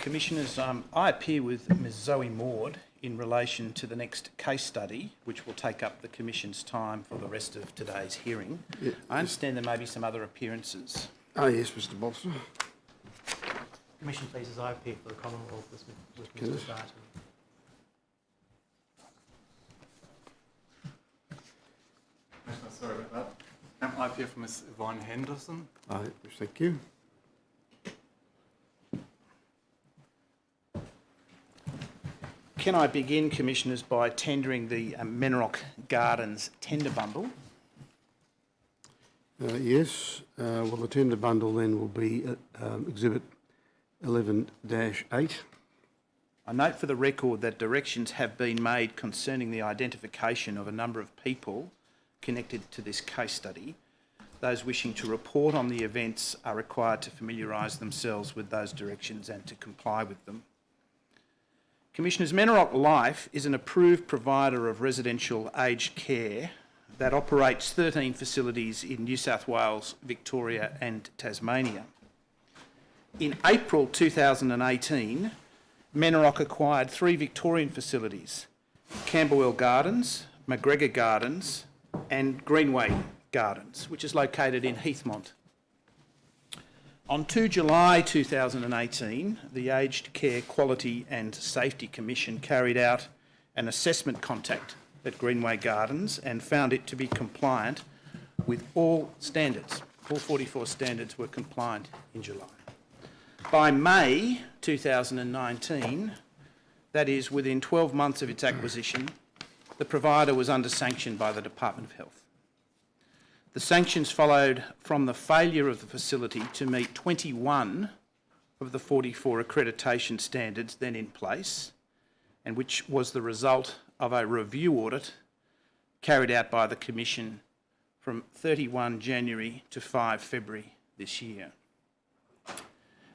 Commissioners, I appear with Ms Zoe Maud in relation to the next case study, which will take up the Commission's time for the rest of today's hearing. Yeah, I understand there may be some other appearances. Oh, yes, Mr Bolster. Commission, please, as I appear for the Commonwealth with Mr Barton. Sorry about that. I appear for Ms Yvonne Henderson. Thank you. Can I begin, Commissioners, by tendering the Menrock Gardens tender bundle? Yes. Well, the tender bundle then will be Exhibit 11-8. I note for the record that directions have been made concerning the identification of a number of people connected to this case study. Those wishing to report on the events are required to familiarise themselves with those directions and to comply with them. Commissioners, Menrock Life is an approved provider of residential aged care that operates 13 facilities in New South Wales, Victoria and Tasmania. In April 2018, Menrock acquired 3 Victorian facilities: Camberwell Gardens, McGregor Gardens and Greenway Gardens, which is located in Heathmont. On 2 July 2018, the Aged Care Quality and Safety Commission carried out an assessment contact at Greenway Gardens and found it to be compliant with all standards. All 44 standards were compliant in July. By May 2019, that is within 12 months of its acquisition, the provider was under sanction by the Department of Health. The sanctions followed from the failure of the facility to meet 21 of the 44 accreditation standards then in place, and which was the result of a review audit carried out by the Commission from 31 January to 5 February this year. At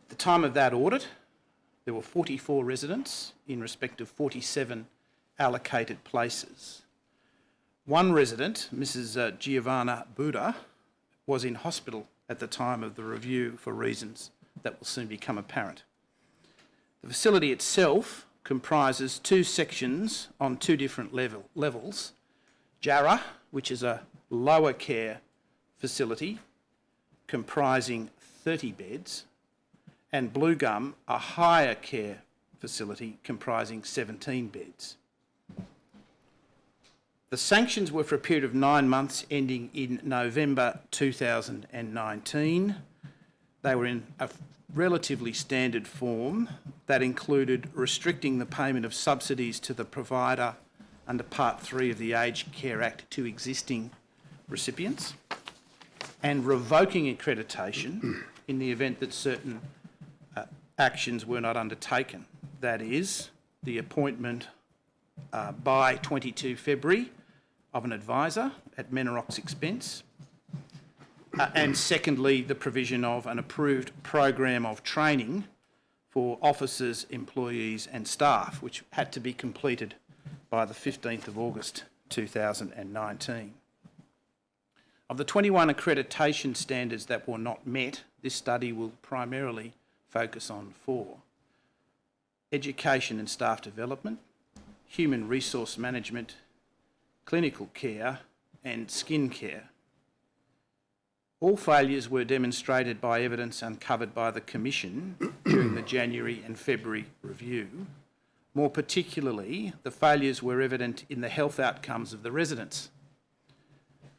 the time of that audit, there were 44 residents in respect of 47 allocated places. One resident, Mrs Giovanna Buddha, was in hospital at the time of the review for reasons that will soon become apparent. The facility itself comprises 2 sections on 2 different levels. Jarrah, which is a lower care facility comprising 30 beds, and Blue Gum, a higher care facility comprising 17 beds. The sanctions were for a period of 9 months ending in November 2019. They were in a relatively standard form that included restricting the payment of subsidies to the provider under Part 3 of the Aged Care Act to existing recipients and revoking accreditation in the event that certain actions were not undertaken. That is, the appointment by 22 February of an advisor at Menrock's expense, and secondly, the provision of an approved program of training for officers, employees and staff, which had to be completed by the 15th of August 2019. Of the 21 accreditation standards that were not met, this study will primarily focus on 4: education and staff development, human resource management, clinical care and skin care. All failures were demonstrated by evidence uncovered by the Commission during the January and February review. More particularly, the failures were evident in the health outcomes of the residents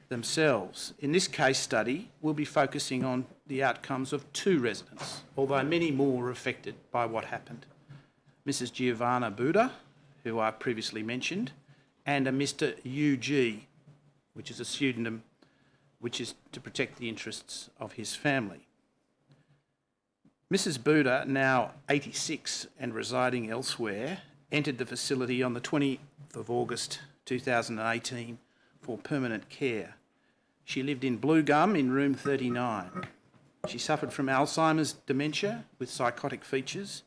themselves. In this case study, we'll be focusing on the outcomes of 2 residents, although many more were affected by what happened. Mrs Giovanna Buddha, who I previously mentioned, and a Mr UG, which is a pseudonym which is to protect the interests of his family. Mrs Buddha, now 86 and residing elsewhere, entered the facility on the 20th of August 2018 for permanent care. She lived in Blue Gum in room 39. She suffered from Alzheimer's dementia with psychotic features,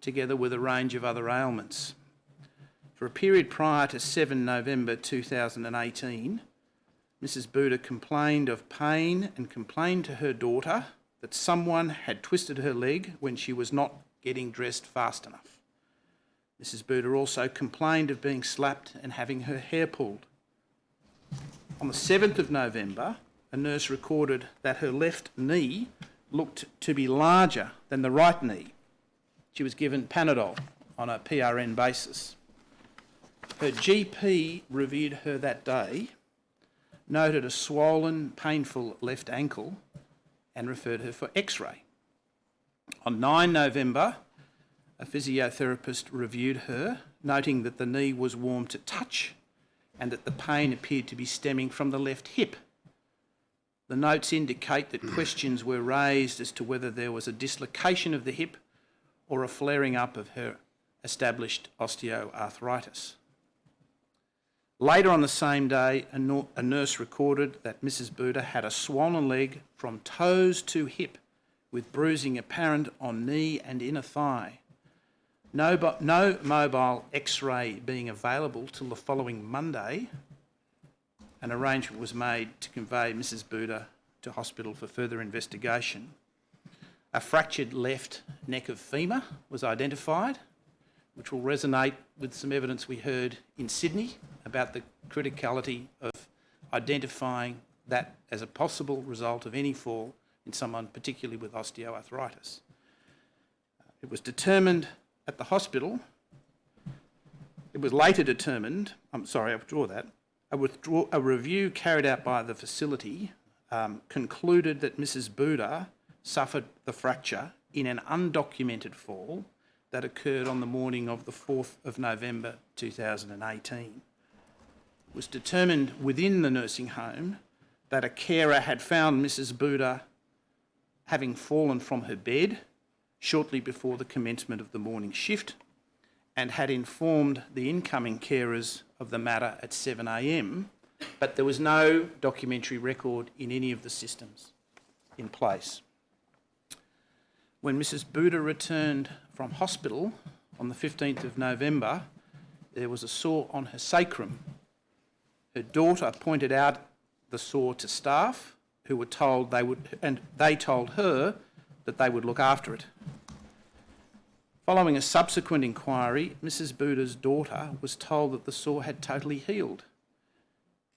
together with a range of other ailments. For a period prior to 7 November 2018, Mrs Buddha complained of pain and complained to her daughter that someone had twisted her leg when she was not getting dressed fast enough. Mrs. Buda also complained of being slapped and having her hair pulled. On the 7th of November, a nurse recorded that her left knee looked to be larger than the right knee. She was given Panadol on a PRN basis. Her GP reviewed her that day, noted a swollen, painful left ankle and referred her for X-ray. On 9 November, a physiotherapist reviewed her, noting that the knee was warm to touch and that the pain appeared to be stemming from the left hip. The notes indicate that questions were raised as to whether there was a dislocation of the hip or a flaring up of her established osteoarthritis. Later on the same day, a nurse recorded that Mrs. Buda had a swollen leg from toes to hip, with bruising apparent on knee and inner thigh. No mobile X-ray being available till the following Monday, an arrangement was made to convey Mrs. Buda to hospital for further investigation. A fractured left neck of femur was identified, which will resonate with some evidence we heard in Sydney about the criticality of identifying that as a possible result of any fall in someone particularly with osteoarthritis. It was determined at the hospital, it was later determined, a review carried out by the facility concluded that Mrs. Buda suffered the fracture in an undocumented fall that occurred on the morning of the 4th of November 2018. It was determined within the nursing home that a carer had found Mrs. Buda having fallen from her bed shortly before the commencement of the morning shift and had informed the incoming carers of the matter at 7 a.m, but there was no documentary record in any of the systems in place. When Mrs. Buda returned from hospital on the 15th of November, there was a sore on her sacrum. Her daughter pointed out the sore to staff, who were told they told her that they would look after it. Following a subsequent inquiry, Mrs. Buda's daughter was told that the sore had totally healed.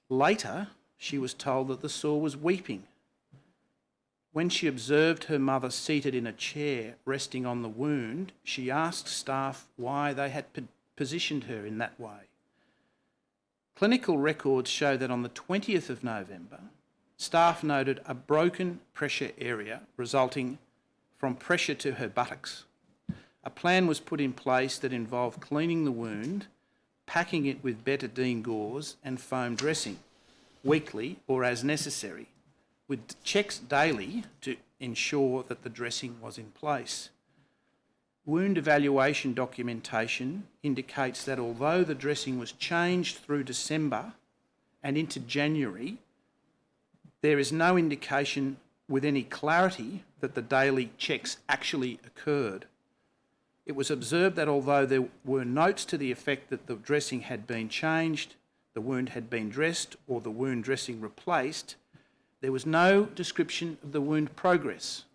Later, she was told that the sore was weeping. When she observed her mother seated in a chair resting on the wound, she asked staff why they had positioned her in that way. Clinical records show that on the 20th of November, staff noted a broken pressure area resulting from pressure to her buttocks. A plan was put in place that involved cleaning the wound, packing it with betadine gauze and foam dressing, weekly or as necessary, with checks daily to ensure that the dressing was in place. Wound evaluation documentation indicates that although the dressing was changed through December and into January, there is no indication with any clarity that the daily checks actually occurred. It was observed that although there were notes to the effect that the dressing had been changed, the wound had been dressed, or the wound dressing replaced, there was no description of the wound progress.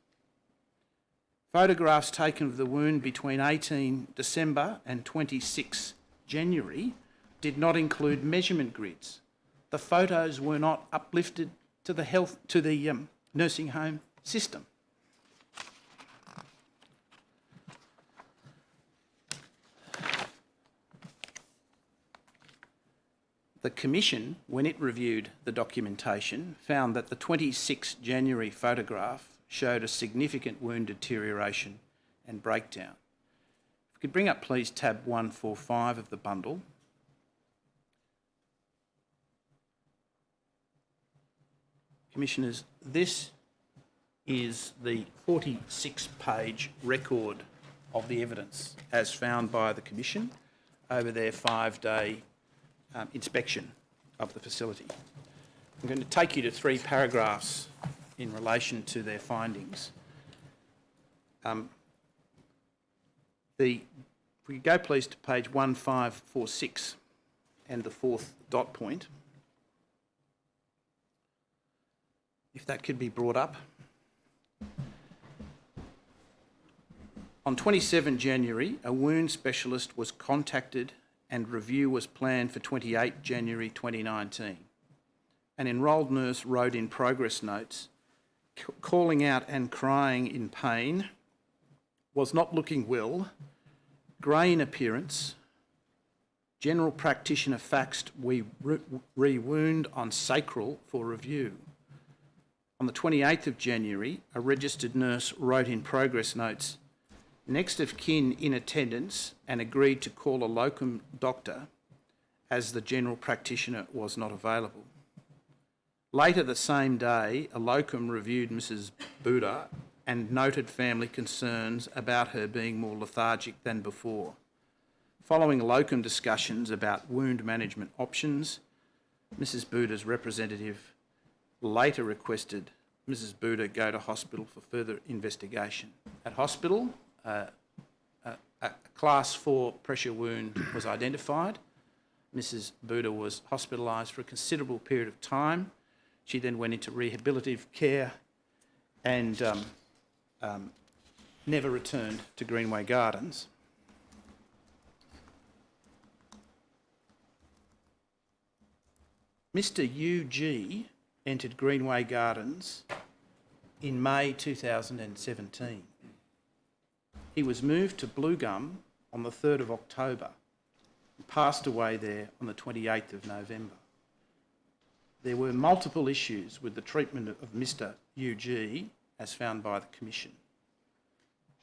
Photographs taken of the wound between 18 December and 26 January did not include measurement grids. The photos were not uplifted to the nursing home system. The Commission, when it reviewed the documentation, found that the 26 January photograph showed a significant wound deterioration and breakdown. If we could bring up, please, tab 145 of the bundle. Commissioners, this is the 46-page record of the evidence as found by the Commission over their 5-day inspection of the facility. I'm going to take you to 3 paragraphs in relation to their findings. If we could go, please, to page 1546 and the 4th dot point. If that could be brought up. On 27 January, a wound specialist was contacted and review was planned for 28 January 2019. An enrolled nurse wrote in progress notes, calling out and crying in pain, was not looking well, grey in appearance, general practitioner faxed re-wound on sacral for review. On the 28th of January, a registered nurse wrote in progress notes, next of kin in attendance, and agreed to call a locum doctor as the general practitioner was not available. Later the same day, a locum reviewed Mrs. Buddha and noted family concerns about her being more lethargic than before. Following locum discussions about wound management options, Mrs. Buddha's representative later requested Mrs. Buddha go to hospital for further investigation. At hospital, a class 4 pressure wound was identified. Mrs. Buddha was hospitalised for a considerable period of time. She then went into rehabilitative care and never returned to Greenway Gardens. Mr. UG entered Greenway Gardens in May 2017. He was moved to Blue Gum on the 3rd of October and passed away there on the 28th of November. There were multiple issues with the treatment of Mr. UG as found by the Commission.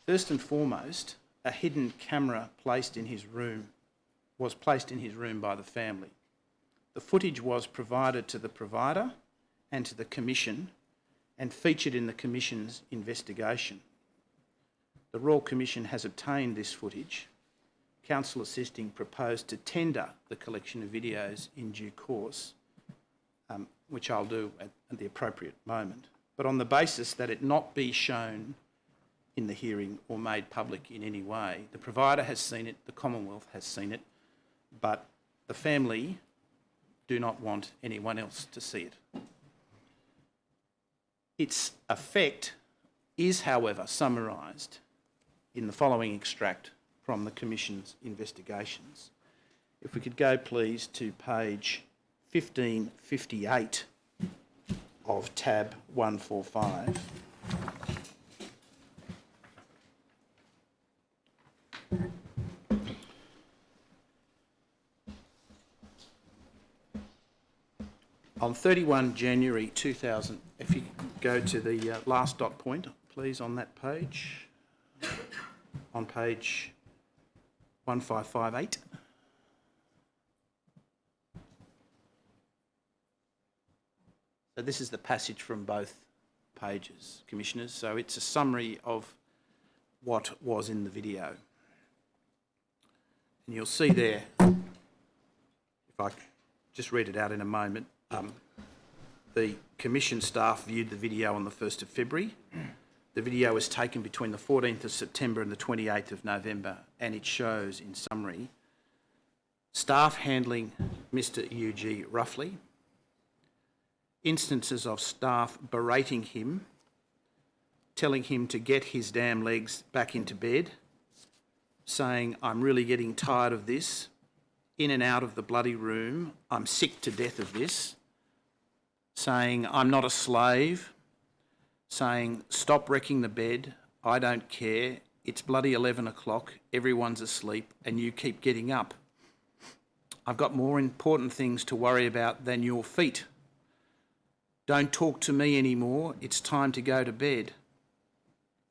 First and foremost, a hidden camera was placed in his room by the family. The footage was provided to the provider and to the Commission and featured in the Commission's investigation. The Royal Commission has obtained this footage. Counsel Assisting proposed to tender the collection of videos in due course, which I'll do at the appropriate moment, but on the basis that it not be shown in the hearing or made public in any way. The provider has seen it, the Commonwealth has seen it, but the family do not want anyone else to see it. Its effect is, however, summarised in the following extract from the Commission's investigations. If we could go, please, to page 1558 of tab 145. On 31 January 2000, if you go to the last dot point, please, on that page, on page 1558. So this is the passage from both pages, Commissioners. So it's a summary of what was in the video. And you'll see there, if I just read it out in a moment, the Commission staff viewed the video on the 1st of February. The video was taken between the 14th of September and the 28th of November, and it shows, in summary, staff handling Mr. UG roughly, instances of staff berating him, telling him to get his damn legs back into bed, saying, I'm really getting tired of this, in and out of the bloody room, I'm sick to death of this, saying, I'm not a slave, saying, stop wrecking the bed, I don't care, it's bloody 11 o'clock, everyone's asleep, and you keep getting up. I've got more important things to worry about than your feet. Don't talk to me anymore, it's time to go to bed.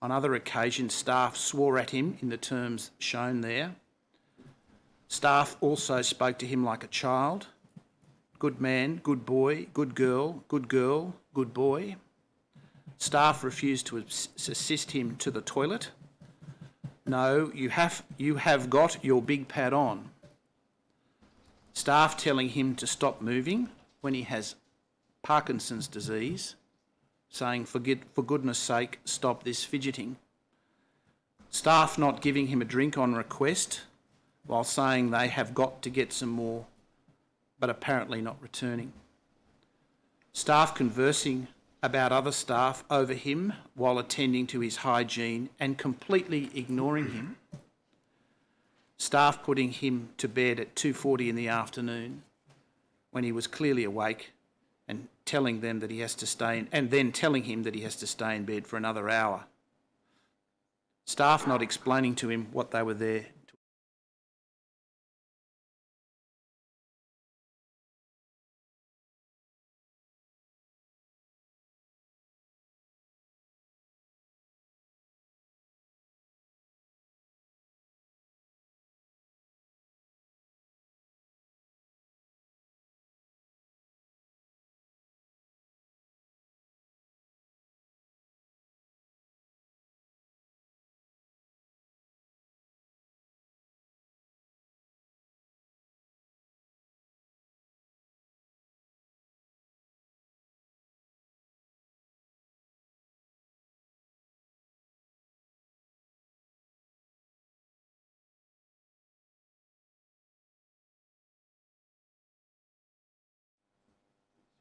On other occasions, staff swore at him in the terms shown there. Staff also spoke to him like a child. Good man, good boy, good girl, good boy. Staff refused to assist him to the toilet. No, you have got your big pad on. Staff telling him to stop moving when he has Parkinson's disease, saying, for goodness sake, stop this fidgeting. Staff not giving him a drink on request while saying they have got to get some more, but apparently not returning. Staff conversing about other staff over him while attending to his hygiene and completely ignoring him. Staff putting him to bed at 2:40 in the afternoon when he was clearly awake and telling them that he has to stay in, and then telling him that he has to stay in bed for another hour. Staff not explaining to him what they were there to.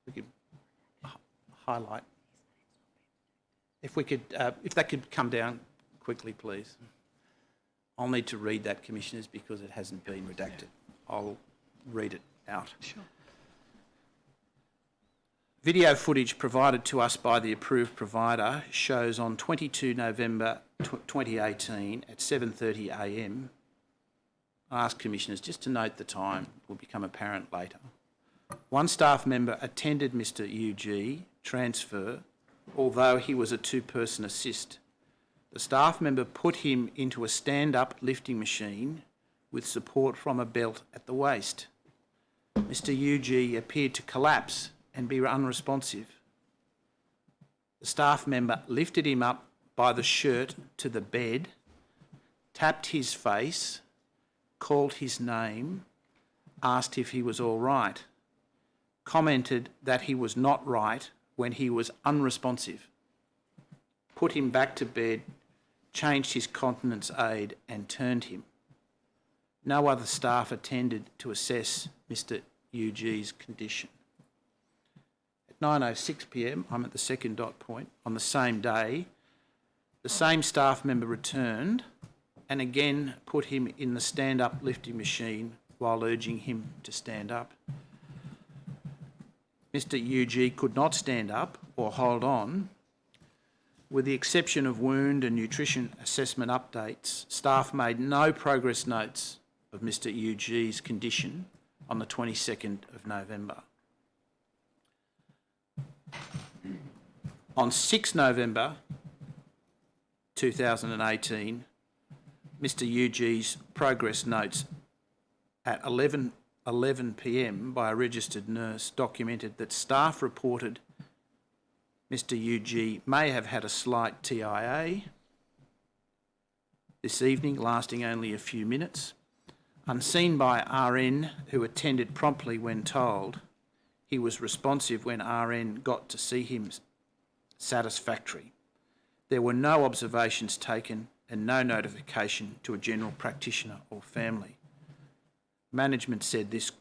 We could highlight. If that could come down quickly, please. I'll need to read that, Commissioners, because it hasn't been redacted. I'll read it out. Sure. Video footage provided to us by the approved provider shows on 22 November 2018 at 7:30 a.m. I ask Commissioners just to note the time, it will become apparent later. One staff member attended Mr UG transfer, although he was a two-person assist. The staff member put him into a stand-up lifting machine with support from a belt at the waist. Mr UG appeared to collapse and be unresponsive. The staff member lifted him up by the shirt to the bed, tapped his face, called his name, asked if he was all right, commented that he was not right when he was unresponsive, put him back to bed, changed his continence aid and turned him. No other staff attended to assess Mr UG's condition. At 9:06 p.m, I'm at the second dot point, on the same day, the same staff member returned and again put him in the stand-up lifting machine while urging him to stand up. Mr UG could not stand up or hold on. With the exception of wound and nutrition assessment updates, staff made no progress notes of Mr UG's condition on the 22nd of November. On 6 November 2018, Mr UG's progress notes at 11 p.m. by a registered nurse documented that staff reported Mr UG may have had a slight TIA this evening, lasting only a few minutes. Unseen by RN, who attended promptly when told, he was responsive when RN got to see him satisfactory. There were no observations taken and no notification to a general practitioner or family. Management said this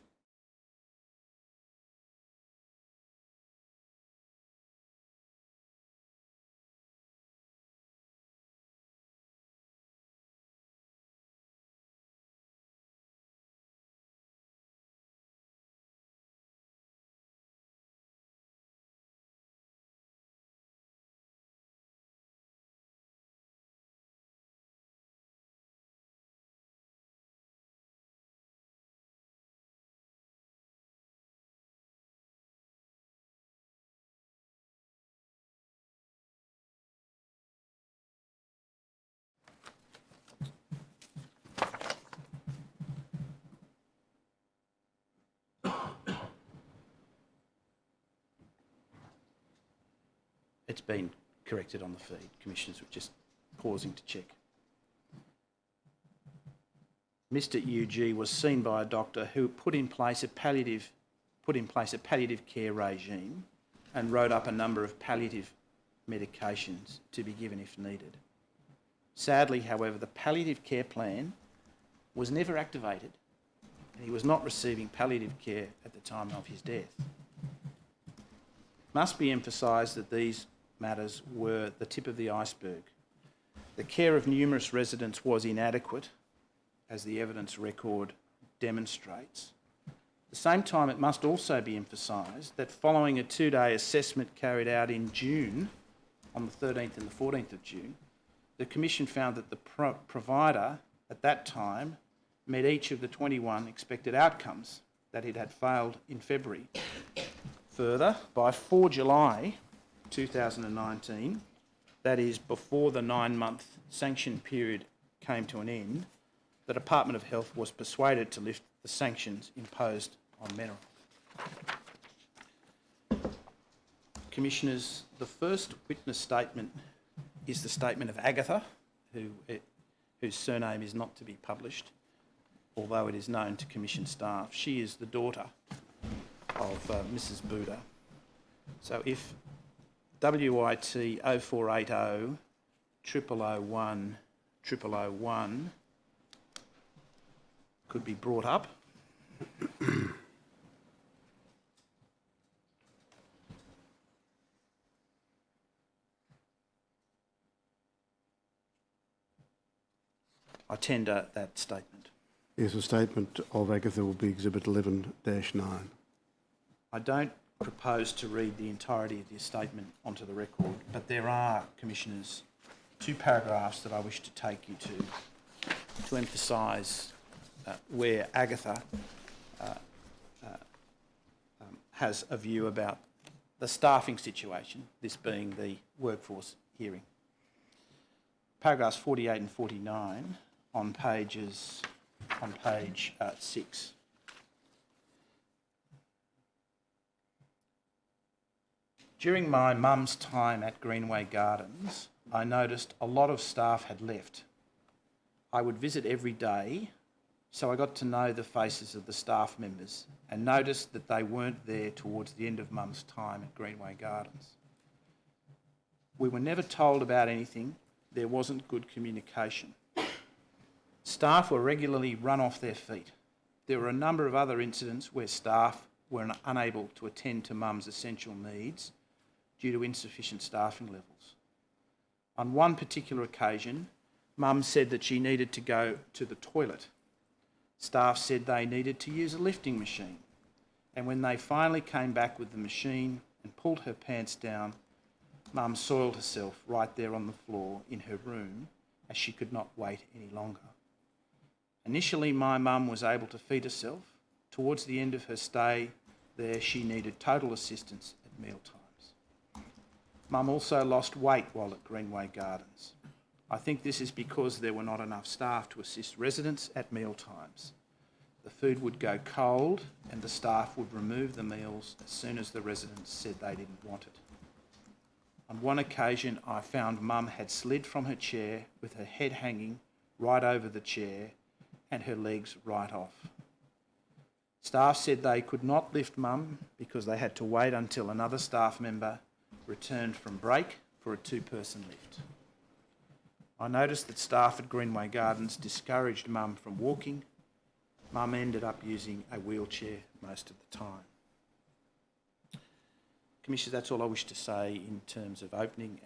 it's been corrected on the feed. Commissioners were just pausing to check. Mr UG was seen by a doctor who put in place a palliative care regime and wrote up a number of palliative medications to be given if needed. Sadly, however, the palliative care plan was never activated and he was not receiving palliative care at the time of his death. must be emphasised that these matters were the tip of the iceberg. The care of numerous residents was inadequate, as the evidence record demonstrates. At the same time, it must also be emphasised that following a 2-day assessment carried out in June, on the 13th and the 14th of June, the Commission found that the provider at that time met each of the 21 expected outcomes that it had failed in February. Further, by 4 July 2019, that is before the 9-month sanction period came to an end, the Department of Health was persuaded to lift the sanctions imposed on Mineral. Commissioners, the first witness statement is the statement of Agatha, whose surname is not to be published, although it is known to Commission staff. She is the daughter of Mrs Buda. So if WIT 0480 0001 0001 could be brought up. I tender that statement. Yes, a statement of Agatha will be Exhibit 11-9. I don't propose to read the entirety of this statement onto the record, but there are, Commissioners, 2 paragraphs that I wish to take you to emphasise where Agatha has a view about the staffing situation, this being the workforce hearing. Paragraphs 48 and 49 on page 6. During my mum's time at Greenway Gardens, I noticed a lot of staff had left. I would visit every day, so I got to know the faces of the staff members and noticed that they weren't there towards the end of mum's time at Greenway Gardens. We were never told about anything. There wasn't good communication. Staff were regularly run off their feet. There were a number of other incidents where staff were unable to attend to mum's essential needs due to insufficient staffing levels. On one particular occasion, mum said that she needed to go to the toilet. Staff said they needed to use a lifting machine, and when they finally came back with the machine and pulled her pants down, mum soiled herself right there on the floor in her room as she could not wait any longer. Initially, my mum was able to feed herself. Towards the end of her stay there, she needed total assistance at mealtimes. Mum also lost weight while at Greenway Gardens. I think this is because there were not enough staff to assist residents at mealtimes. The food would go cold and the staff would remove the meals as soon as the residents said they didn't want it. On one occasion, I found mum had slid from her chair with her head hanging right over the chair and her legs right off. Staff said they could not lift mum because they had to wait until another staff member returned from break for a 2-person lift. I noticed that staff at Greenway Gardens discouraged mum from walking. Mum ended up using a wheelchair most of the time. Commissioner, that's all I wish to say in terms of opening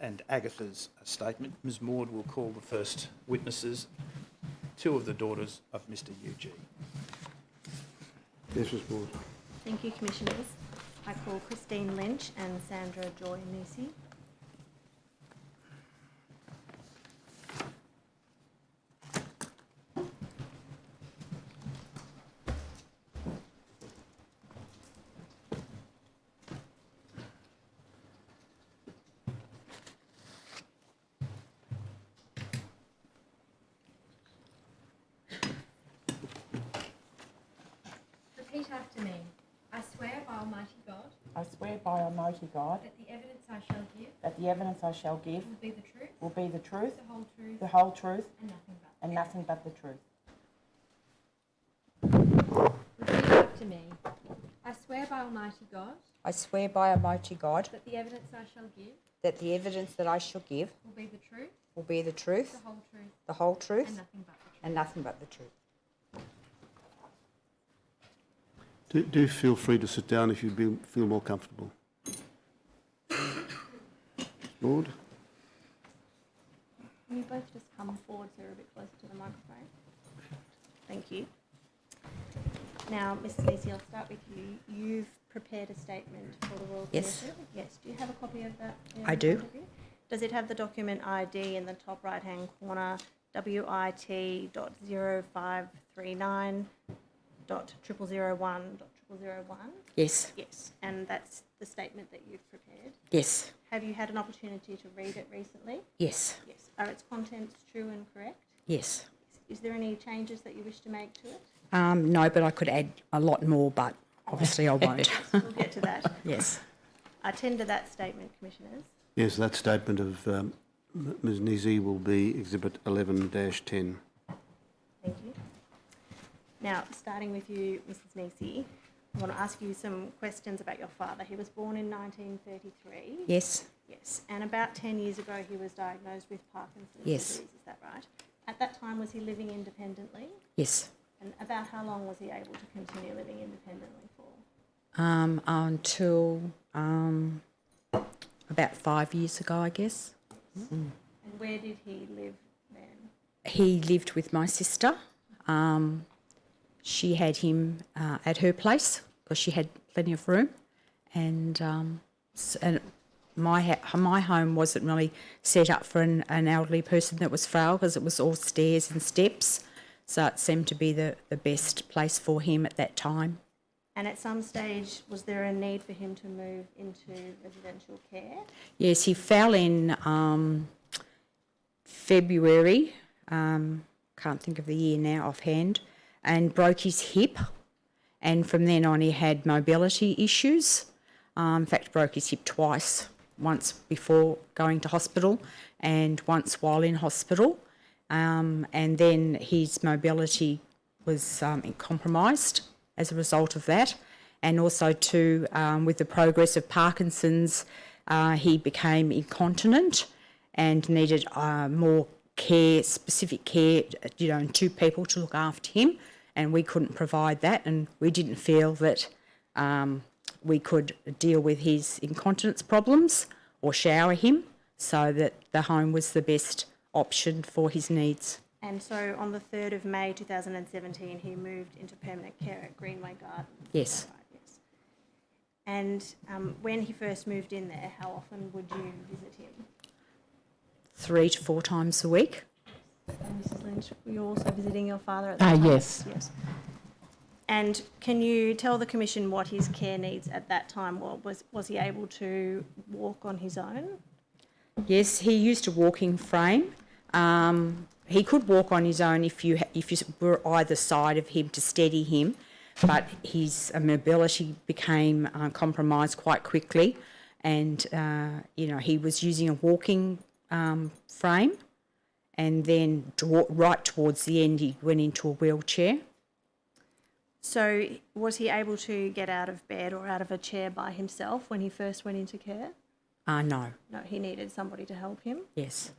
and Agatha's statement. Ms Maud will call the first witnesses, 2 of the daughters of Mr UG. Yes, Ms Maud. Thank you, Commissioners. I call Christine Lynch and Sandra Joy Nisi. Repeat after me. I swear by Almighty God I swear by Almighty God that the evidence I shall give that the evidence I shall give will be the truth, will be the truth, the whole truth, and nothing but the truth. Repeat after me. I swear by Almighty God I swear by Almighty God that the evidence I shall give that the evidence that I shall give will be the truth, will be the truth, the whole truth, the whole truth, and nothing but the truth. and nothing but the truth. Do feel free to sit down if you feel more comfortable. Board. Can you both just come forward so you're a bit closer to the microphone? Thank you. Now, Mrs. Nisi, I'll start with you. You've prepared a statement for the Royal Yes. Commission. Yes. Do you have a copy of that? I do. front of you? Does it have the document ID in the top right-hand corner, WIT.0539.0001.001? Yes. Yes. And that's the statement that you've prepared. Yes. Have you had an opportunity to read it recently? Yes. Yes. Are its contents true and correct? Yes. Is there any changes that you wish to make to it? No, but I could add a lot more, but obviously I won't. We'll get to that. Yes. I tender that statement, Commissioners. Yes, that statement of Ms Nizzi will be Exhibit 11-10. Thank you. Now, starting with you, Mrs. Nisi, I want to ask you some questions about your father. He was born in 1933. Yes. Yes. And about 10 years ago, he was diagnosed with Parkinson's Yes. disease. Is that right? At that time, was he living independently? Yes. And about how long was he able to continue living independently for? Until about 5 years ago, I guess. And where did he live then? He lived with my sister. She had him at her place because she had plenty of room, and my home wasn't really set up for an elderly person that was frail because it was all stairs and steps, so it seemed to be the best place for him at that time. And at some stage, was there a need for him to move into residential care? Yes, he fell in February, can't think of the year now offhand, and broke his hip. And from then on he had mobility issues. In fact, broke his hip twice, once before going to hospital and once while in hospital. And then his mobility was compromised as a result of that. And also too, with the progress of Parkinson's, he became incontinent and needed more care, specific care, and two people to look after him, and we couldn't provide that, and we didn't feel that we could deal with his incontinence problems or shower him, so that the home was the best option for his needs. And so on the 3rd of May 2017, he moved into permanent care at Greenway Gardens. Yes. Right, yes. And when he first moved in there, how often would you visit him? 3 to 4 times a week. And Mrs. Lynch, were you also visiting your father at that time? Yes. Yes. And can you tell the Commission what his care needs at that time were? Was he able to walk on his own? Yes, he used a walking frame. He could walk on his own if you were either side of him to steady him, but his mobility became compromised quite quickly, and he was using a walking frame, and then right towards the end he went into a wheelchair. So was he able to get out of bed or out of a chair by himself when he first went into care? No. No, he needed somebody to help him. Yes.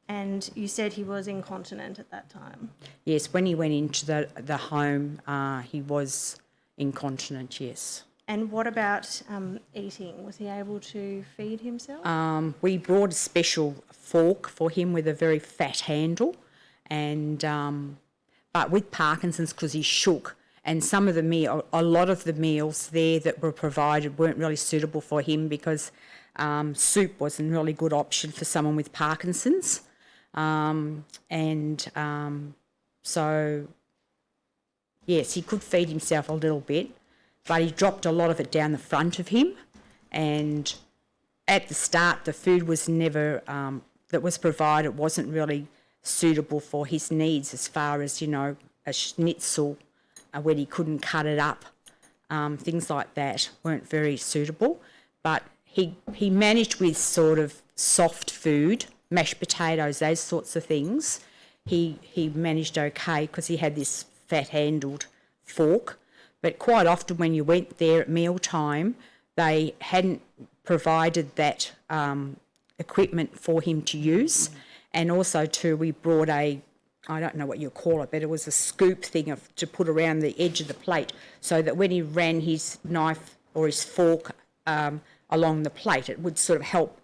And you said he was incontinent at that time. Yes, when he went into the home, he was incontinent, yes. And what about eating? Was he able to feed himself? We brought a special fork for him with a very fat handle, and but with Parkinson's, because he shook, and a lot of the meals there that were provided weren't really suitable for him, because soup wasn't a really good option for someone with Parkinson's, so yes, he could feed himself a little bit, but he dropped a lot of it down the front of him, and at the start the food was never that was provided wasn't really suitable for his needs, as far as a schnitzel when he couldn't cut it up, things like that weren't very suitable. But he managed with sort of soft food, mashed potatoes, those sorts of things. He managed okay because he had this fat-handled fork. But quite often when you went there at mealtime, they hadn't provided that equipment for him to use. And also too, we brought I don't know what you call it, but it was a scoop thing to put around the edge of the plate, so that when he ran his knife or his fork along the plate, it would sort of help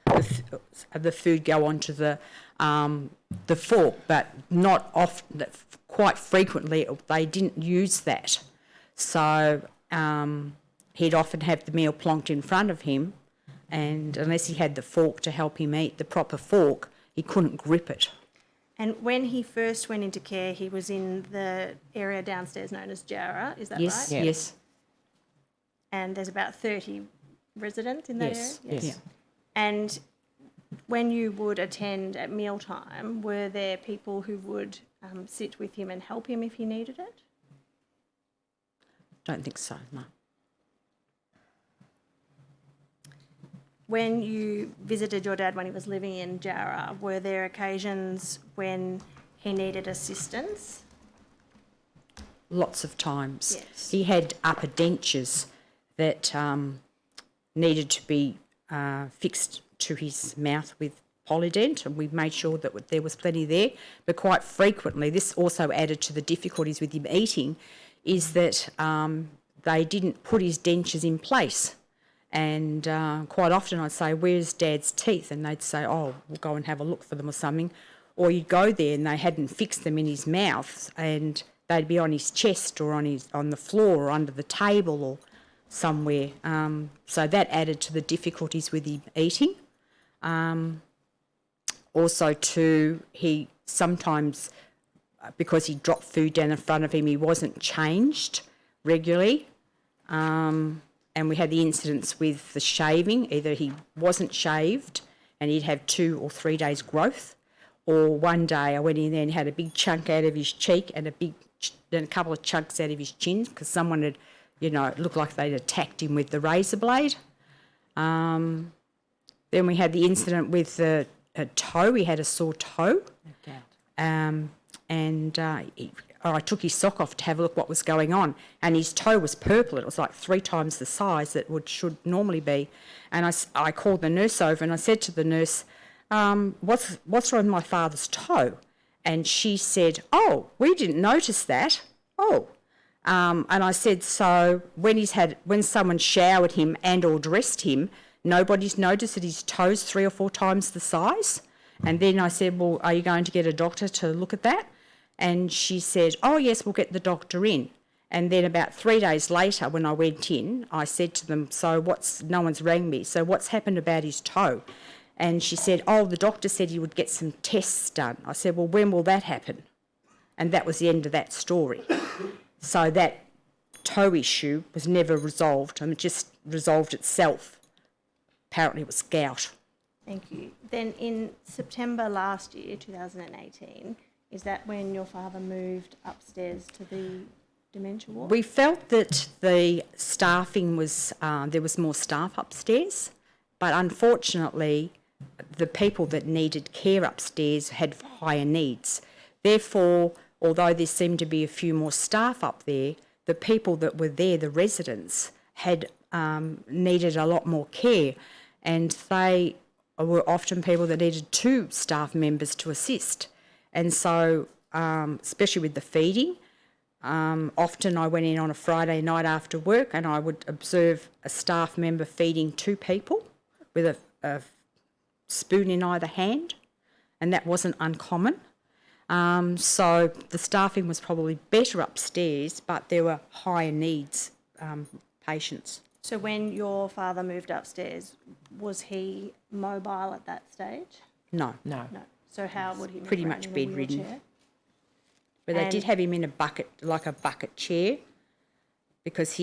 the food go onto the fork, but not often. Quite frequently, they didn't use that. So he'd often have the meal plonked in front of him, and unless he had the fork to help him eat, the proper fork, he couldn't grip it. And when he first went into care, he was in the area downstairs known as Jarrah, is that Yes, right? yes, And there's about 30 residents in that yes, area? yes. And when you would attend at mealtime, were there people who would sit with him and help him if he needed it? Don't think so, no. When you visited your dad when he was living in Jarrah, were there occasions when he needed assistance? Lots of times. Yes. He had upper dentures that needed to be fixed to his mouth with Polydent, and we made sure that there was plenty there. But quite frequently, this also added to the difficulties with him eating, is that they didn't put his dentures in place. And quite often I'd say, where's Dad's teeth? And they'd say, oh, we'll go and have a look for them or something. Or you'd go there and they hadn't fixed them in his mouth, and they'd be on his chest or on the floor or under the table or somewhere. So that added to the difficulties with him eating. Also too, he sometimes, because he dropped food down in front of him, he wasn't changed regularly. And we had the incidents with the shaving. Either he wasn't shaved and he'd have 2 or 3 days growth, or one day I went in there and had a big chunk out of his cheek and a couple of chunks out of his chin because someone had, it looked like they'd attacked him with the razor blade. Then we had the incident with a toe. He had a sore toe. I took his sock off to have a look what was going on, and his toe was purple. It was like 3 times the size that should normally be. And I called the nurse over and I said to the nurse, what's wrong with my father's toe? And she said, oh, we didn't notice that. Oh. And I said, so when someone showered him and or dressed him, nobody's noticed that his toe's 3 or 4 times the size? And then I said, well, are you going to get a doctor to look at that? And she said, oh, yes, we'll get the doctor in. And then about 3 days later, when I went in, I said to them, no one's rang me, so what's happened about his toe? And she said, oh, the doctor said he would get some tests done. I said, well, when will that happen? And that was the end of that story. So that toe issue was never resolved, and it just resolved itself. Apparently it was gout. Thank you. Then in September last year, 2018, is that when your father moved upstairs to the dementia ward? We felt that the staffing was, there was more staff upstairs, but unfortunately the people that needed care upstairs had higher needs. Therefore, although there seemed to be a few more staff up there, the people that were there, the residents, had needed a lot more care, and they were often people that needed 2 staff members to assist. And so, especially with the feeding, often I went in on a Friday night after work and I would observe a staff member feeding 2 people with a spoon in either hand, and that wasn't uncommon. So the staffing was probably better upstairs, but there were higher needs patients. So when your father moved upstairs, was he mobile at that stage? No. No. So how would he move Pretty around much in a bedridden. wheelchair? But they And- did have him in a bucket, like a bucket chair, because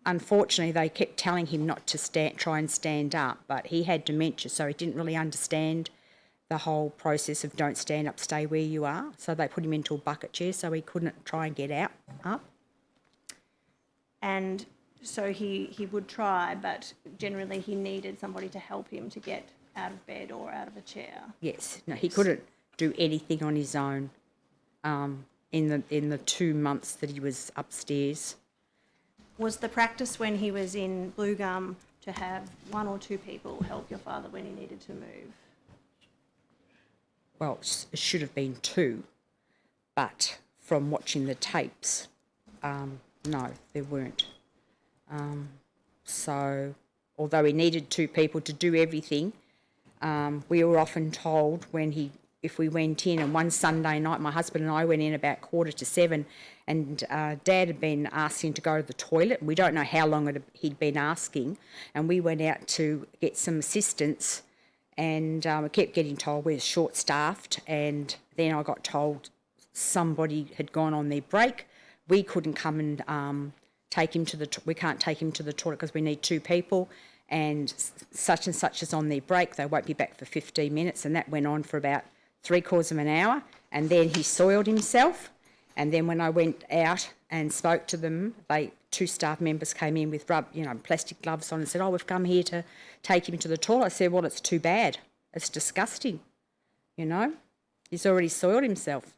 unfortunately, they kept telling him not to try and stand up, but he had dementia, so he didn't really understand the whole process of don't stand up, stay where you are. So they put him into a bucket chair so he couldn't try and get up. And so he would try, but generally he needed somebody to help him to get out of bed or out of a chair. Yes, no, he couldn't do anything on his own in the 2 months that he was upstairs. Was the practice when he was in Blue Gum to have 1 or 2 people help your father when he needed to move? Well, it should have been 2, but from watching the tapes, no, there weren't. So, although he needed 2 people to do everything, We were often told if we went in, and one Sunday night my husband and I went in about 6:45, and Dad had been asking to go to the toilet. We don't know how long he'd been asking, and we went out to get some assistance, and I kept getting told we're short-staffed, and then I got told somebody had gone on their break. We couldn't come and take him to we can't take him to the toilet because we need 2 people, and such is on their break. They won't be back for 15 minutes, and that went on for about 3/4 of an hour, and then he soiled himself. And then when I went out and spoke to them, 2 staff members came in with plastic gloves on and said, "Oh, we've come here to take him to the toilet." I said, "Well, it's too bad. It's disgusting. He's already soiled himself."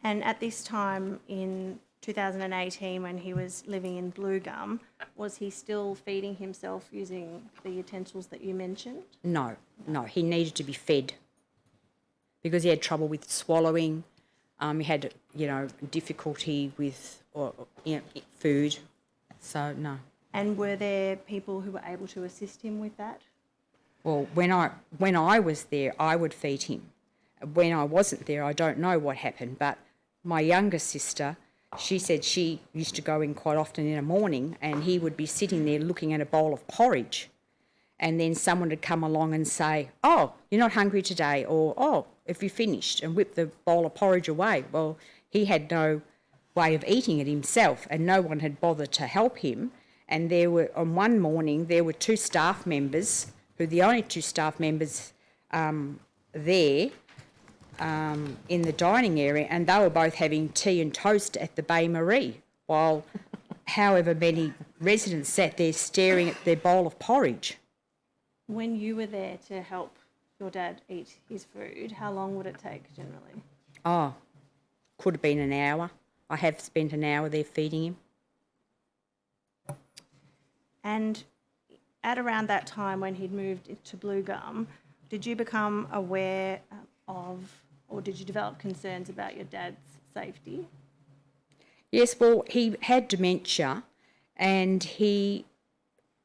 And at this time in 2018, when he was living in Blue Gum, was he still feeding himself using the utensils that you mentioned? No, he needed to be fed because he had trouble with swallowing. He had, difficulty with food. So, no. And were there people who were able to assist him with that? Well, when I was there, I would feed him. When I wasn't there, I don't know what happened. But my younger sister, she said she used to go in quite often in the morning, and he would be sitting there looking at a bowl of porridge. And then someone would come along and say, "Oh, you're not hungry today," or "Oh, have you finished?" and whip the bowl of porridge away. Well, he had no way of eating it himself, and no one had bothered to help him. And on one morning, there were 2 staff members, who the only 2 staff members there in the dining area, and they were both having tea and toast at the Baie Marie, while however many residents sat there staring at their bowl of porridge. When you were there to help your dad eat his food, how long would it take generally? Oh, could have been an hour. I have spent an hour there feeding him. And at around that time when he'd moved to Blue Gum, did you become aware or did you develop concerns about your dad's safety? Yes, well, he had dementia, and he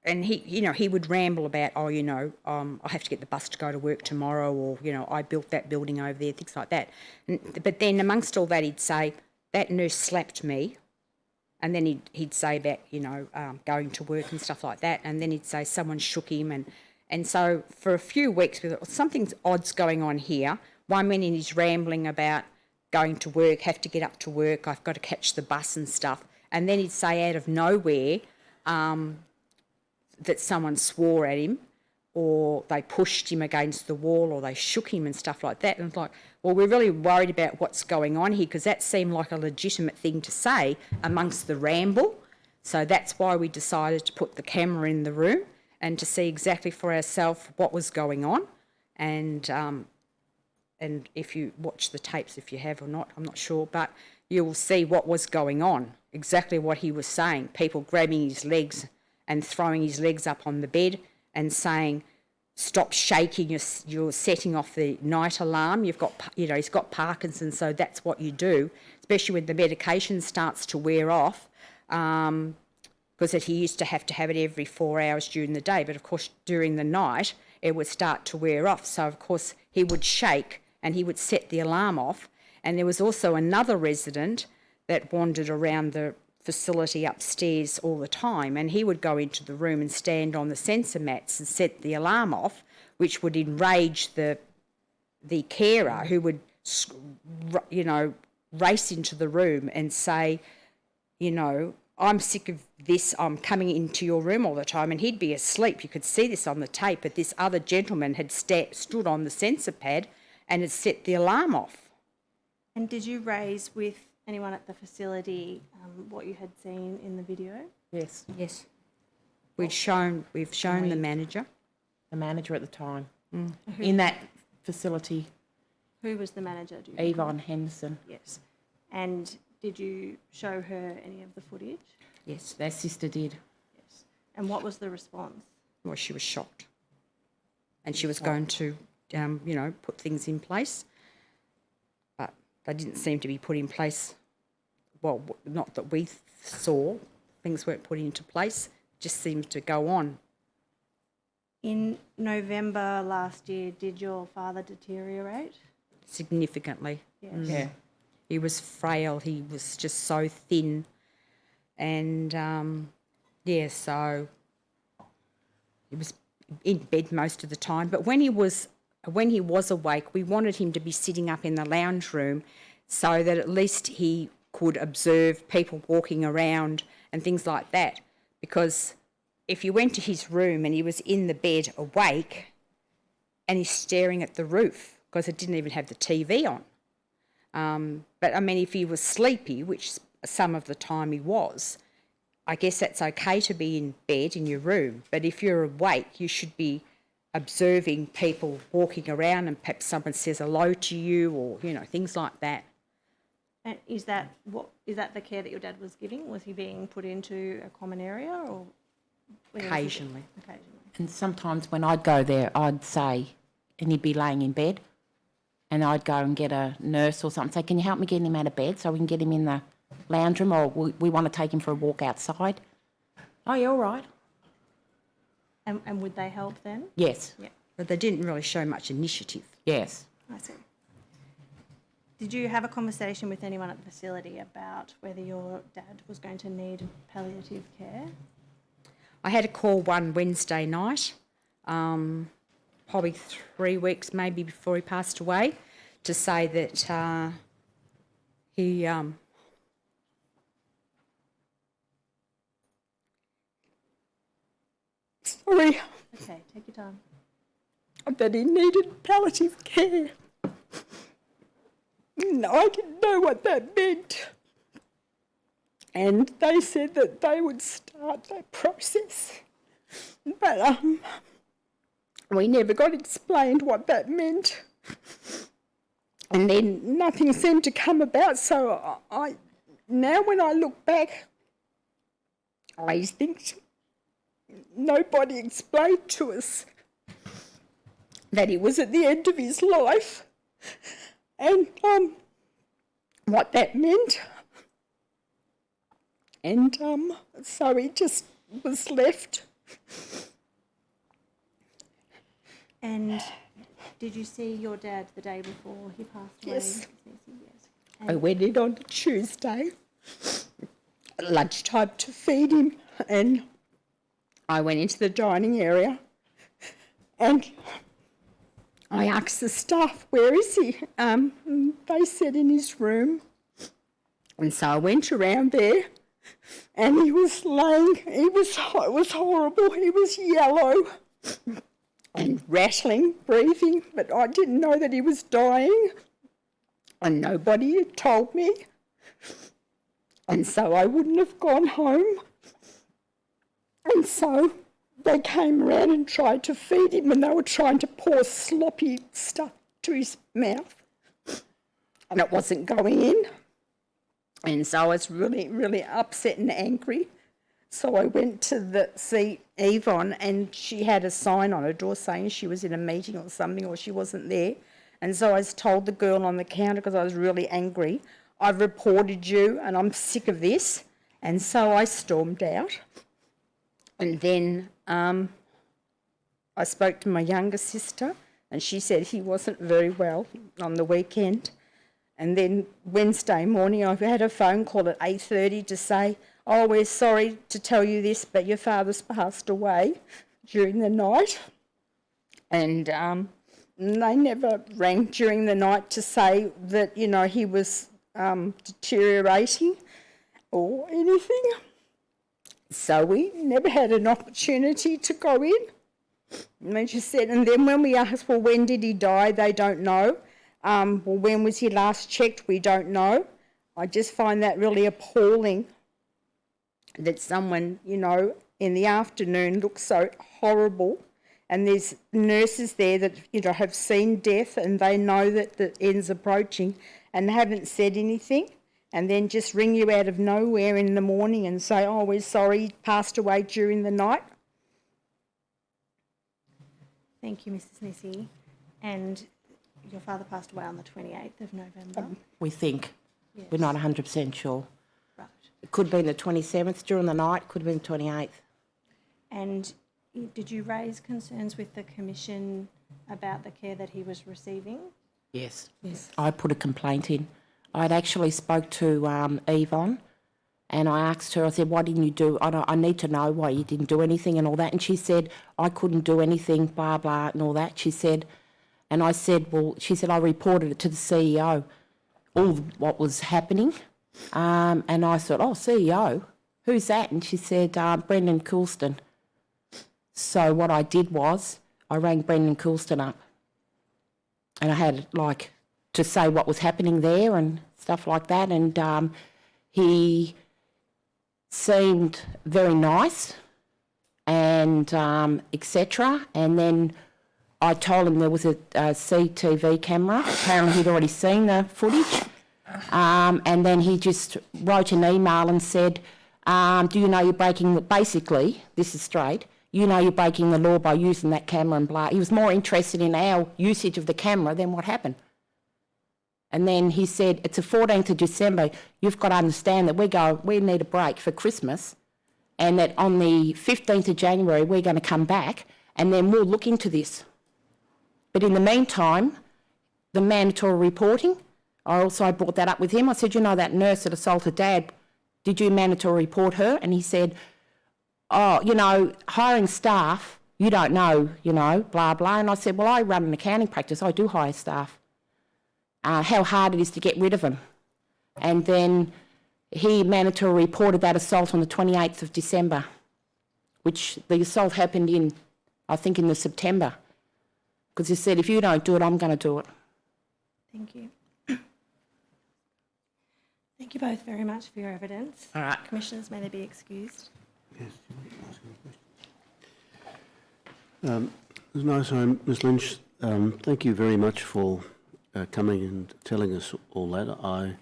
would ramble about, I have to get the bus to go to work tomorrow, or, I built that building over there, things like that. But then amongst all that, he'd say, "That nurse slapped me." And then he'd say about, going to work and stuff like that. And then he'd say someone shook him. And so for a few weeks, we thought, something's odd's going on here. One minute he's rambling about going to work, have to get up to work, I've got to catch the bus and stuff. And then he'd say out of nowhere that someone swore at him, or they pushed him against the wall, or they shook him and stuff like that. And it's like, well, we're really worried about what's going on here, because that seemed like a legitimate thing to say amongst the ramble. So that's why we decided to put the camera in the room and to see exactly for ourselves what was going on. And if you watch the tapes, if you have or not, I'm not sure, but you will see what was going on, exactly what he was saying. People grabbing his legs and throwing his legs up on the bed and saying, "Stop shaking, you're setting off the night alarm. He's got Parkinson's, so that's what you do," especially when the medication starts to wear off, because he used to have it every 4 hours during the day, but of course during the night it would start to wear off. So of course he would shake and he would set the alarm off. And there was also another resident that wandered around the facility upstairs all the time, and he would go into the room and stand on the sensor mats and set the alarm off, which would enrage the carer, who would, race into the room and say, "I'm sick of this, I'm coming into your room all the time," and he'd be asleep. You could see this on the tape, but this other gentleman had stood on the sensor pad and had set the alarm off. And did you raise with anyone at the facility what you had seen in the video? Yes. We've shown the manager. The manager at the time in that facility, Who was the manager? Do you recall? Yvonne Henderson. Yes. And did you show her any of the footage? Yes. Their sister did. Yes. And what was the response? Well, she was shocked. And she was going to, put things in place. But they didn't seem to be put in place. Well, not that we saw. Things weren't put into place. Just seemed to go on. In November last year, did your father deteriorate? Significantly. Yes. Yeah. He was frail. He was just so thin. And, so he was in bed most of the time. But when he was awake, we wanted him to be sitting up in the lounge room so that at least he could observe people walking around and things like that. Because if you went to his room and he was in the bed awake and he's staring at the roof because it didn't even have the TV on. But, I mean, if he was sleepy, which some of the time he was, I guess that's okay to be in bed in your room. But if you're awake, you should be observing people walking around and perhaps someone says hello to you or, things like that. And is that the care that your dad was giving? Was he being put into a common area or? Occasionally. Occasionally. And sometimes when I'd go there, I'd say, and he'd be laying in bed, and I'd go and get a nurse or something, say, can you help me get him out of bed so we can get him in the lounge room, or we want to take him for a walk outside? Oh, yeah, all right. And would they help then? Yes. Yeah. But they didn't really show much initiative. Yes. I see. Did you have a conversation with anyone at the facility about whether your dad was going to need palliative care? I had a call one Wednesday night, probably 3 weeks maybe before he passed away, to say that he sorry, Okay, take your time. that he needed palliative care. No, I didn't know what that meant. And they said that they would start that process. But we never got explained what that meant. And then nothing seemed to come about. So I now when I look back, I think nobody explained to us that he was at the end of his life and what that meant. And so he just was left. And did you see your dad the day before he passed away? Yes. Yes. I went in on Tuesday at lunchtime to feed him, and I went into the dining area and I asked the staff, where is he? They said in his room. And so I went around there and he was laying, it was horrible, he was yellow and rattling, breathing, but I didn't know that he was dying and nobody had told me. And so I wouldn't have gone home. And so they came around and tried to feed him and they were trying to pour sloppy stuff to his mouth and it wasn't going in. And so I was really, really upset and angry. So I went to see Yvonne and she had a sign on her door saying she was in a meeting or something or she wasn't there. And so I told the girl on the counter because I was really angry, I've reported you and I'm sick of this. And so I stormed out. And then I spoke to my younger sister and she said he wasn't very well on the weekend. And then Wednesday morning I had a phone call at 8:30 to say, oh, we're sorry to tell you this, but your father's passed away during the night. And they never rang during the night to say that, he was deteriorating or anything. So we never had an opportunity to go in. And she said, and then when we asked, well, when did he die? They don't know. Well, when was he last checked? We don't know. I just find that really appalling that someone, in the afternoon looks so horrible and there's nurses there that, have seen death and they know that the end's approaching and haven't said anything and then just ring you out of nowhere in the morning and say, oh, we're sorry, he passed away during the night. Thank you, Mrs. Nisi. And your father passed away on the 28th of November. We think. Yes. We're not 100% sure. Right. It could have been the 27th during the night, could have been the 28th. And Did you raise concerns with the Commission about the care that he was receiving? Yes. Yes. I put a complaint in. I'd actually spoke to Yvonne, and I asked her, I said, why didn't you do, I need to know why you didn't do anything and all that. And she said, I couldn't do anything, blah, blah, and all that. She said, and I said, well, she said, I reported it to the CEO, all what was happening. And I thought, oh, CEO, who's that? And she said, Brendan Coulston. So what I did was I rang Brendan Coulston up, and I had like to say what was happening there and stuff like that. And he seemed very nice and etc. And then I told him there was a CTV camera. Apparently he'd already seen the footage. And then he just wrote an email and said, do you know you're breaking the, basically, this is straight, you know you're breaking the law by using that camera and blah. He was more interested in our usage of the camera than what happened. And then he said, it's the 14th of December, you've got to understand that we need a break for Christmas, and that on the 15th of January we're going to come back and then we'll look into this. But in the meantime, the mandatory reporting, I also brought that up with him. I said, you know that nurse that assaulted Dad, did you mandatory report her? And he said, oh, you know, hiring staff, you don't know, you know, blah, blah. And I said, well, I run an accounting practice. I do hire staff. How hard it is to get rid of them. And then he mandatory reported that assault on the 28th of December, which the assault happened in, I think, in the September. Because he said, if you don't do it, I'm going to do it. Thank you. Thank you both very much for your evidence. All right. Commissioners, may they be excused? Yes. Ms. Nice, Ms. Lynch, thank you very much for coming and telling us all that. I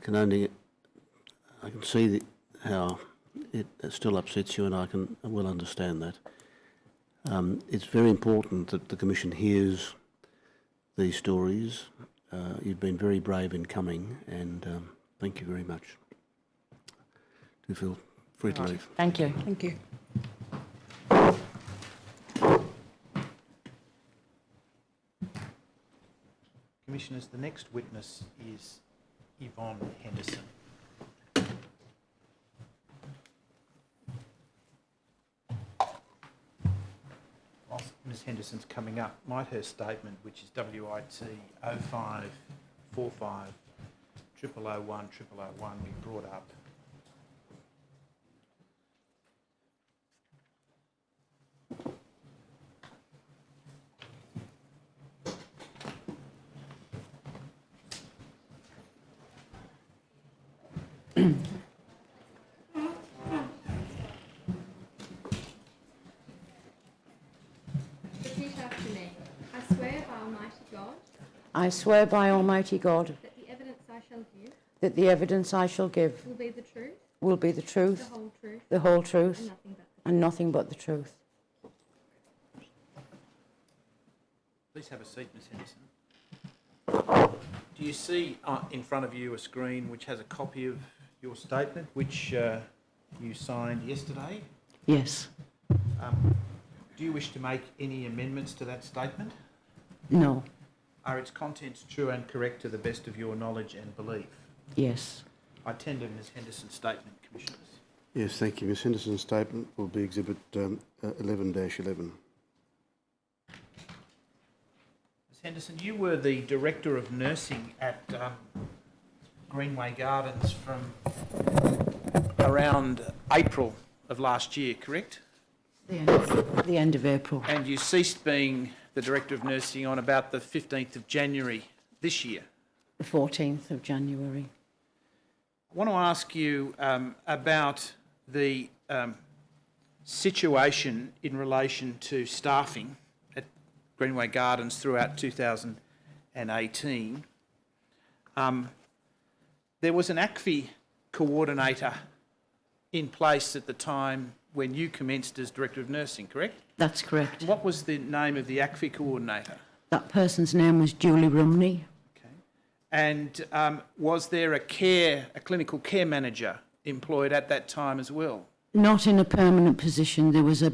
can see how it still upsets you, and I will understand that. It's very important that the Commission hears these stories. You've been very brave in coming, and thank you very much. Do feel free to leave. Thank you. Thank you. Commissioners, the next witness is Yvonne Henderson. Whilst Ms Henderson's coming up, might her statement, which is WIT 0545 0001 0001, be brought up? Repeat after me. I swear by Almighty God I swear by Almighty God that the evidence I shall give that the evidence I shall give will be the truth, will be the the truth, whole truth, the whole and truth, nothing but the truth. and nothing but the truth. Please have a seat, Ms Henderson. Do you see in front of you a screen which has a copy of your statement, which you signed yesterday? Yes. Do you wish to make any amendments to that statement? No. Are its contents true and correct to the best of your knowledge and belief? Yes. I tender Ms Henderson's statement, Commissioners. Yes, thank you. Ms Henderson's statement will be Exhibit 11-11. Ms Henderson, you were the Director of Nursing at Greenway Gardens from around April of last year, correct? The end of April. And you ceased being the Director of Nursing on about the 15th of January this year. The 14th of January. I want to ask you about the situation in relation to staffing at Greenway Gardens throughout 2018. There was an ACFI coordinator in place at the time when you commenced as Director of Nursing, correct? That's correct. What was the name of the ACFI coordinator? That person's name was Julie Rumney. Okay. And was there a clinical care manager employed at that time as well? Not in a permanent position. There was a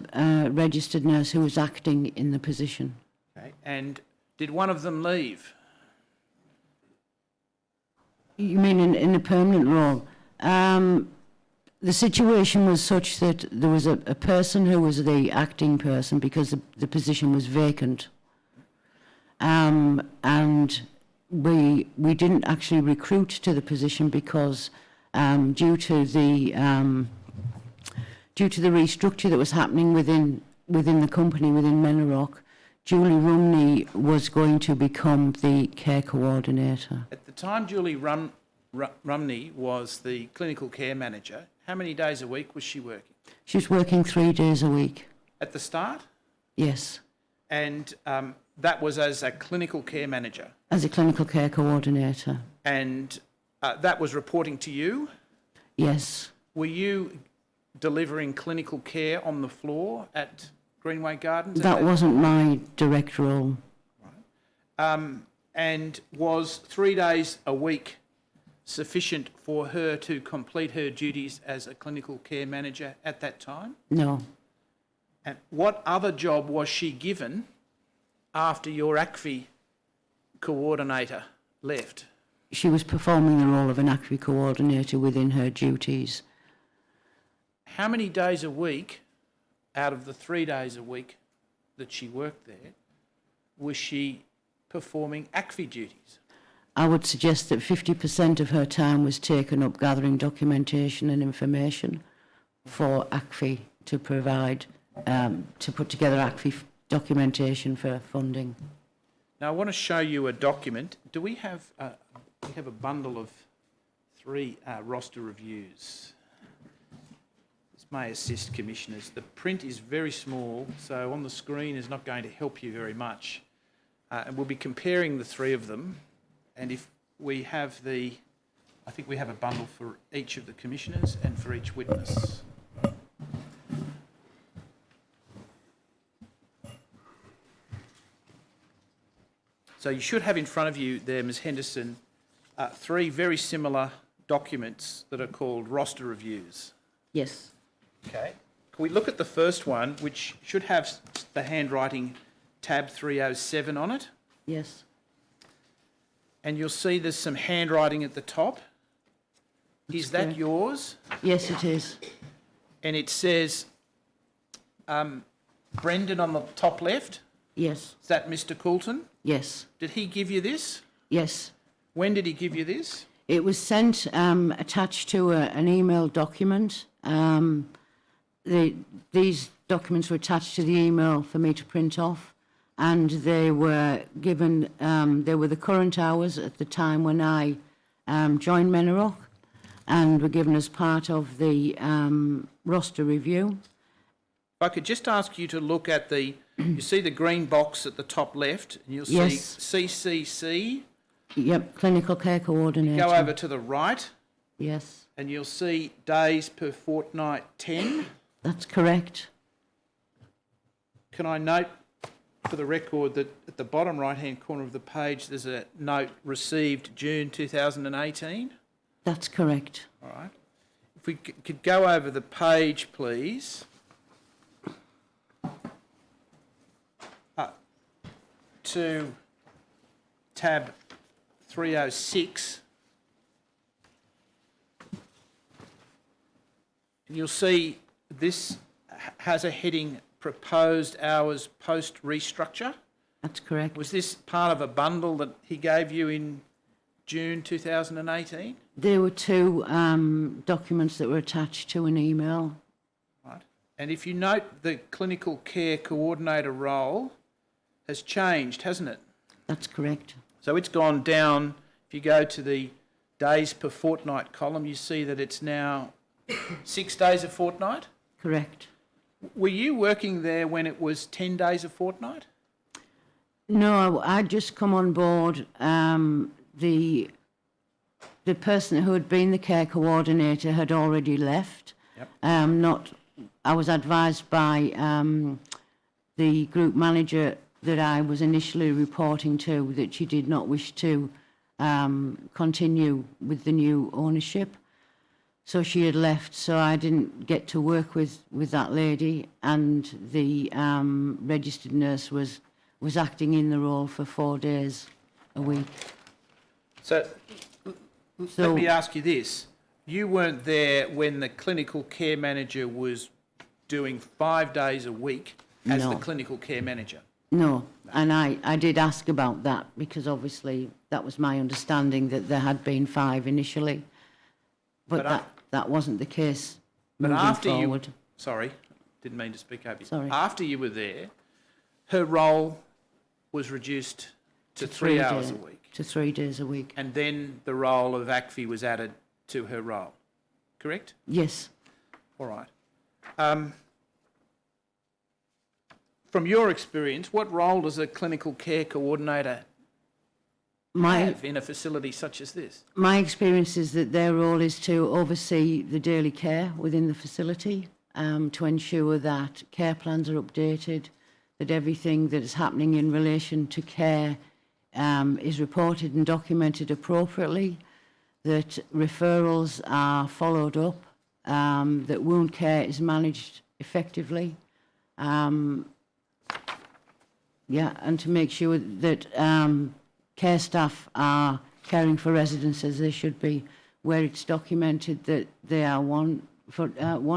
registered nurse who was acting in the position. Okay. And did one of them leave? You mean in a permanent role? The situation was such that there was a person who was the acting person because the position was vacant. And we didn't actually recruit to the position because due to the restructure that was happening within the company, within Menorock, Julie Rumney was going to become the care coordinator. At the time Julie Rumney was the clinical care manager, how many days a week was she working? She was working 3 days a week. At the start? Yes, And that was as a clinical care manager? as a clinical care coordinator. And that was reporting to you? Yes, Were you delivering clinical care on the floor at Greenway Gardens? that wasn't my direct role. And was 3 days a week sufficient for her to complete her duties as a clinical care manager at that time? No, And what other job was she given after your ACFI coordinator left? she was performing the role of an ACFI coordinator within her duties. How many days a week, out of the 3 days a week that she worked there, was she performing ACFI duties? I would suggest that 50% of her time was taken up gathering documentation and information for ACFI to provide, to put together ACFI documentation for funding. Now, I want to show you a document. Do we have a bundle of 3 roster reviews? This may assist commissioners. The print is very small, so on the screen is not going to help you very much. And we'll be comparing the 3 of them. And if we have I think we have a bundle for each of the commissioners and for each witness. So you should have in front of you there, Ms Henderson, 3 very similar documents that are called roster reviews. Yes. Okay. Can we look at the first one, which should have the handwriting tab 307 on it? Yes. And you'll see there's some handwriting at the top. Is that correct. yours? Yes, it is. And it says Brendan on the top left. Yes. Is that Mr. Coulton? Yes. Did he give you this? Yes. When did he give you this? It was sent attached to an email document. These documents were attached to the email for me to print off, and they were given, they were the current hours at the time when I joined Menorock, and were given as part of the roster review. If I could just ask you to look at you see the green box at the top left, and you'll see Yes. CCC. Yep, clinical care coordinator. Go over to the right, Yes, and you'll see days per fortnight 10. that's correct. Can I note for the record that at the bottom right-hand corner of the page there's a note received June 2018? That's correct. All right. If we could go over the page, please. To tab 306. And you'll see this has a heading proposed hours post restructure. That's correct. Was this part of a bundle that he gave you in June 2018? There were 2 documents that were attached to an email. Right. And if you note, the clinical care coordinator role has changed, hasn't it? That's correct. So it's gone down. If you go to the days per fortnight column, you see that it's now 6 days a fortnight. Correct. Were you working there when it was 10 days a fortnight? No, I'd just come on board. The person who had been the care coordinator had already left. Yep. I was advised by the group manager that I was initially reporting to that she did not wish to continue with the new ownership. So she had left, so I didn't get to work with that lady, and the registered nurse was acting in the role for 4 days a week. So, let me ask you this. You weren't there when the clinical care manager was doing 5 days a week as the No. clinical care manager? No, and I did ask about that because obviously that was my understanding that there had been 5 initially, but that wasn't the case But moving after forward. Sorry, didn't mean to speak over you. Sorry. After you were there, her role was reduced to 3 hours a week. To 3 days a week. And then the role of ACFI was added to her role, correct? Yes. All right. From your experience, what role does a clinical care coordinator have in a facility such as this? My experience is that their role is to oversee the daily care within the facility, to ensure that care plans are updated, that everything that is happening in relation to care is reported and documented appropriately, that referrals are followed up, that wound care is managed effectively, and to make sure that care staff are caring for residents as they should be, where it's documented that they are one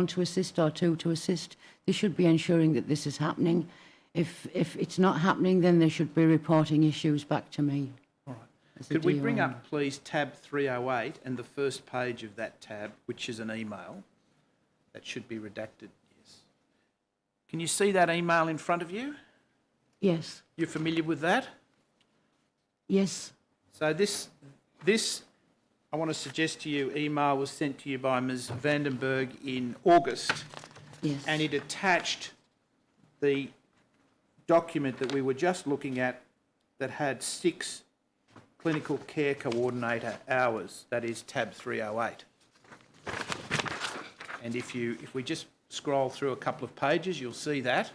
to assist or two to assist. They should be ensuring that this is happening. If it's not happening, then they should be reporting issues back to me. All right. Could we bring up, please, tab 308 and the first page of that tab, which is an email that should be redacted? Yes. Can you see that email in front of you? Yes. You're familiar with that? Yes. So this, I want to suggest to you, email was sent to you by Ms. Vandenberg in August. Yes. And it attached the document that we were just looking at that had 6 clinical care coordinator hours, that is tab 308. And if we just scroll through a couple of pages, you'll see that.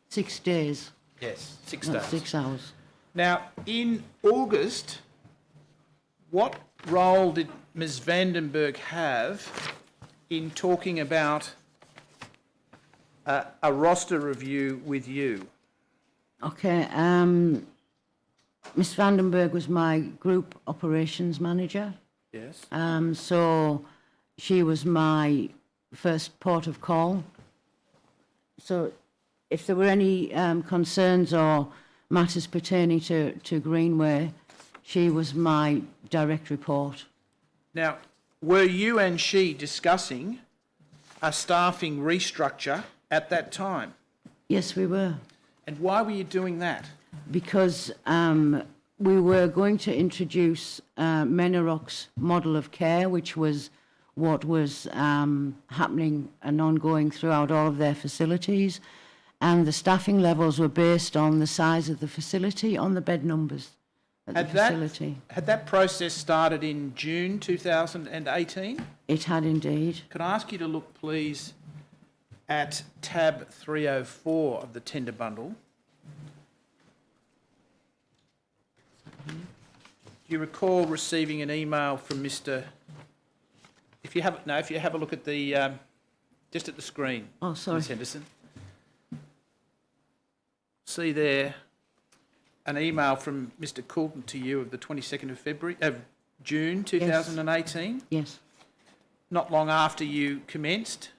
6 days. Yes, 6 Not days. 6 hours. Now, in August, what role did Ms. Vandenberg have in talking about a roster review with you? Okay. Miss Vandenberg was my group operations manager. Yes. So she was my first port of call. So if there were any concerns or matters pertaining to Greenway, she was my direct report. Now, were you and she discussing a staffing restructure at that time? Yes, we were. And why were you doing that? Because we were going to introduce Menaroc's model of care, which was what was happening and ongoing throughout all of their facilities. And the staffing levels were based on the size of the facility, on the bed numbers at the facility. Had that process started in June 2018? It had indeed. Could I ask you to look, please, at tab 304 of the tender bundle? Do you recall receiving an email from Mr. If you have a look at the just at the screen. Oh, sorry. Ms. Henderson. See there an email from Mr. Coulton to you of the 22nd of June 2018. Yes. Not long after you commenced.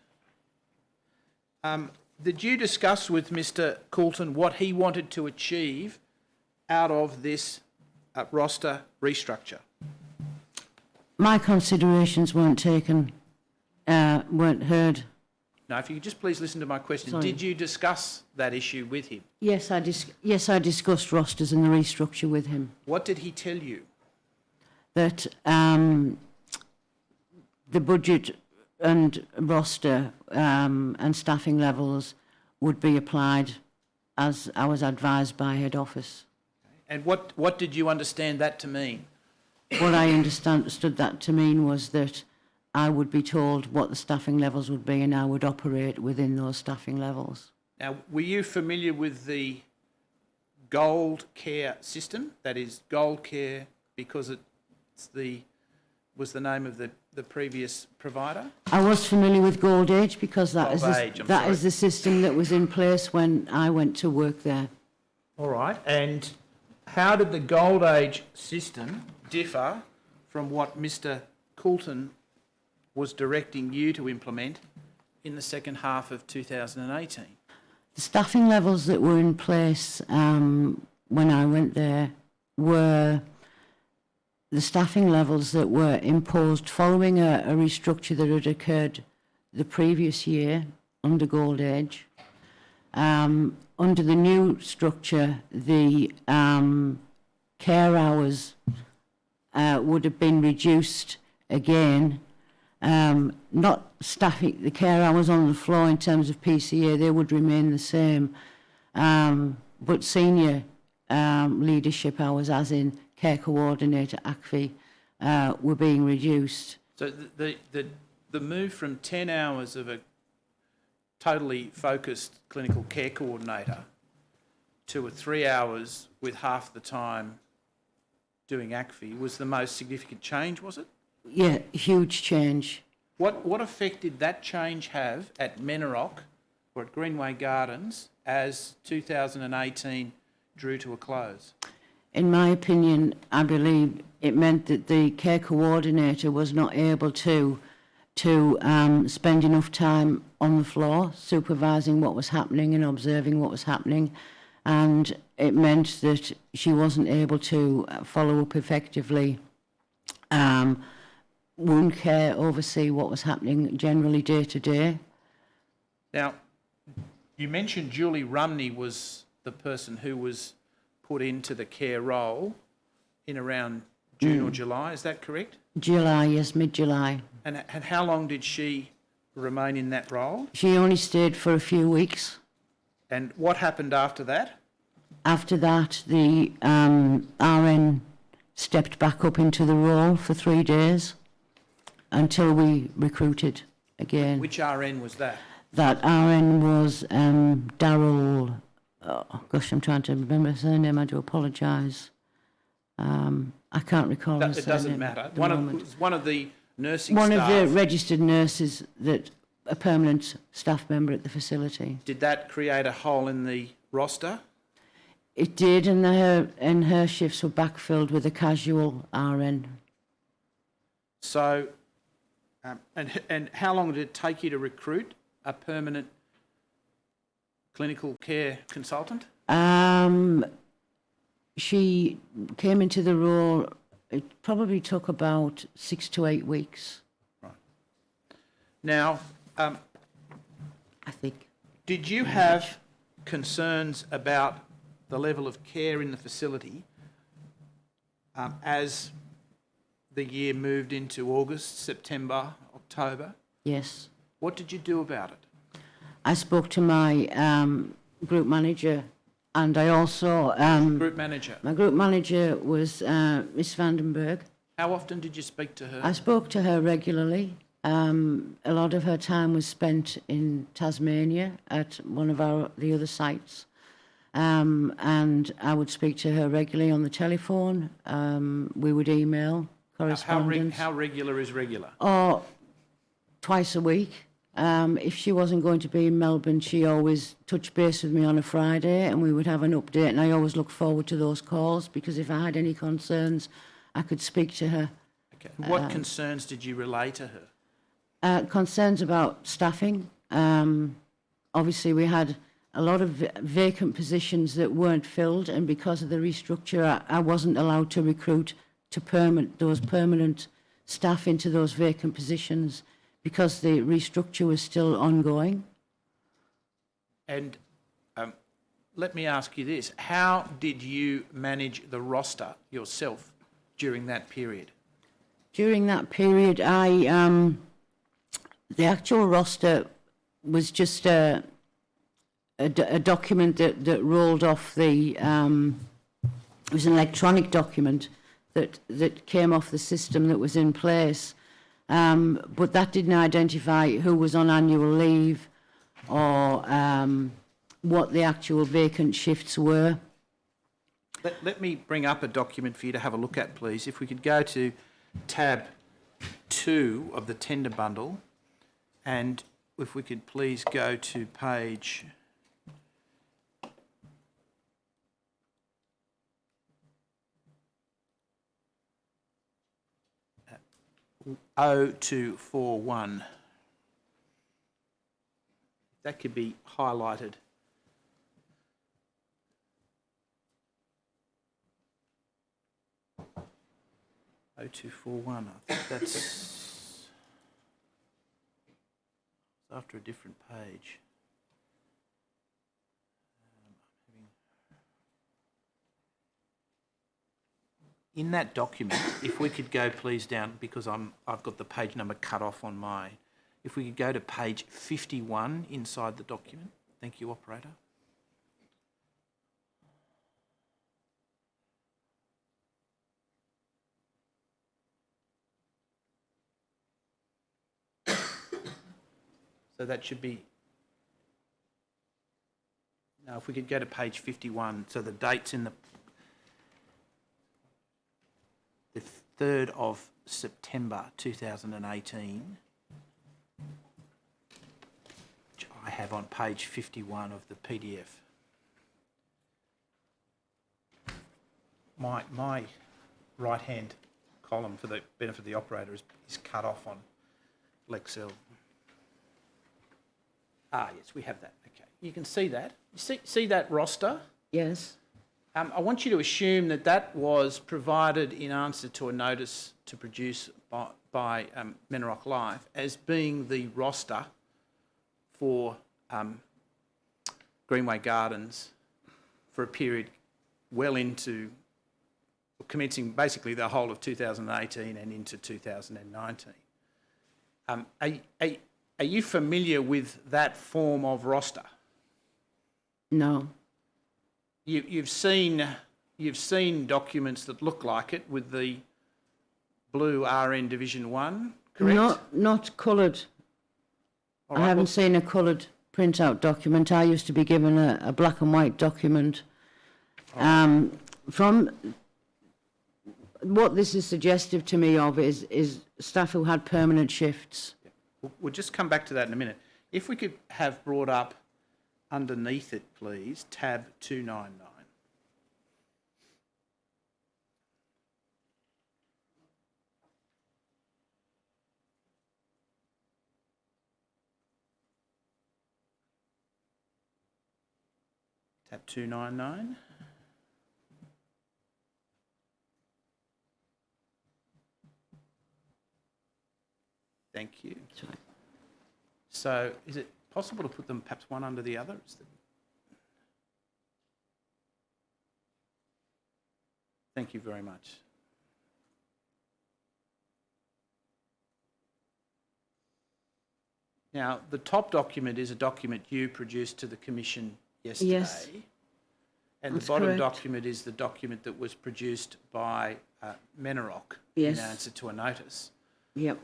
Did you discuss with Mr. Coulton what he wanted to achieve out of this roster restructure? My considerations weren't taken, weren't heard. No, if you could just please listen to my question. Sorry. Did you discuss that issue with him? Yes, I discussed rosters and the restructure with him. What did he tell you? That the budget and roster and staffing levels would be applied as I was advised by head office. And what did you understand that to mean? What I understood that to mean was that I would be told what the staffing levels would be and I would operate within those staffing levels. Now, were you familiar with the Gold Care system? That is Gold Care because it's the was the name of the previous provider? I was familiar with Gold Age because that is Gold Age, the system that was in place when I went to work there. All right. And how did the Gold Age system differ from what Mr. Coulton was directing you to implement in the second half of 2018? The staffing levels that were in place when I went there were the staffing levels that were imposed following a restructure that had occurred the previous year under Gold Age. Under the new structure, the care hours would have been reduced again. Not staffing, the care hours on the floor in terms of PCA, they would remain the same. But senior leadership hours, as in care coordinator, ACFI, were being reduced. So the move from 10 hours of a totally focused clinical care coordinator to 3 hours with half the time doing ACFI was the most significant change, was it? Yeah, huge change. What effect did that change have at Menorock or at Greenway Gardens as 2018 drew to a close? In my opinion, I believe it meant that the care coordinator was not able to spend enough time on the floor supervising what was happening and observing what was happening, and it meant that she wasn't able to follow up effectively, wound care, oversee what was happening generally day to day. Now, you mentioned Julie Rumney was the person who was put into the care role in around June or July, is that correct? July, yes, mid-July. And how long did she remain in that role? She only stayed for a few weeks. And what happened after that? After that, the RN stepped back up into the role for 3 days until we recruited again. Which RN was that? That RN was Darryl, oh gosh, I'm trying to remember his surname, I do apologise. I can't recall his It surname. doesn't matter. at the One moment. of the nursing One staff. of the registered nurses, that a permanent staff member at the facility. Did that create a hole in the roster? It did, and her shifts were backfilled with a casual RN. So, and how long did it take you to recruit a permanent clinical care consultant? She came into the role, it probably took about 6 to 8 weeks. Right. Now, I think. did you have concerns about the level of care in the facility as the year moved into August, September, October? Yes. What did you do about it? I spoke to my group manager, and I also... Group manager? My group manager was Miss Vandenberg. How often did you speak to her? I spoke to her regularly. A lot of her time was spent in Tasmania at one of the other sites. And I would speak to her regularly on the telephone. We would email correspondence. How regular is regular? Or twice a week. If she wasn't going to be in Melbourne, she always touched base with me on a Friday and we would have an update, and I always look forward to those calls because if I had any concerns, I could speak to her. Okay. What concerns did you relay to her? Concerns about staffing. Obviously, we had a lot of vacant positions that weren't filled, and because of the restructure, I wasn't allowed to recruit to those permanent staff into those vacant positions because the restructure was still ongoing. And let me ask you this. How did you manage the roster yourself during that period? During that period, the actual roster was just a document that rolled off the... it was an electronic document that came off the system that was in place. But that didn't identify who was on annual leave or what the actual vacant shifts were. Let me bring up a document for you to have a look at, please. If we could go to tab 2 of the tender bundle, and if we could please go to page 0241. That could be highlighted. Oh, 0241. I think that's after a different page. In that document, if we could go please down, because I've got the page number cut off on my, if we could go to page 51 inside the document. Thank you, operator. So that should be, now if we could go to page 51, so the date's in the 3rd of September 2018, which I have on page 51 of the PDF. My right-hand column, for the benefit of the operator, is cut off on Lexel. Ah, yes, we have that. Okay, you can see that. You see that roster? Yes. I want you to assume that that was provided in answer to a notice to produce by Menrock Life as being the roster for Greenway Gardens for a period well into, commencing basically the whole of 2018 and into 2019. Are you familiar with that form of roster? No. You've seen documents that look like it with the blue RN Division 1, correct? Not coloured. All I right, haven't seen a coloured printout document. I used to be given a black and white document. From what this is suggestive to me of is staff who had permanent shifts. We'll just come back to that in a minute. If we could have brought up underneath it, please, tab 299. Tab 299. Thank you. Sorry. So is it possible to put them perhaps one under the other? Thank you very much. Now, the top document is a document you produced to the Commission yesterday. Yes. And That's the bottom correct. document is the document that was produced by Menrock Yes. in answer to a notice. Yep,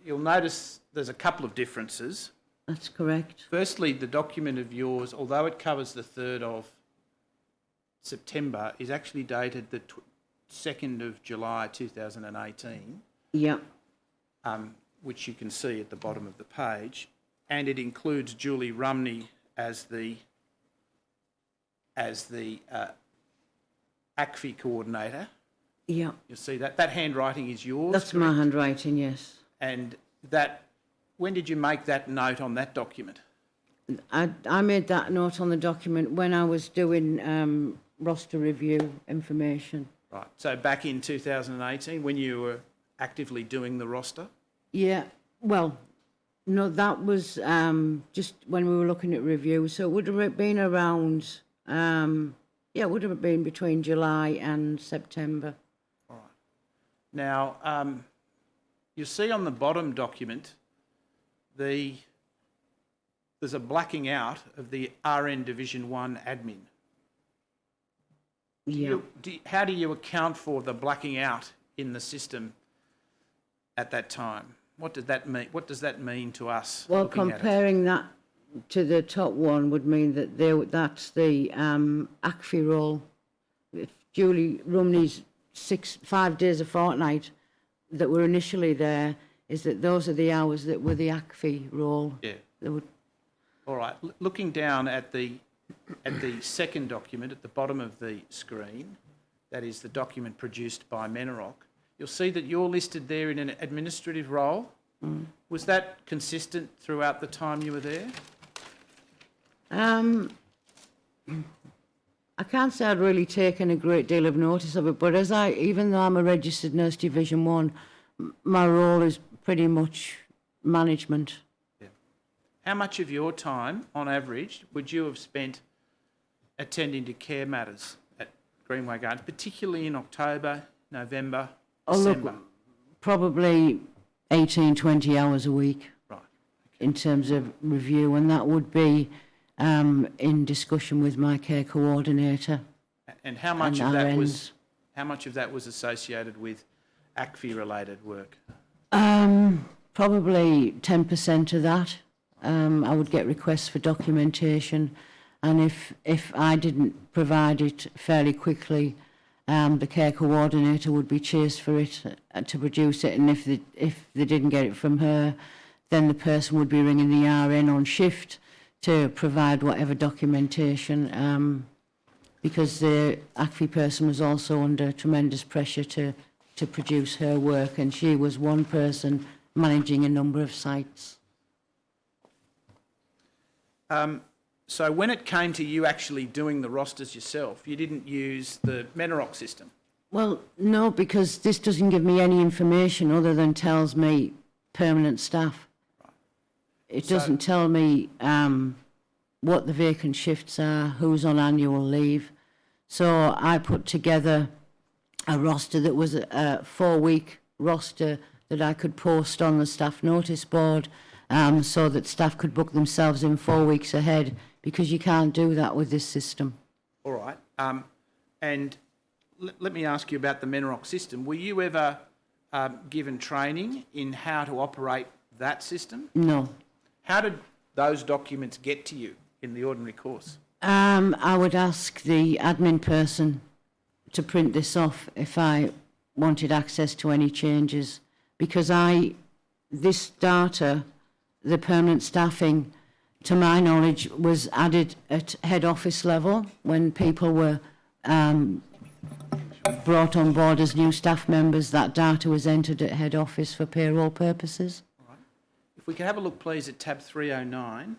You'll notice there's a couple of differences. that's correct. Firstly, the document of yours, although it covers the 3rd of September, is actually dated the 2nd of July 2018, Yep, which you can see at the bottom of the page, and it includes Julie Rumney as the ACFI coordinator. yep. You'll see that. That handwriting is yours. That's my handwriting, yes. And that, when did you make that note on that document? I made that note on the document when I was doing roster review information. Right. So back in 2018, when you were actively doing the roster? Yeah, well, no, that was just when we were looking at review. So it would have been around, it would have been between July and September. All right. Now, you see on the bottom document, there's a blacking out of the RN Division 1 admin. Yeah. How do you account for the blacking out in the system at that time? What does that mean? What does that mean to us? Well, looking at it? comparing that to the top one would mean that that's the ACFI role. If Julie Rumney's 5 days a fortnight, that were initially there is that those are the hours that were the ACFI role. Yeah. That would, All right. Looking down at the second document at the bottom of the screen, that is the document produced by Menarok, you'll see that you're listed there in an administrative role. Was that consistent throughout the time you were there? I can't say I'd really taken a great deal of notice of it, but even though I'm a registered nurse Division 1, my role is pretty much management. Yeah. How much of your time, on average, would you have spent attending to care matters at Greenway Gardens, particularly in October, November, December? Look, probably 18, 20 hours a week. Right. In terms of review, and that would be in discussion with my care coordinator. And how much and of that RNs. was associated with ACFI related work? Probably 10% of that. I would get requests for documentation, and if I didn't provide it fairly quickly, the care coordinator would be chased for it to produce it, and if they didn't get it from her, then the person would be ringing the RN on shift to provide whatever documentation, because the ACFI person was also under tremendous pressure to produce her work, and she was one person managing a number of sites. So when it came to you actually doing the rosters yourself, you didn't use the Menarok system? Well, no, because this doesn't give me any information other than tells me permanent staff. It doesn't tell me what the vacant shifts are, who's on annual leave. So I put together a roster that was a 4-week roster that I could post on the staff notice board, so that staff could book themselves in 4 weeks ahead, because you can't do that with this system. All right. And let me ask you about the Menarok system. Were you ever given training in how to operate that system? No. How did those documents get to you in the ordinary course? I would ask the admin person to print this off if I wanted access to any changes, because this data, the permanent staffing, to my knowledge, was added at head office level when people were brought on board as new staff members. That data was entered at head office for payroll purposes. All right. If we could have a look, please, at tab 309.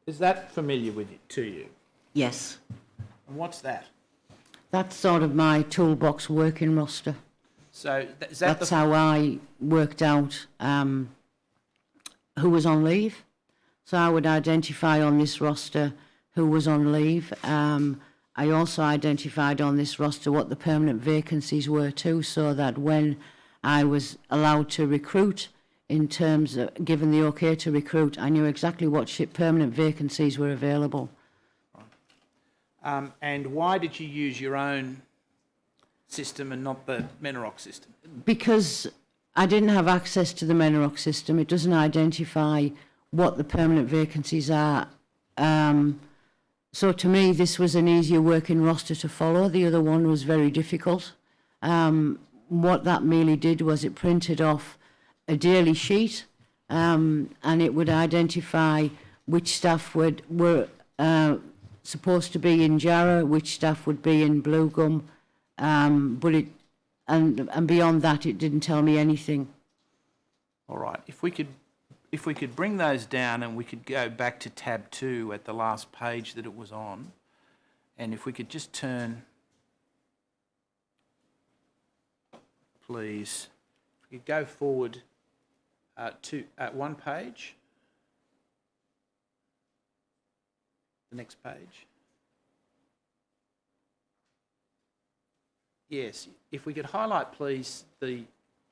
Is that familiar to you? Yes. And what's that? That's sort of my toolbox working roster. So is that That's how I worked out who was on leave. So I would identify on this roster who was on leave. I also identified on this roster what the permanent vacancies were too, so that when I was allowed to recruit, in terms of given the okay to recruit, I knew exactly what permanent vacancies were available. and why did you use your own system and not the Menarok system? Because I didn't have access to the Menarok system. It doesn't identify what the permanent vacancies are. So to me, this was an easier working roster to follow. The other one was very difficult. What that merely did was it printed off a daily sheet, and it would identify which staff were supposed to be in Jarrah, which staff would be in Blue Gum, but and beyond that, it didn't tell me anything. All right. If we could bring those down and we could go back to tab 2 at the last page that it was on, and if we could just turn, please, if we could go forward to one page, the next page. Yes, if we could highlight, please, the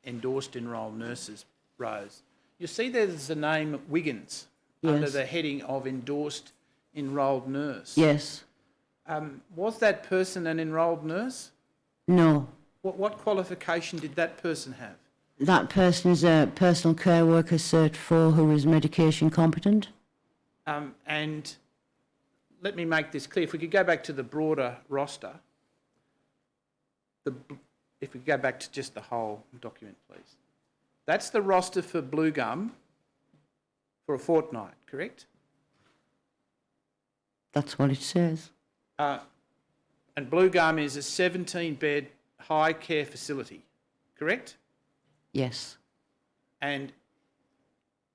endorsed enrolled nurses rows. You see there's the name Wiggins under Yes. the heading of endorsed enrolled nurse. Yes. Was that person an enrolled nurse? No. What qualification did that person have? That person is a personal care worker Cert 4 who is medication competent. And let me make this clear. If we could go back to the broader roster, if we go back to just the whole document, please. That's the roster for Blue Gum for a fortnight, correct? That's what it says. And Blue Gum is a 17-bed high care facility, correct? Yes. And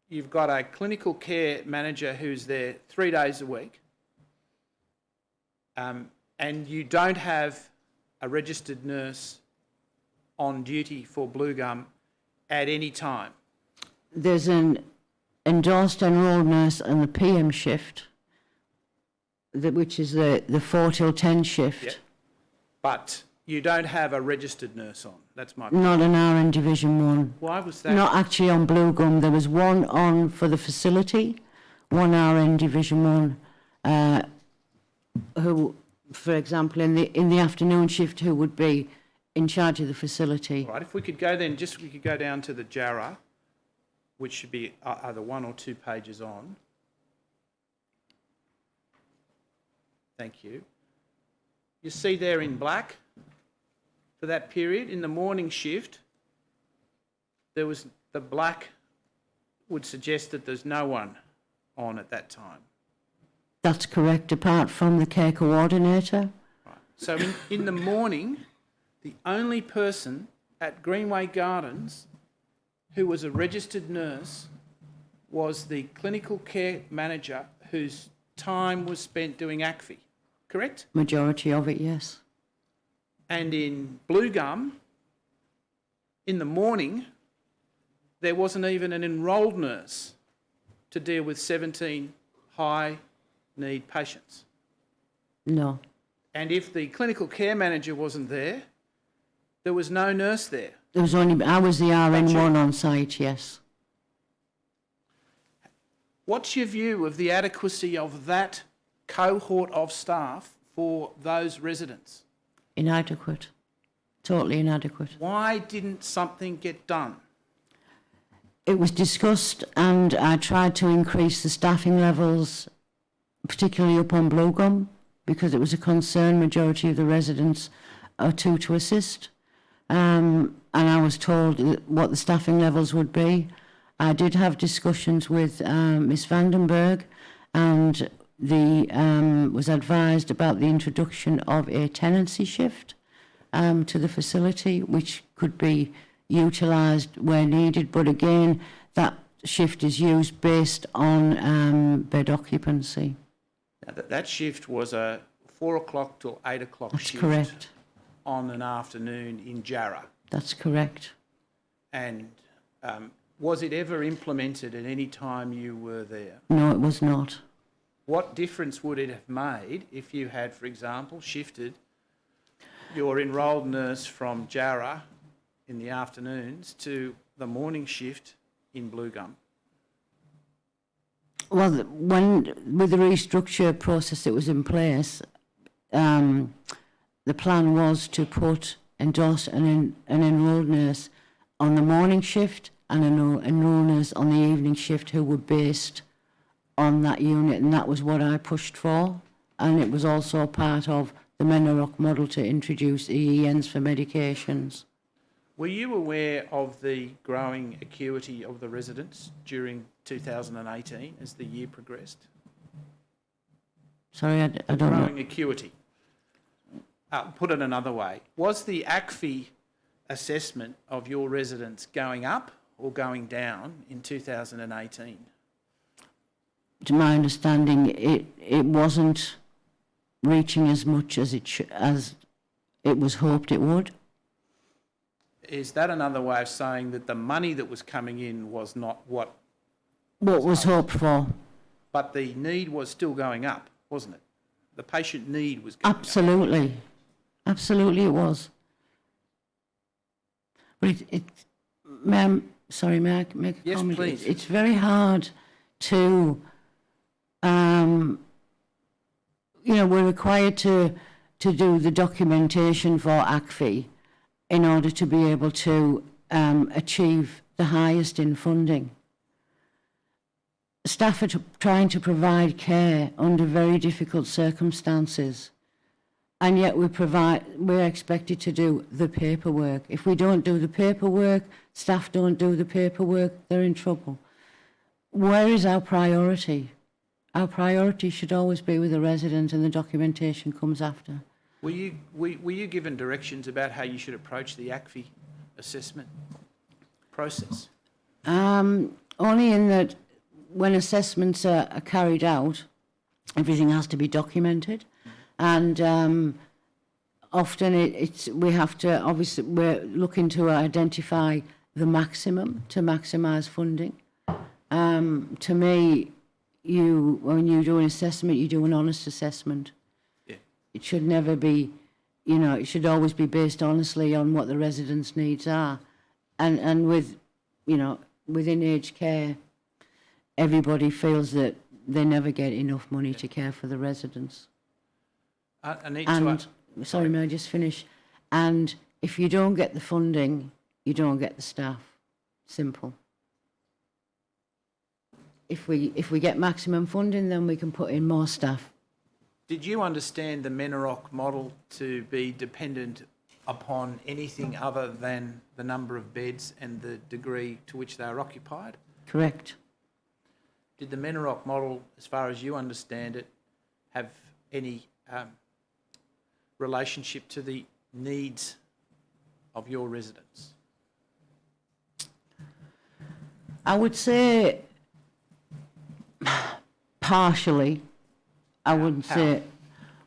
you've got a clinical care manager who's there 3 days a week, and you don't have a registered nurse on duty for Blue Gum at any time. There's an endorsed enrolled nurse on the PM shift, which is the 4 till 10 shift. Yep. But you don't have a registered nurse on. That's my point. Not an RN Division 1. Why was that? Not actually on Blue Gum. There was one on for the facility, one RN Division 1, who, for example, in the afternoon shift, who would be in charge of the facility. Right, if we could go then, we could go down to the JARA, which should be either 1 or 2 pages on. Thank you. You see there in black, for that period, in the morning shift, there was, the black would suggest that there's no one on at that time. That's correct, apart from the care coordinator. Right. So in the morning, the only person at Greenway Gardens who was a registered nurse was the clinical care manager whose time was spent doing ACFI, correct? Majority of it, yes. And in Blue Gum, in the morning, there wasn't even an enrolled nurse to deal with 17 high-need patients. No. And if the clinical care manager wasn't there, there was no nurse there. There was only, I was the RN1 on site, yes. What's your view of the adequacy of that cohort of staff for those residents? Inadequate. Totally inadequate. Why didn't something get done? It was discussed, and I tried to increase the staffing levels, particularly up on Blue Gum, because it was a concern. Majority of the residents are to assist. And I was told what the staffing levels would be. I did have discussions with Miss Vandenberg, and was advised about the introduction of a tenancy shift to the facility, which could be utilised where needed. But again, that shift is used based on bed occupancy. Now, that shift was a 4 o'clock till 8 o'clock That's shift correct. on an afternoon in Jarrah. That's correct. And was it ever implemented at any time you were there? No, it was not. What difference would it have made if you had, for example, shifted your enrolled nurse from Jarrah in the afternoons to the morning shift in Blue Gum? Well, with the restructure process that was in place, the plan was to endorse an enrolled nurse on the morning shift and an enrolled nurse on the evening shift who were based on that unit, and that was what I pushed for. And it was also part of the Menorock model to introduce EENs for medications. Were you aware of the growing acuity of the residents during 2018 as the year progressed? Sorry, I don't know. Growing acuity. Put it another way, was the ACFI assessment of your residents going up or going down in 2018? To my understanding, it wasn't reaching as much as as it was hoped it would. Is that another way of saying that the money that was coming in was not what was hoped for? But the need was still going up, wasn't it? The patient need was going Absolutely. up. Absolutely it was. But ma'am, sorry, may I make a Yes, comment? please. It's very hard to, we're required to do the documentation for ACFI in order to be able to achieve the highest in funding. staff are trying to provide care under very difficult circumstances, and yet we're expected to do the paperwork. If we don't do the paperwork, staff don't do the paperwork, they're in trouble. Where is our priority? Our priority should always be with the resident, and the documentation comes after. Were you given directions about how you should approach the ACFI assessment process? Only in that when assessments are carried out, everything has to be documented, and often we have to, obviously we're looking to identify the maximum to maximise funding. To me, when you do an assessment, you do an honest assessment. Yeah. It should never be, it should always be based honestly on what the residents' needs are. And with, within aged care, everybody feels that they never get enough money to care for the residents. Sorry, may I just finish? And if you don't get the funding, you don't get the staff. Simple. If we get maximum funding, then we can put in more staff. Did you understand the Menarok model to be dependent upon anything other than the number of beds and the degree to which they are occupied? Correct. Did the Menarok model, as far as you understand it, have any relationship to the needs of your residents? I would say partially. I wouldn't say.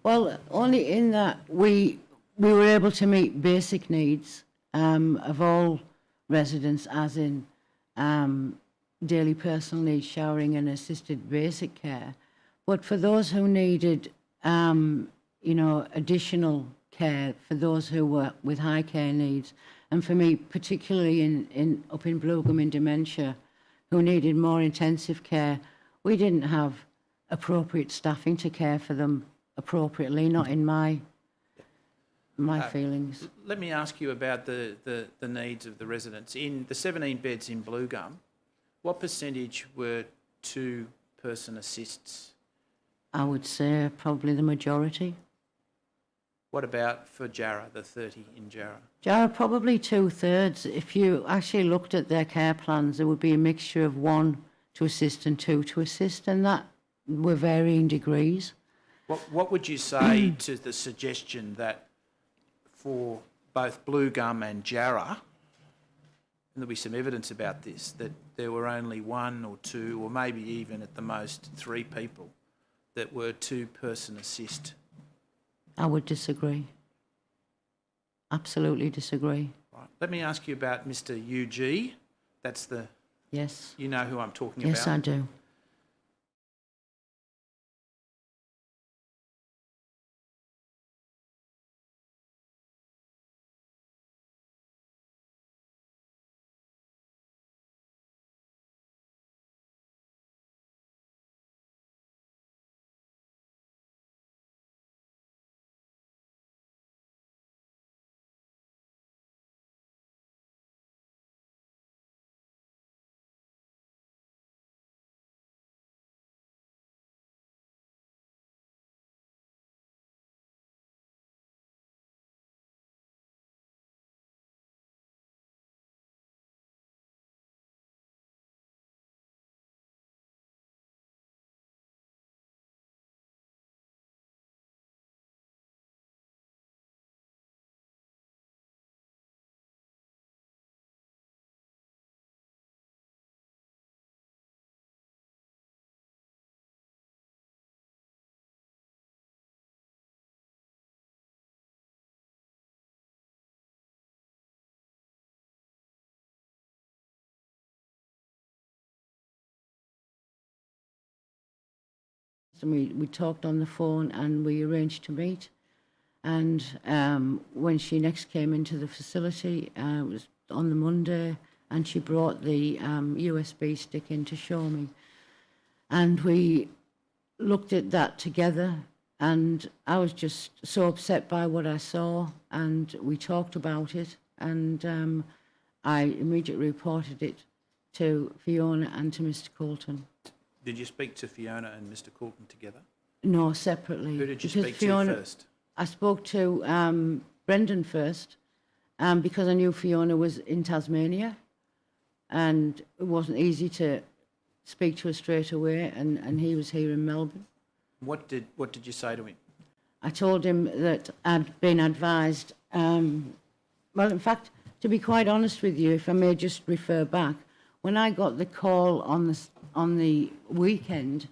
Well, only in that we were able to meet basic needs of all residents, as in daily personal needs, showering and assisted basic care. But for those who needed, additional care, for those who were with high care needs, and for me, particularly up in Bluegum in dementia, who needed more intensive care, we didn't have appropriate staffing to care for them appropriately, not in my feelings. Let me ask you about the needs of the residents. In the 17 beds in Bluegum, what percentage were two-person assists? I would say probably the majority. What about for Jarrah, the 30 in Jarrah? Jarrah, probably 2/3. If you actually looked at their care plans, there would be a mixture of 1 to assist and 2 to assist, and that were varying degrees. What would you say to the suggestion that for both Bluegum and Jarrah, and there'll be some evidence about this, that there were only 1 or 2 or maybe even at the most 3 people that were two-person assist? I would disagree. Absolutely disagree. Right. Let me ask you about Mr. UG. That's the... Yes. You know who I'm talking about? Yes, I do. And we talked on the phone and we arranged to meet. And when she next came into the facility, it was on the Monday, and she brought the USB stick in to show me. And we looked at that together, and I was just so upset by what I saw, and we talked about it, and I immediately reported it to Fiona and to Mr. Colton. Did you speak to Fiona and Mr Coulton together? No, separately. Who did you Because speak Fiona, to first? I spoke to Brendan first, because I knew Fiona was in Tasmania, and it wasn't easy to speak to her straight away, and he was here in Melbourne. What did you say to him? I told him that I'd been advised, well, in fact, to be quite honest with you, if I may just refer back, when I got the call on the weekend,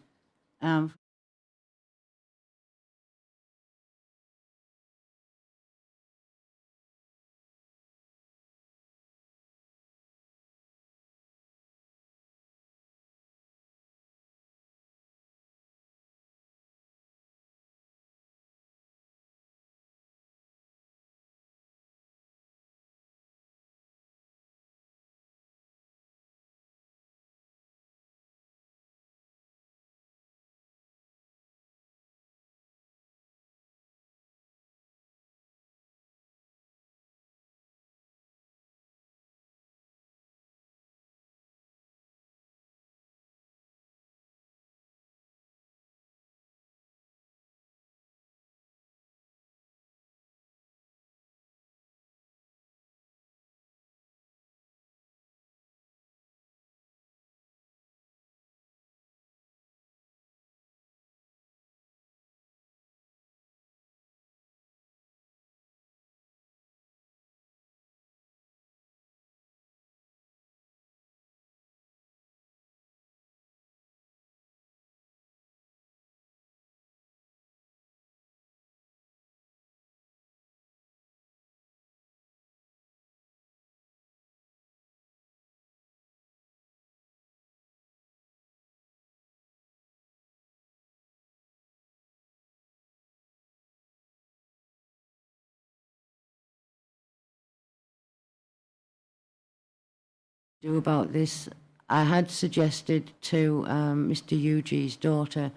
do about this. I had suggested to Mr. Eugee's daughter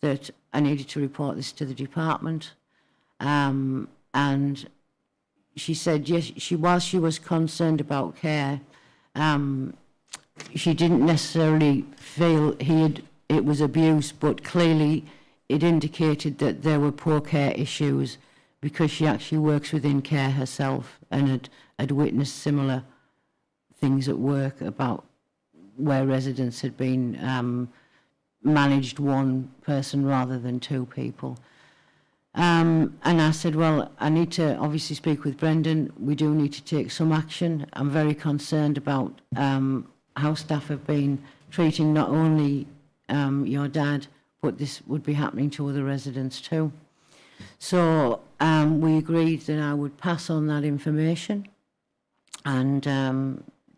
that I needed to report this to the department, and she said yes. While she was concerned about care, she didn't necessarily feel it was abuse, but clearly it indicated that there were poor care issues because she actually works within care herself and had witnessed similar things at work about where residents had been managed one person rather than two people. And I said, well, I need to obviously speak with Brendan. We do need to take some action. I'm very concerned about how staff have been treating not only your dad, but this would be happening to other residents too. So we agreed that I would pass on that information and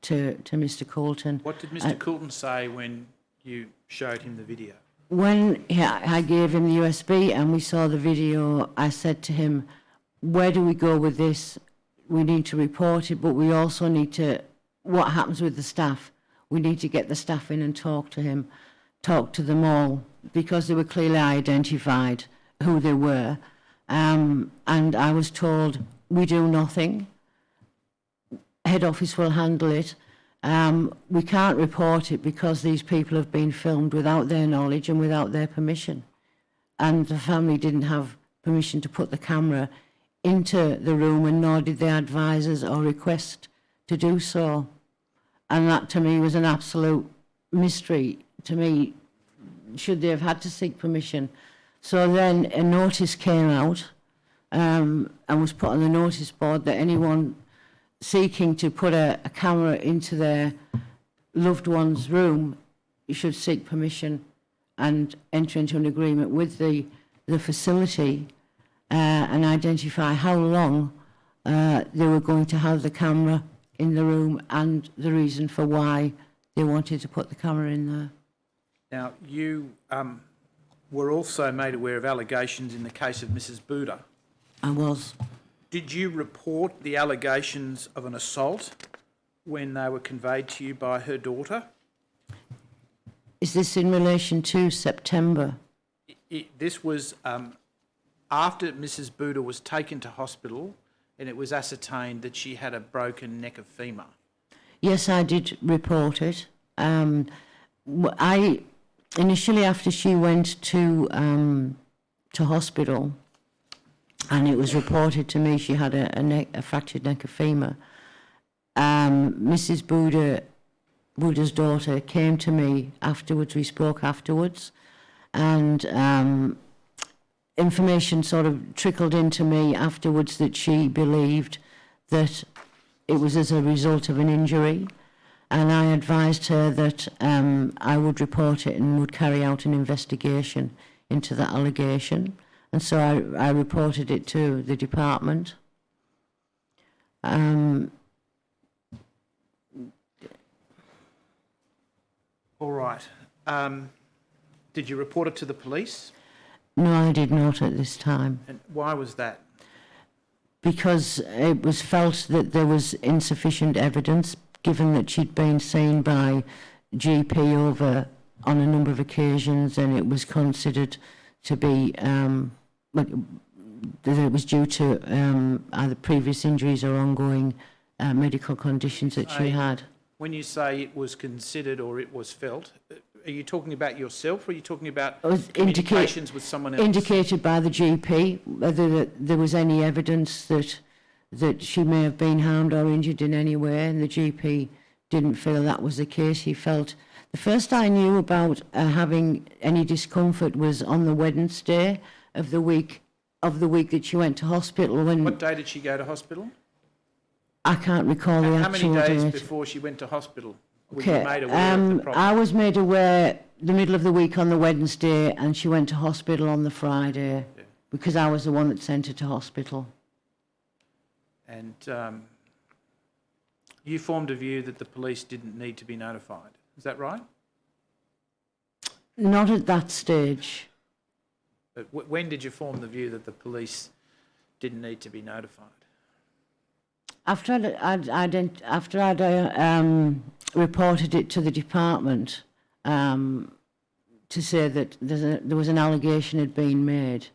to Mr. Coulton. What did Mr Coulton say when you showed him the video? When I gave him the USB and we saw the video, I said to him, where do we go with this? We need to report it, but we also need to, what happens with the staff? We need to get the staff in and talk to them all, because they were clearly identified who they were. And I was told, we do nothing. Head office will handle it. We can't report it because these people have been filmed without their knowledge and without their permission. And the family didn't have permission to put the camera into the room, and nor did they advise us or request to do so. And that to me was an absolute mystery. To me, should they have had to seek permission? So then a notice came out and was put on the notice board that anyone seeking to put a camera into their loved one's room, you should seek permission and enter into an agreement with the facility and identify how long they were going to have the camera in the room and the reason for why they wanted to put the camera in there. Now, you were also made aware of allegations in the case of Mrs Buda. I was. Did you report the allegations of an assault when they were conveyed to you by her daughter? Is this in relation to September? This was after Mrs Buda was taken to hospital and it was ascertained that she had a broken neck of femur. Yes, I did report it. initially after she went to hospital, and it was reported to me she had a fractured neck of femur, Mrs. Buddha's daughter came to me afterwards. We spoke afterwards, and information sort of trickled into me afterwards that she believed that it was as a result of an injury, and I advised her that I would report it and would carry out an investigation into that allegation, and so I reported it to the department. All right. Did you report it to the police? No, I did not at this time, And why was that? because it was felt that there was insufficient evidence, given that she'd been seen by GP over on a number of occasions, and it was considered to be that it was due to either previous injuries or ongoing medical conditions that she had. When you say it was considered or it was felt, are you talking about yourself or are you talking about It was communications with someone else? indicated by the GP whether there was any evidence that she may have been harmed or injured in any way, and the GP didn't feel that was the case. He felt the first I knew about having any discomfort was on the Wednesday of the week that she went to hospital. What day did she go to hospital? I can't recall the How many actual days date. before she went to hospital were Okay, you made aware of the problem? I was made aware the middle of the week on the Wednesday, and she went to hospital on the Friday, because I was the one that sent her to hospital. And you formed a view that the police didn't need to be notified. Is that right? Not at that stage. But when did you form the view that the police didn't need to be notified? After I'd reported it to the department to say that there was an allegation had been made,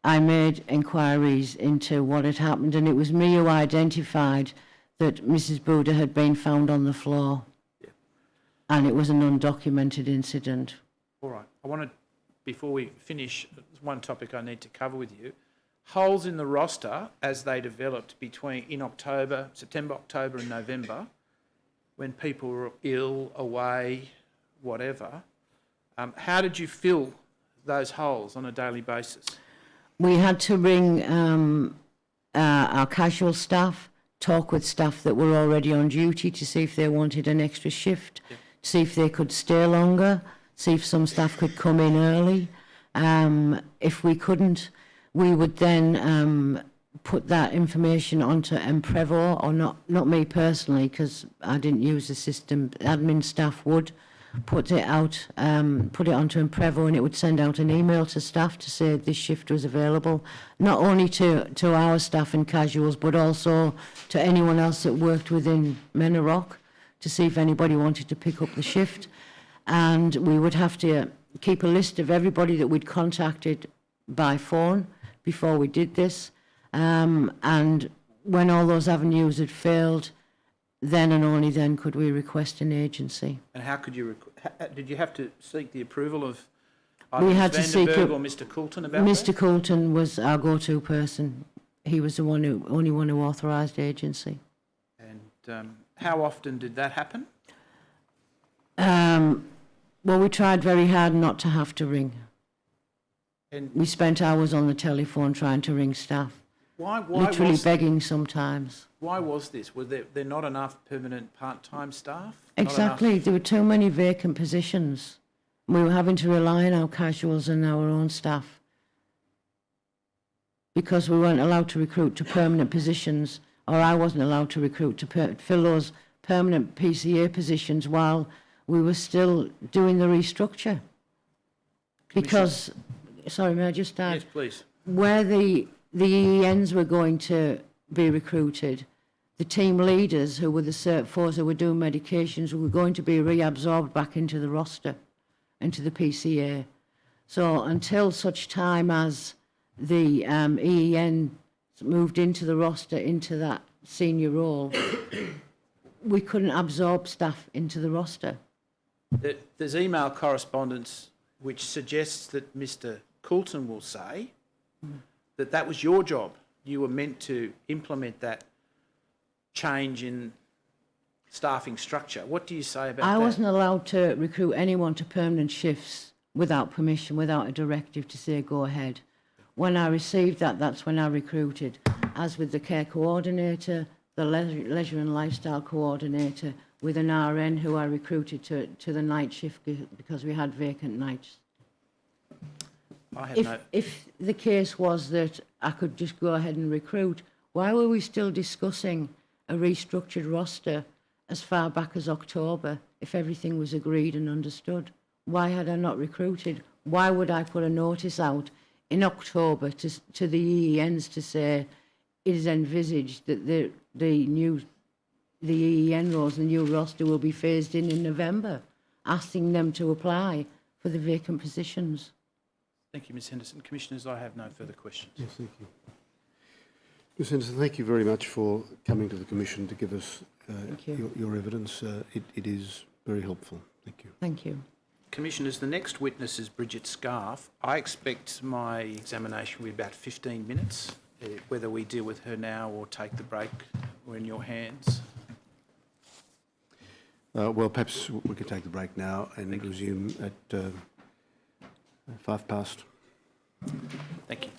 I made inquiries into what had happened, and it was me who identified that Mrs. Buddha had been found on the floor, and it was an undocumented incident. All right. I want to, before we finish, there's one topic I need to cover with you. Holes in the roster as they developed in September, October and November, when people were ill, away, whatever. How did you fill those holes on a daily basis? We had to ring our casual staff, talk with staff that were already on duty to see if they wanted an extra shift, see if they could stay longer, see if some staff could come in early. If we couldn't, we would then put that information onto Emprevo, or not me personally, because I didn't use the system. Admin staff would put it out, put it onto Emprevo, and it would send out an email to staff to say this shift was available, not only to our staff and casuals, but also to anyone else that worked within Menorock, to see if anybody wanted to pick up the shift. And we would have to keep a list of everybody that we'd contacted by phone before we did this. And when all those avenues had failed, then and only then could we request an agency. And how could you, did you have to seek the approval of We either had to Ms seek Vandenberg or Mr Coulton about Mr. that? Coulton was our go-to person. He was the only one who authorised agency. And how often did that happen? Well, we tried very hard not to have to ring. And We spent hours on the telephone trying to ring staff, why literally was begging sometimes. Why was this? Were there not enough permanent part-time staff? Exactly. There were too many vacant positions. We were having to rely on our casuals and our own staff, because we weren't allowed to recruit to permanent positions, or I wasn't allowed to recruit to fill those permanent PCA positions while we were still doing the restructure. Because, sorry, may I just add? Yes, please. Where the EENs were going to be recruited, the team leaders who were the Cert 4s who were doing medications were going to be reabsorbed back into the roster, into the PCA. So until such time as the EEN moved into the roster, into that senior role, we couldn't absorb staff into the roster. There's email correspondence which suggests that Mr. Coulton will say that that was your job. You were meant to implement that change in staffing structure. What do you say about that? I wasn't allowed to recruit anyone to permanent shifts without permission, without a directive to say go ahead. When I received that, that's when I recruited, as with the care coordinator, the leisure and lifestyle coordinator, with an RN who I recruited to the night shift because we had vacant nights. If the case was that I could just go ahead and recruit, why were we still discussing a restructured roster as far back as October if everything was agreed and understood? Why had I not recruited? Why would I put a notice out in October to the EENs to say it is envisaged that the EEN roles, the new roster will be phased in November, asking them to apply for the vacant positions? Thank you, Ms Henderson. Commissioners, I have no further questions. Yes, thank you. Ms Henderson, thank you very much for coming to the Commission to give us your evidence. It is very helpful. Thank you. Thank you. Commissioners, the next witness is Bridget Scarf. I expect my examination will be about 15 minutes. Whether we deal with her now or take the break, we're in your hands. Well, perhaps we could take the break now and resume at 5 past. Thank you.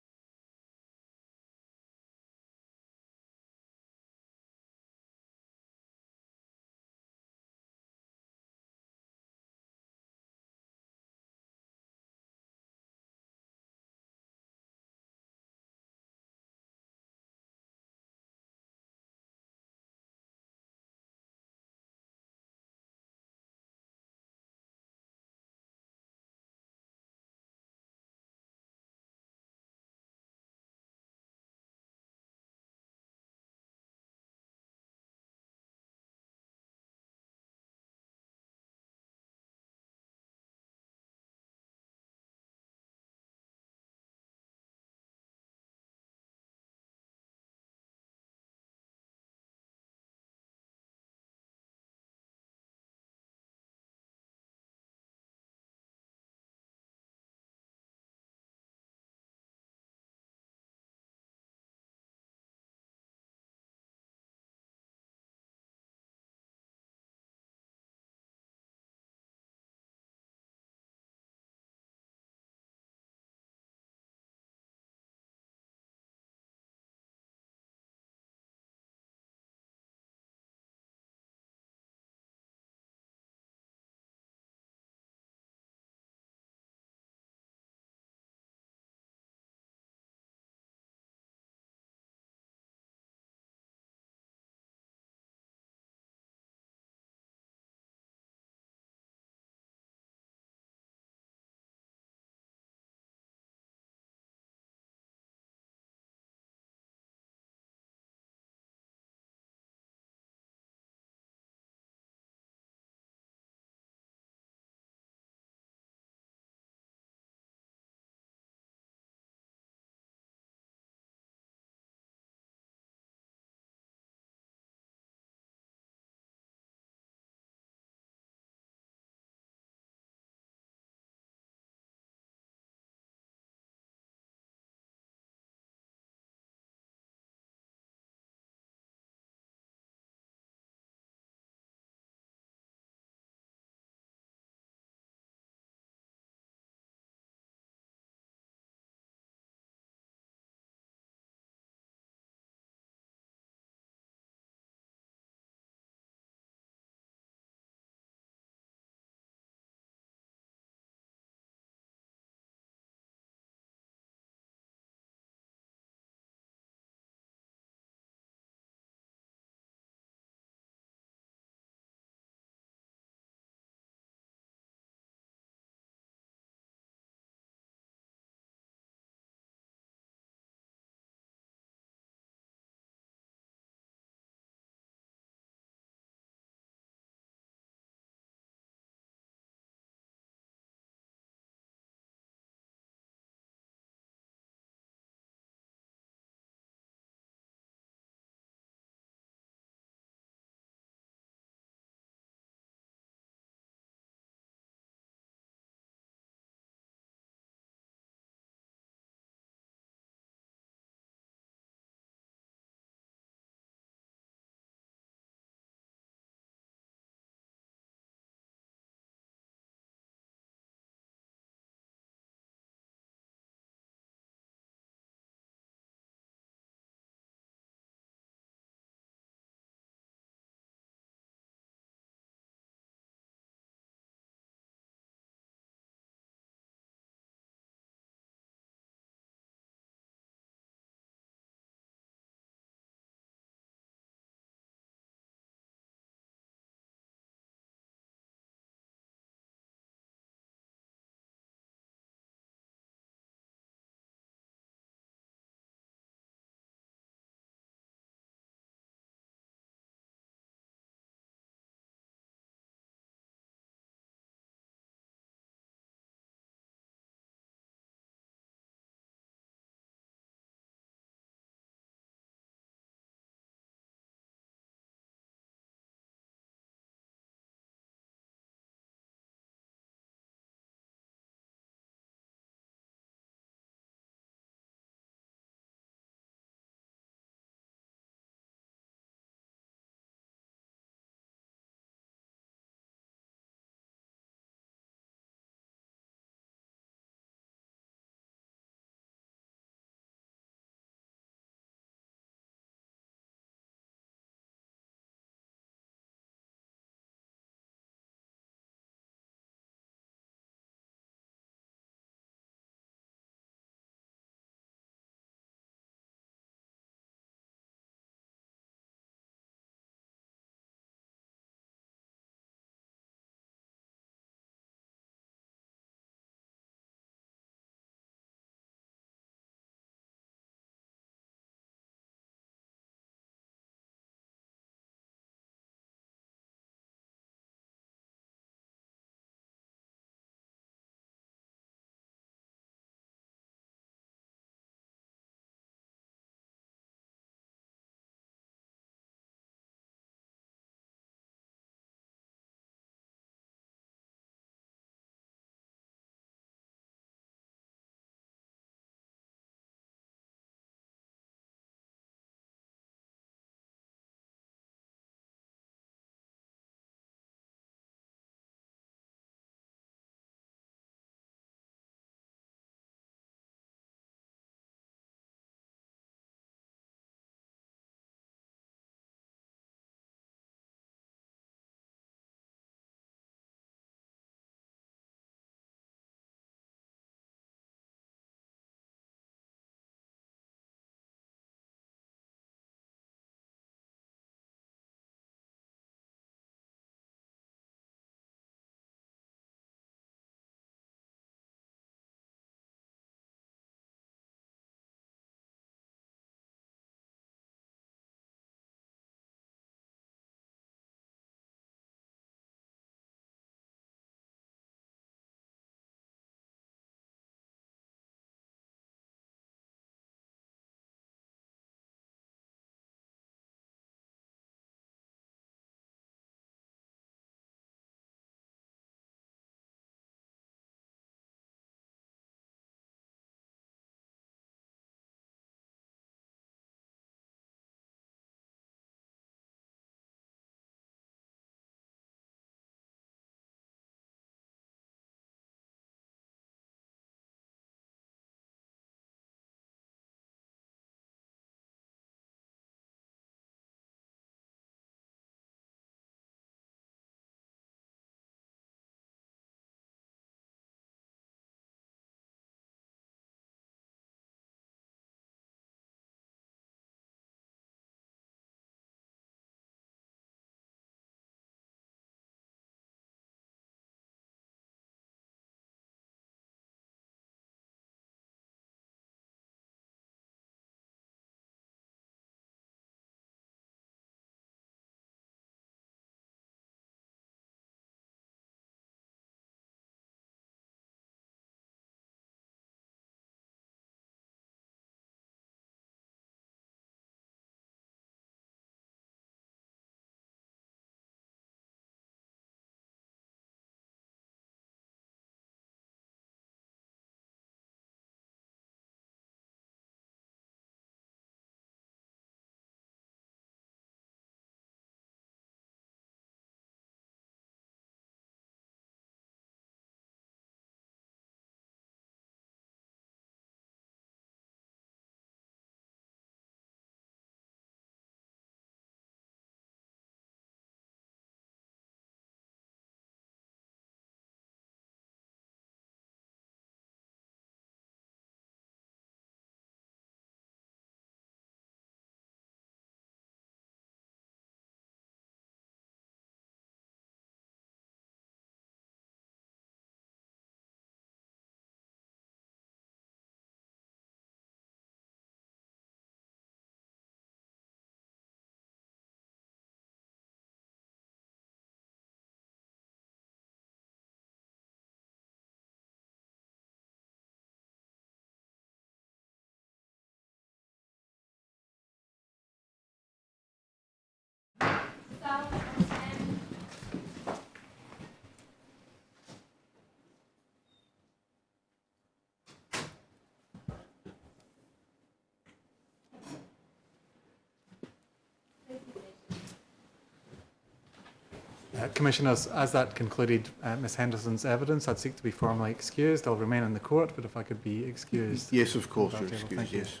Commissioners, as that concluded Ms Henderson's evidence, I'd seek to be formally excused. I'll remain in the court, but if I could be excused. Yes, of course, from you're that table. excused, Thank you. yes.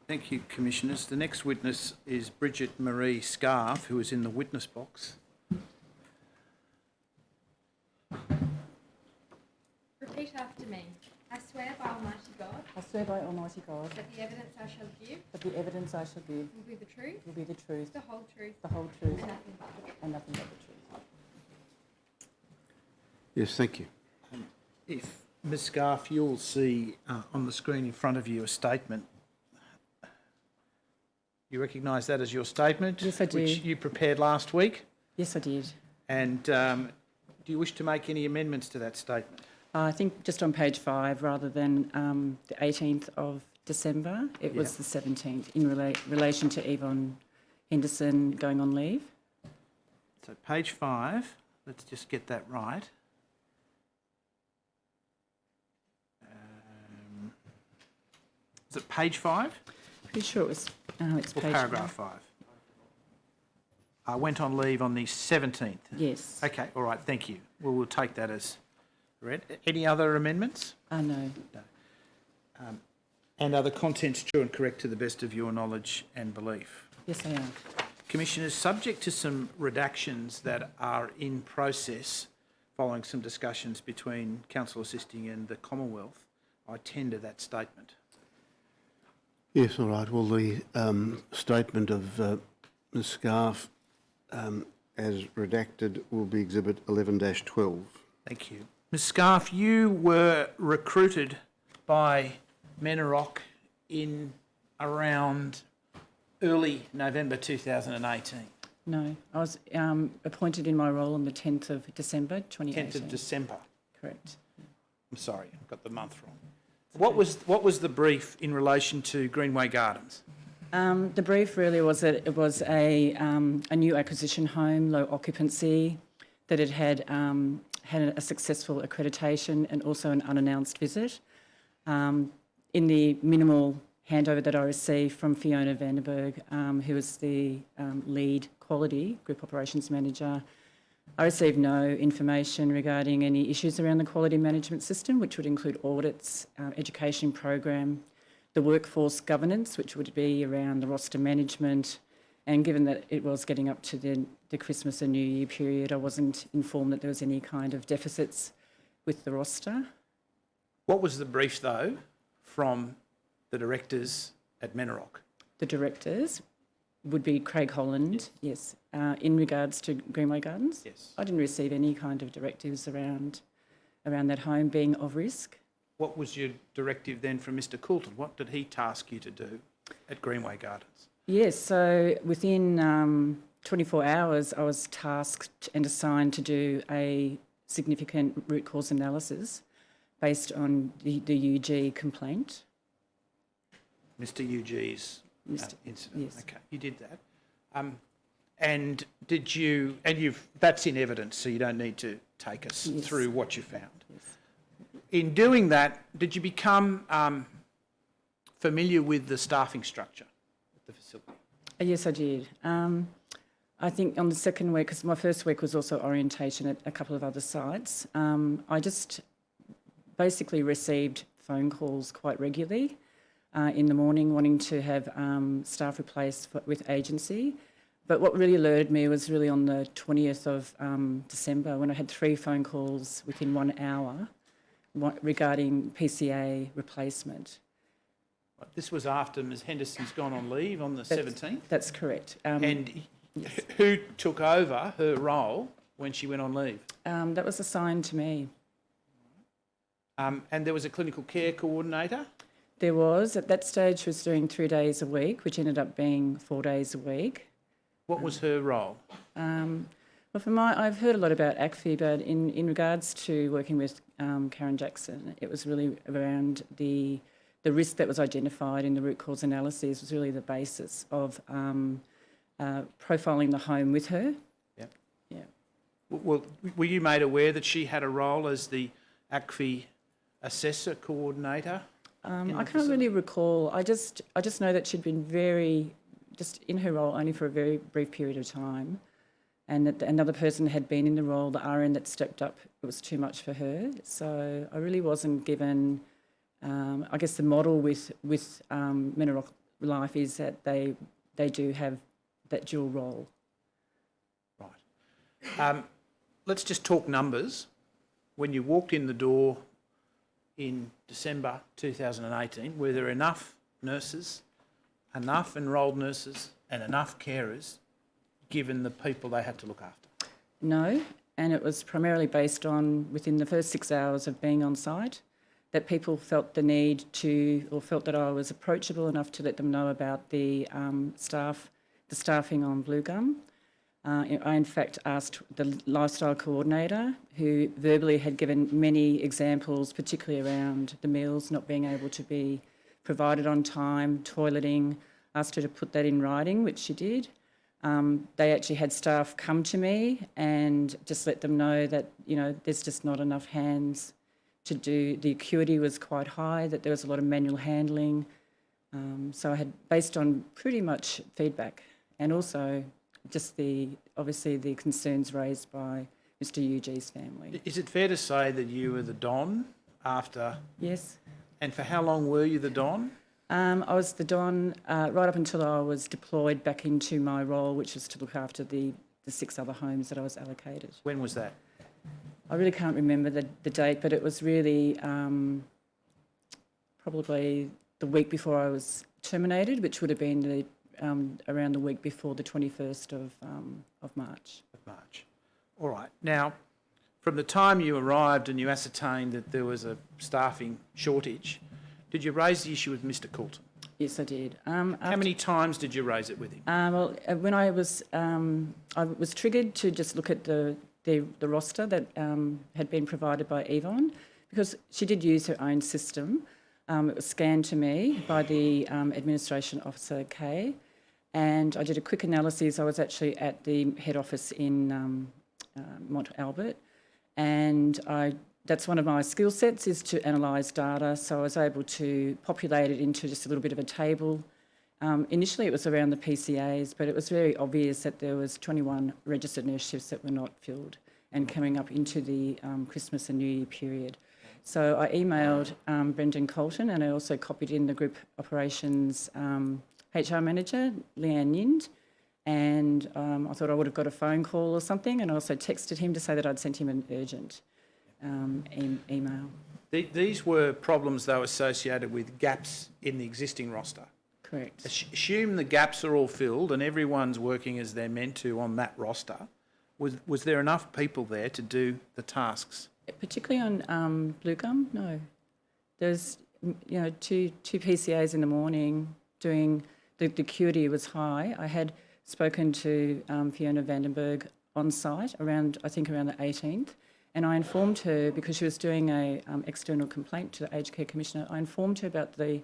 Thank you, Commissioners. The next witness is Bridget Marie Scarf, who is in the witness box. Repeat after me. I swear by Almighty God I swear by Almighty God that the evidence I shall give that the evidence I shall give will be the truth, will be the truth, the whole truth, the whole truth, and nothing but the truth. and nothing but the truth. Yes, thank you. If Ms Scarf, you'll see on the screen in front of you a statement. You recognise that as your statement? Yes, I do. Which you prepared last week? Yes, I did. And do you wish to make any amendments to that statement? I think just on page 5, rather than the 18th of December, it was the 17th in relation to Yvonne Henderson going on leave. So page 5, let's just get that right. Is it page 5 Pretty sure it was, it's or page paragraph 5? I went on leave on the 17th. Yes. Okay, all right, thank you. Well, we'll take that as read. Any other amendments? No. And are the contents true and correct to the best of your knowledge and belief? Yes, I am. Commissioners, subject to some redactions that are in process following some discussions between Council Assisting and the Commonwealth, I tender that statement. Yes, all right. Well, the statement of Ms Scarf as redacted will be Exhibit 11-12. Thank you. Ms Scarf, you were recruited by Menarok in around early November 2018. No, I was appointed in my role on the 10th of December 2018. 10th of December. Correct. I'm sorry, I've got the month wrong. What was the brief in relation to Greenway Gardens? The brief really was that it was a new acquisition home, low occupancy, that it had a successful accreditation and also an unannounced visit. In the minimal handover that I received from Fiona Vandenberg, who was the lead quality group operations manager, I received no information regarding any issues around the quality management system, which would include audits, education program, the workforce governance, which would be around the roster management. And given that it was getting up to the Christmas and New Year period, I wasn't informed that there was any kind of deficits with the roster. What was the brief, though, from the directors at Menarok? The directors would be Craig Holland, yes. In regards to Greenway Gardens? Yes. I didn't receive any kind of directives around that home being of risk. What was your directive then from Mr Coulton? What did he task you to do at Greenway Gardens? Yes, so within 24 hours I was tasked and assigned to do a significant root cause analysis based on the UG complaint. Mr UG's incident? Yes. Okay, you did that. And did you, that's in evidence, so you don't need to take us Yes. through what you found. Yes. In doing that, did you become familiar with the staffing structure at the facility? Yes, I did. I think on the second week, because my first week was also orientation at a couple of other sites, I just basically received phone calls quite regularly in the morning wanting to have staff replaced with agency. But what really alerted me was really on the 20th of December when I had 3 phone calls within 1 hour regarding PCA replacement. This was after Ms Henderson's gone on leave on the 17th? That's correct. And yes. who took over her role when she went on leave? That was assigned to me. And there was a clinical care coordinator? There was. At that stage, she was doing 3 days a week, which ended up being 4 days a week. What was her role? Well, I've heard a lot about ACFI, but in regards to working with Karen Jackson, it was really around the risk that was identified in the root cause analysis was really the basis of profiling the home with her. Yeah. Yeah. Well, were you made aware that she had a role as the ACFI assessor coordinator? I can't really recall. I just know that she'd been just in her role only for a very brief period of time, and that another person had been in the role, the RN that stepped up, it was too much for her. So I really wasn't given, I guess the model with Menarok Life is that they do have that dual role. Right. Let's just talk numbers. When you walked in the door in December 2018, were there enough nurses, enough enrolled nurses and enough carers given the people they had to look after? No, and it was primarily based on within the first 6 hours of being on site that people felt the need to, or felt that I was approachable enough to let them know about the staffing on Blue Gum. I in fact asked the lifestyle coordinator, who verbally had given many examples, particularly around the meals not being able to be provided on time, toileting, asked her to put that in writing, which she did. They actually had staff come to me and just let them know that, you know, there's just not enough hands to do. The acuity was quite high, that there was a lot of manual handling. So I had, based on pretty much feedback and also just obviously the concerns raised by Mr. UG's family. Is it fair to say that you were the Don after? Yes. And for how long were you the Don? I was the Don right up until I was deployed back into my role, which was to look after the 6 other homes that I was allocated. When was that? I really can't remember the date, but it was really probably the week before I was terminated, which would have been around the week before the 21st of March. Of March. All right. Now, from the time you arrived and you ascertained that there was a staffing shortage, did you raise the issue with Mr. Coulton? Yes, I did. How many times did you raise it with him? When I was triggered to just look at the roster that had been provided by Yvonne, because she did use her own system. It was scanned to me by the administration officer, Kay, and I did a quick analysis. I was actually at the head office in Mont Albert, and that's one of my skill sets, is to analyse data. So I was able to populate it into just a little bit of a table. Initially it was around the PCAs, but it was very obvious that there was 21 registered nurse shifts that were not filled and coming up into the Christmas and New Year period. So I emailed Brendan Colton, and I also copied in the group operations HR manager, Leanne Yind, and I thought I would have got a phone call or something, and I also texted him to say that I'd sent him an urgent email. These were problems, though, associated with gaps in the existing roster. Correct. Assume the gaps are all filled and everyone's working as they're meant to on that roster. Was there enough people there to do the tasks? Particularly on Blue Gum, no. There's, you know, two PCAs in the morning doing, the acuity was high. I had spoken to Fiona Vandenberg on site around the 18th, and I informed her, because she was doing a external complaint to the Aged Care Commissioner, I informed her about the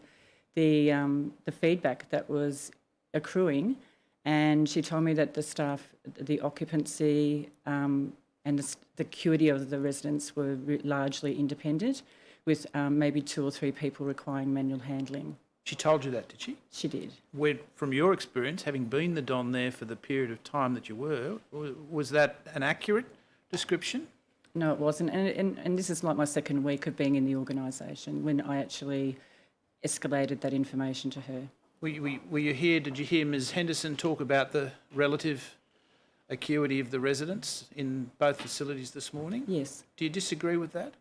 feedback that was accruing, and she told me that the staff, the occupancy and the acuity of the residents were largely independent, with maybe 2 or 3 people requiring manual handling. She told you that, did she? She did. From your experience, having been the Don there for the period of time that you were, was that an accurate description? No, it wasn't. And this is like my second week of being in the organisation when I actually escalated that information to her. Were you here, did you hear Ms Henderson talk about the relative acuity of the residents in both facilities this morning? Yes. Do you disagree with that?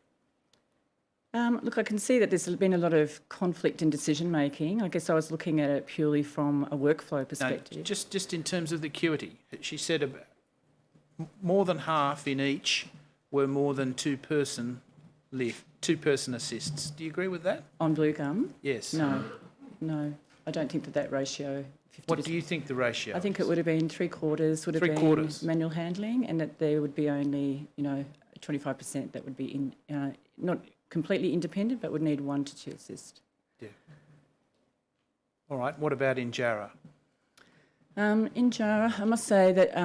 Look, I can see that there's been a lot of conflict in decision making. I guess I was looking at it purely from a workflow perspective. No, just in terms of the acuity. She said more than half in each were more than two-person assists. Do you agree with that? On Blue Gum? Yes. No. I don't think that ratio... 50%. What do you think the ratio I think is? it would have been 3/4 would have been manual handling, and that there would be only, 25% that would be not completely independent, but would need 1 to 2 assist. Yeah. All right. What about in Jarrah? In Jarrah, I must say that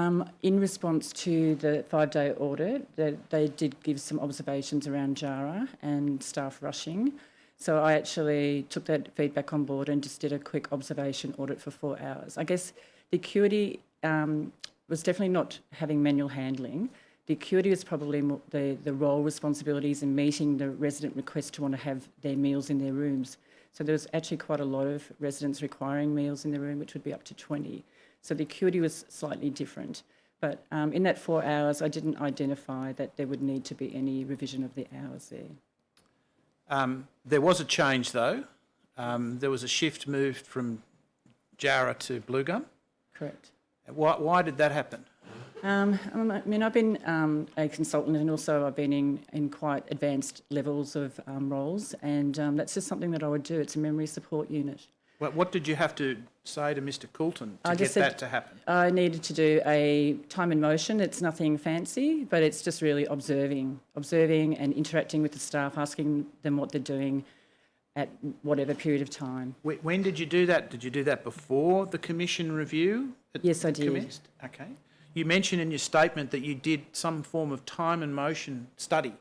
in response to the 5-day audit, that they did give some observations around Jarrah and staff rushing. So I actually took that feedback on board and just did a quick observation audit for 4 hours. I guess the acuity was definitely not having manual handling. The acuity was probably more the role responsibilities in meeting the resident request to want to have their meals in their rooms. So there was actually quite a lot of residents requiring meals in their room, which would be up to 20. So the acuity was slightly different. But in that 4 hours, I didn't identify that there would need to be any revision of the hours there. There was a change though. There was a shift moved from Jarrah to Blue Gum. Correct. Why did that happen? I mean, I've been a consultant, and also I've been in quite advanced levels of roles, and that's just something that I would do. It's a memory support unit. What did you have to say to Mr. Coulton to get that to happen? I needed to do a time and motion. It's nothing fancy, but it's just really observing and interacting with the staff, asking them what they're doing at whatever period of time. When did you do that? Did you do that before the commission review? Yes, I did. Commenced? Okay. You mentioned in your statement that you did some form of time and motion study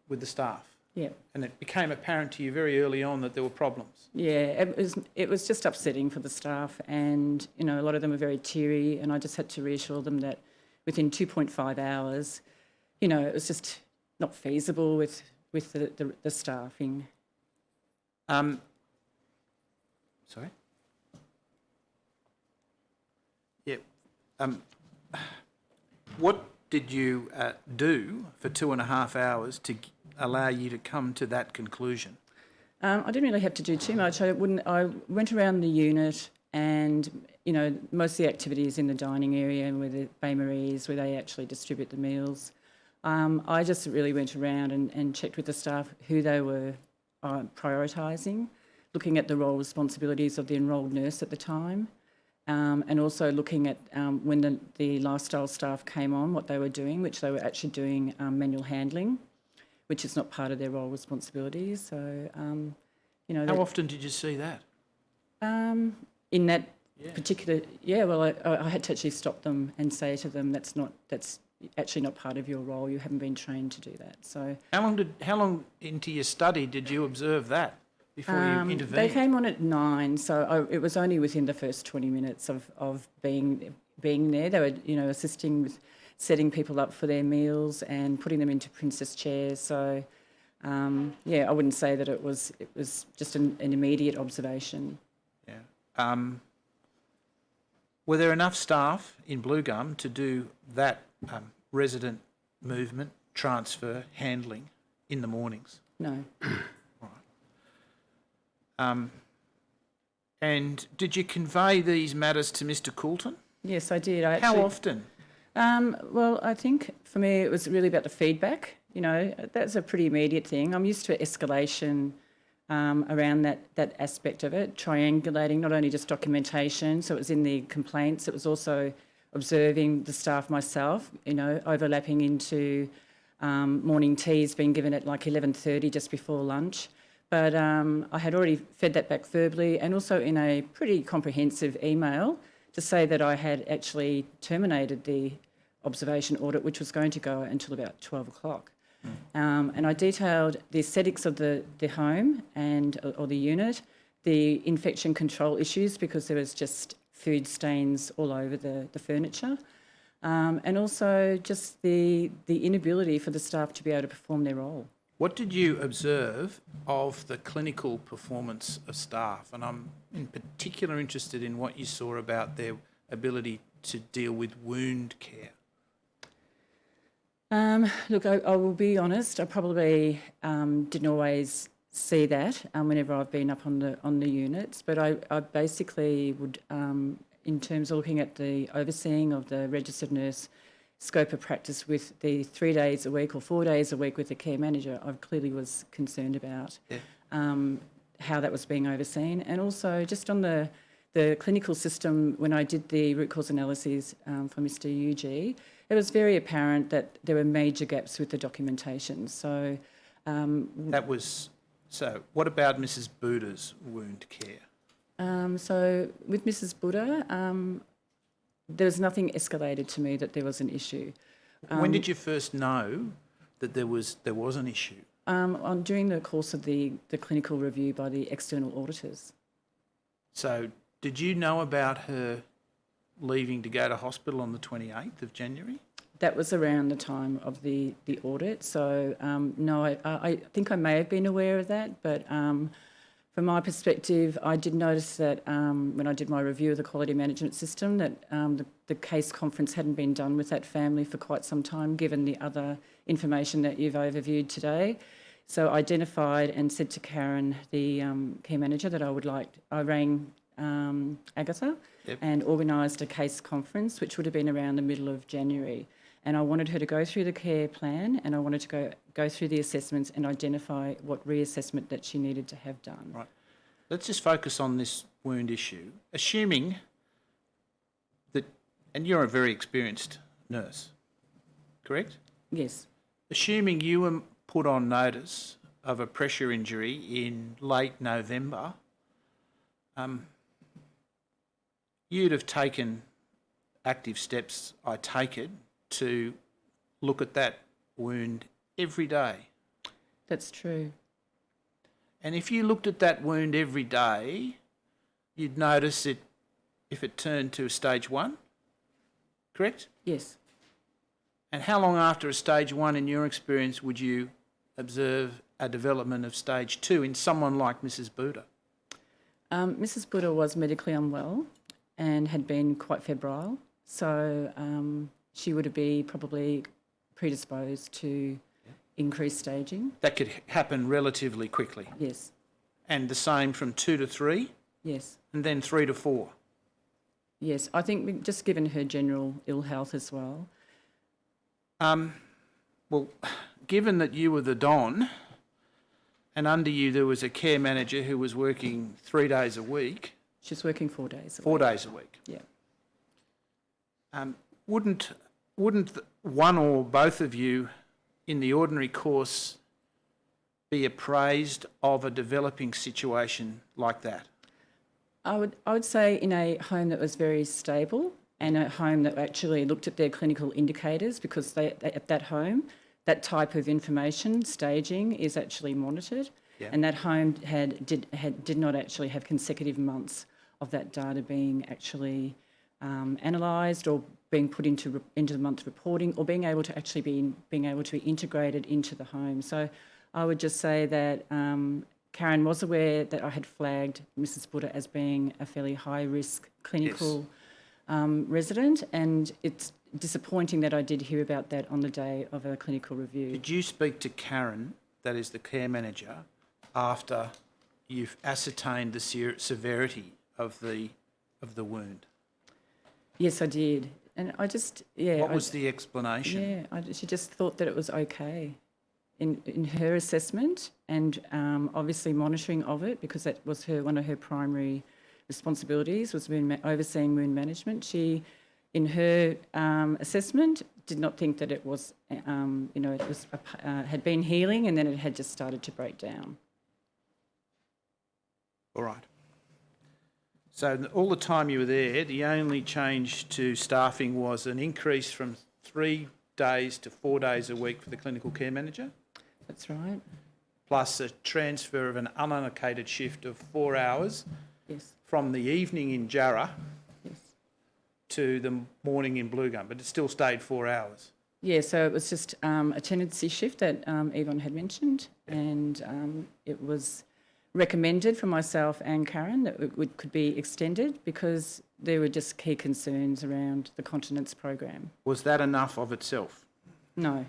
with the staff. Yeah. And it became apparent to you very early on that there were problems. Yeah, it was just upsetting for the staff, and a lot of them were very teary, and I just had to reassure them that within 2.5 hours, it was just not feasible with the staffing. Sorry? Yeah. What did you do for 2.5 hours to allow you to come to that conclusion? I didn't really have to do too much. I went around the unit, and most of the activities in the dining area where the Bain Marie's, where they actually distribute the meals. I just really went around and checked with the staff who they were prioritising, looking at the role responsibilities of the enrolled nurse at the time, and also looking at when the lifestyle staff came on, what they were doing, which they were actually doing manual handling, which is not part of their role responsibilities. So, How often did you see that? In that particular, I had to actually stop them and say to them, that's actually not part of your role. You haven't been trained to do that. So, how long into your study did you observe that before you intervened? They came on at 9, so it was only within the first 20 minutes of being there. They were, assisting with setting people up for their meals and putting them into princess chairs. So, I wouldn't say that it was just an immediate observation. Yeah. Were there enough staff in Blue Gum to do that resident movement, transfer, handling in the mornings? No. Right. And did you convey these matters to Mr. Coulton? Yes, I did. How often? Well, I think for me it was really about the feedback. That's a pretty immediate thing. I'm used to escalation around that aspect of it, triangulating not only just documentation, so it was in the complaints, it was also observing the staff myself, overlapping into morning teas being given at like 11:30 just before lunch. But I had already fed that back verbally, and also in a pretty comprehensive email to say that I had actually terminated the observation audit, which was going to go until about 12 o'clock. And I detailed the aesthetics of the home or the unit, the infection control issues because there was just food stains all over the furniture, and also just the inability for the staff to be able to perform their role. What did you observe of the clinical performance of staff? And I'm in particular interested in what you saw about their ability to deal with wound care. Look, I will be honest, I probably didn't always see that whenever I've been up on the units, but I basically would, in terms of looking at the overseeing of the registered nurse scope of practice with the 3 days a week or 4 days a week with the care manager, I clearly was concerned about how that was being overseen, and also just on the clinical system when I did the root cause analyses for Mr. UG, it was very apparent that there were major gaps with the documentation. So what about Mrs. Buddha's wound care? So with Mrs. Buddha, there was nothing escalated to me that there was an issue. When did you first know that there was an issue? During the course of the clinical review by the external auditors. So did you know about her leaving to go to hospital on the 28th of January? That was around the time of the audit. So, no, I think I may have been aware of that, but from my perspective, I did notice that when I did my review of the quality management system that the case conference hadn't been done with that family for quite some time, given the other information that you've overviewed today. So I identified and said to Karen, the care manager, that I rang Agatha and organised a case conference, which would have been around the middle of January. And I wanted her to go through the care plan, and I wanted to go through the assessments and identify what reassessment that she needed to have done. Right. Let's just focus on this wound issue. Assuming that, and you're a very experienced nurse, correct? Yes. Assuming you were put on notice of a pressure injury in late November, you'd have taken active steps, I take it, to look at that wound every day. That's true. And if you looked at that wound every day, you'd notice it if it turned to a stage 1, correct? Yes. And how long after a stage 1, in your experience, would you observe a development of stage 2 in someone like Mrs. Buddha? Mrs. Buddha was medically unwell and had been quite febrile, so she would be probably predisposed to increased staging. That could happen relatively quickly. Yes. And the same from 2 to 3? Yes. And then 3 to 4? Yes. I think just given her general ill health as well. Well, given that you were the Don and under you there was a care manager who was working 3 days a week. She's working 4 days a week. 4 days a week. Yeah. Wouldn't one or both of you in the ordinary course be appraised of a developing situation like that? I would say in a home that was very stable and a home that actually looked at their clinical indicators, because they at that home, that type of information, staging, is actually monitored. Yeah. And that home did not actually have consecutive months of that data being actually analysed or being put into the month reporting, or being able to be integrated into the home. So I would just say that Karen was aware that I had flagged Mrs. Buddha as being a fairly high risk clinical resident, and it's disappointing that I did hear about that on the day of a clinical review. Did you speak to Karen, that is the care manager, after you've ascertained the severity of the wound? Yes, I did. And I just, yeah. What was the explanation? Yeah, she just thought that it was okay in her assessment, and obviously monitoring of it, because that was one of her primary responsibilities, was overseeing wound management. She, in her assessment, did not think that it was, it was had been healing, and then it had just started to break down. All right. So all the time you were there, the only change to staffing was an increase from 3 days to 4 days a week for the clinical care manager? That's right. Plus a transfer of an unallocated shift of 4 hours from the evening in Jarrah to the morning in Blue Gum, but it still stayed 4 hours. Yeah, so it was just a tenancy shift that Yvonne had mentioned, and it was recommended for myself and Karen that it could be extended, because there were just key concerns around the continence program. Was that enough of itself? No.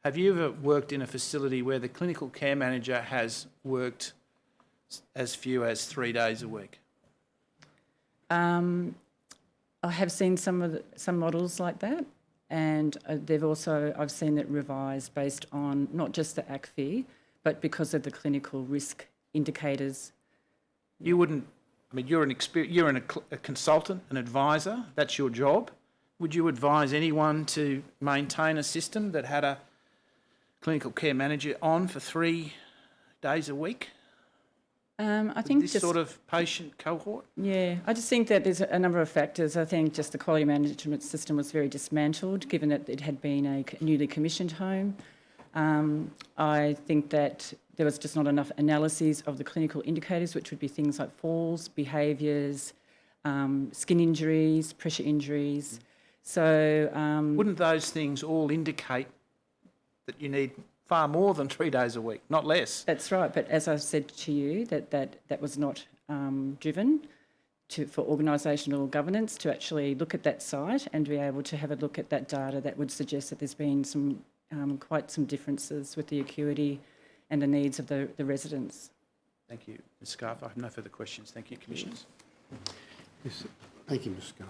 Have you ever worked in a facility where the clinical care manager has worked as few as 3 days a week? I have seen some models like that, and I've seen it revised based on not just the ACFI, but because of the clinical risk indicators. You wouldn't, I mean, you're a consultant, an advisor, that's your job. Would you advise anyone to maintain a system that had a clinical care manager on for 3 days a week? I think this sort of patient cohort? Yeah, I just think that there's a number of factors. I think just the quality management system was very dismantled, given that it had been a newly commissioned home. I think that there was just not enough analyses of the clinical indicators, which would be things like falls, behaviours, skin injuries, pressure injuries. So Wouldn't those things all indicate that you need far more than 3 days a week, not less? that's right. But as I said to you, that was not driven for organisational governance to actually look at that site and be able to have a look at that data that would suggest that there's been some quite some differences with the acuity and the needs of the residents. Thank you, Ms Scarf. I have no further questions. Thank you, Commissioners. Yes, thank you, Ms Scarf.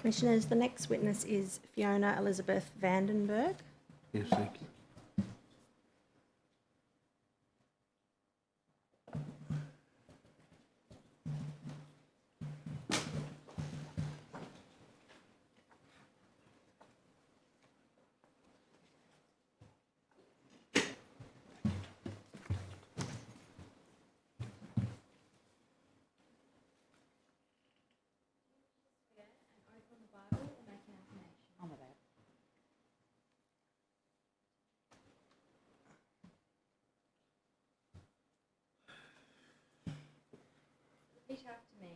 Commissioners, the next witness is Fiona Elizabeth Vandenberg. Yes, thank you. Repeat after me.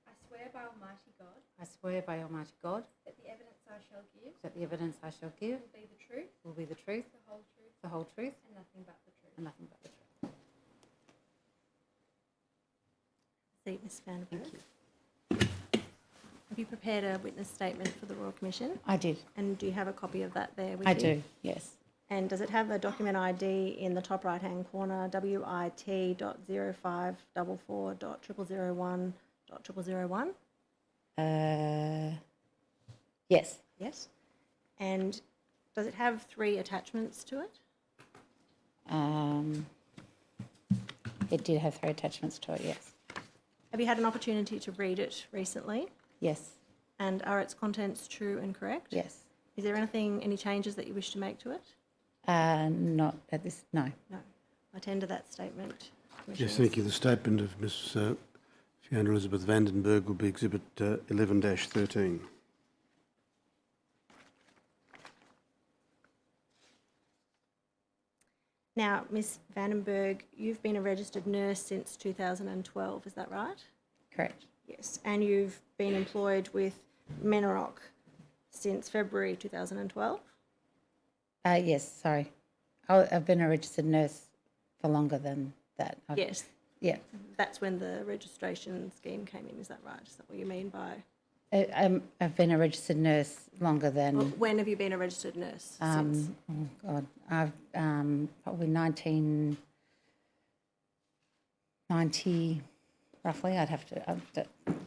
I swear by Almighty God I swear by Almighty God that the evidence I shall give that the evidence I shall give will be the truth, will be the truth, the whole truth, and and nothing but the truth. nothing but the truth. See, Ms Vandenberg. Have you prepared a witness statement for the Royal Commission? I did. And do you have a copy of that there with I you? do, yes. And does it have a document ID in the top right-hand corner, WIT.0544.0001.0001? Yes. Yes. And does it have 3 attachments to it? It did have 3 attachments to it, yes. Have you had an opportunity to read it recently? Yes. And are its contents true and correct? Yes. Is there any changes that you wish to make to it? Not at this, no. No. I tender that statement. Yes, Commissioners. thank you. The statement of Ms Fiona Elizabeth Vandenberg will be Exhibit 11-13. Now, Ms Vandenberg, you've been a registered nurse since 2012, is that right? Correct. Yes. And you've been employed with Menorock since February 2012? Yes, sorry. I've been a registered nurse for longer than that. Yes. Yeah. That's when the registration scheme came in, is that right? Is that what you mean by? I've been a registered nurse longer than... Well, when have you been a registered nurse since? Oh, God. I've probably 1990, roughly. I'd have to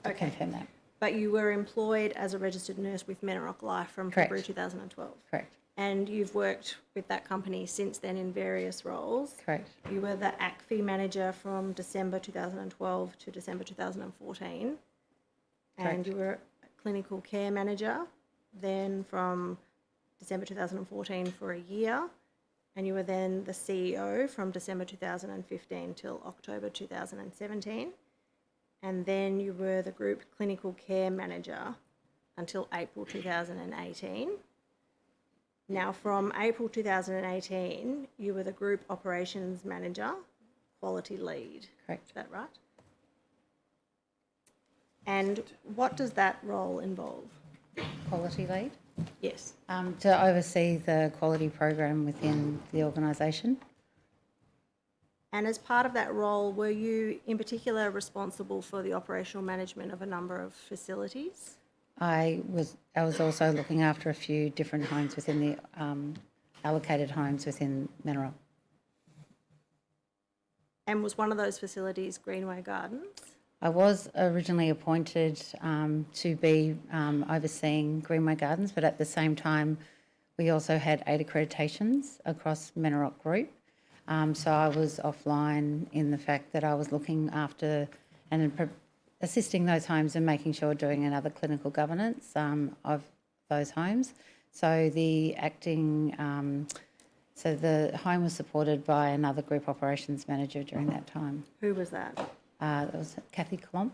confirm that. But you were employed as a registered nurse with Menorock Life from Correct. February 2012? Correct. And you've worked with that company since then in various roles? Correct. You were the ACFI manager from December 2012 to December 2014. Correct. And you were a clinical care manager then from December 2014 for a year. And you were then the CEO from December 2015 till October 2017. And then you were the group clinical care manager until April 2018. Now, from April 2018, you were the group operations manager, quality lead. Correct. Is that right? And what does that role involve? Quality lead? Yes. To oversee the quality program within the organisation. And as part of that role, were you in particular responsible for the operational management of a number of facilities? I was also looking after a few different homes within the allocated homes within Menorock. And was one of those facilities Greenway Gardens? I was originally appointed to be overseeing Greenway Gardens, but at the same time, we also had 8 accreditations across Menorock Group. So I was offline in the fact that I was looking after and assisting those homes and making sure doing another clinical governance of those homes. So the so the home was supported by another group operations manager during that time. Who was that? That was Kathy Klomp.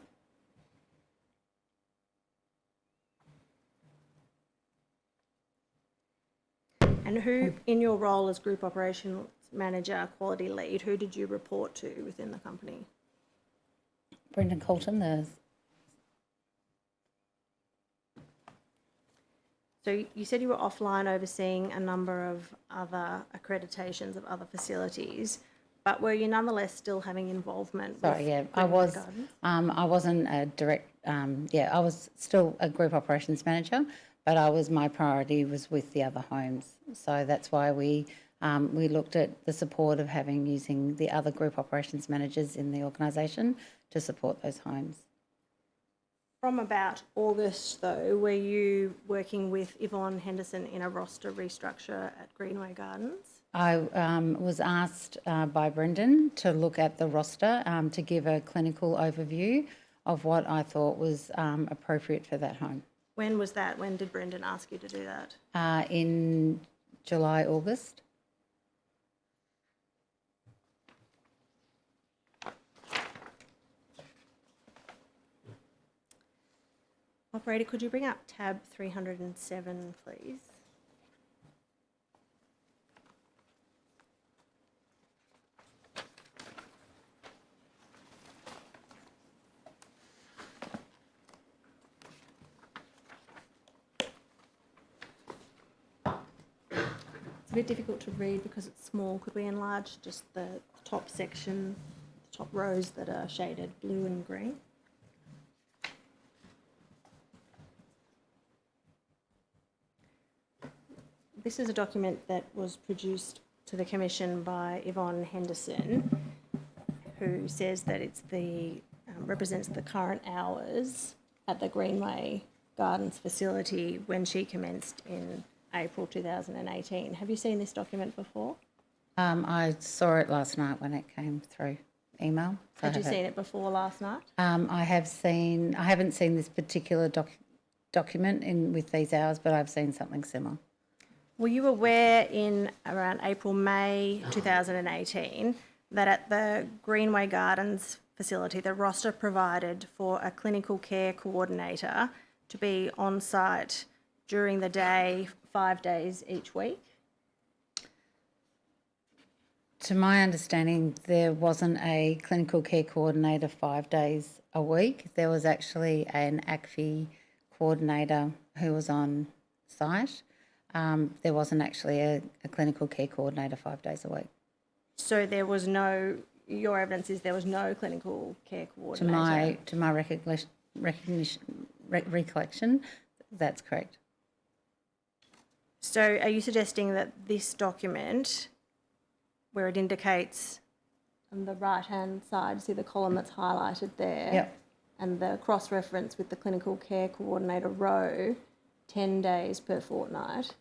And who, in your role as Group Operations Manager, Quality Lead, who did you report to within the company? Brendan Colton, So you said you were offline overseeing a number of other accreditations of other facilities, but were you nonetheless still having involvement? sorry, with yeah, I Greenway was. Gardens? I wasn't a direct. I was still a group operations manager, but my priority was with the other homes. So that's why we looked at the support of using the other group operations managers in the organisation to support those homes. From about August, though, were you working with Yvonne Henderson in a roster restructure at Greenway Gardens? I was asked by Brendan to look at the roster to give a clinical overview of what I thought was appropriate for that home. When was that? When did Brendan ask you to do that? In July, August. Operator, could you bring up tab 307, please? It's a bit difficult to read because it's small. Could we enlarge just the top section, the top rows that are shaded blue and green? This is a document that was produced to the Commission by Yvonne Henderson, who says that it's represents the current hours at the Greenway Gardens facility when she commenced in April 2018. Have you seen this document before? I saw it last night when it came through email. Had you seen it before last night? I haven't seen this particular document with these hours, but I've seen something similar. Were you aware in around April, May 2018 that at the Greenway Gardens facility, the roster provided for a clinical care coordinator to be on site during the day, 5 days each week? To my understanding, there wasn't a clinical care coordinator 5 days a week. There was actually an ACFI coordinator who was on site. There wasn't actually a clinical care coordinator 5 days a week. So there was no, your evidence is there was no clinical care coordinator? To my recollection, that's correct. So are you suggesting that this document, where it indicates on the right-hand side, see the column that's highlighted there? Yep. And the cross-reference with the clinical care coordinator row, 10 days per fortnight,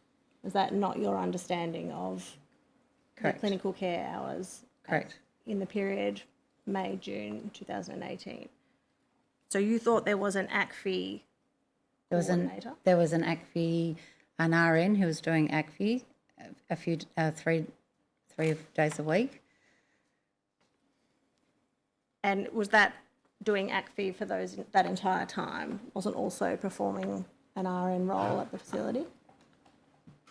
is that not your understanding of Correct. the clinical care hours? Correct. In the period May, June 2018. So you thought there was an ACFI coordinator? There was an ACFI, an RN who was doing ACFI three days a week. And was that doing ACFI for that entire time? Wasn't also performing an RN role at the facility?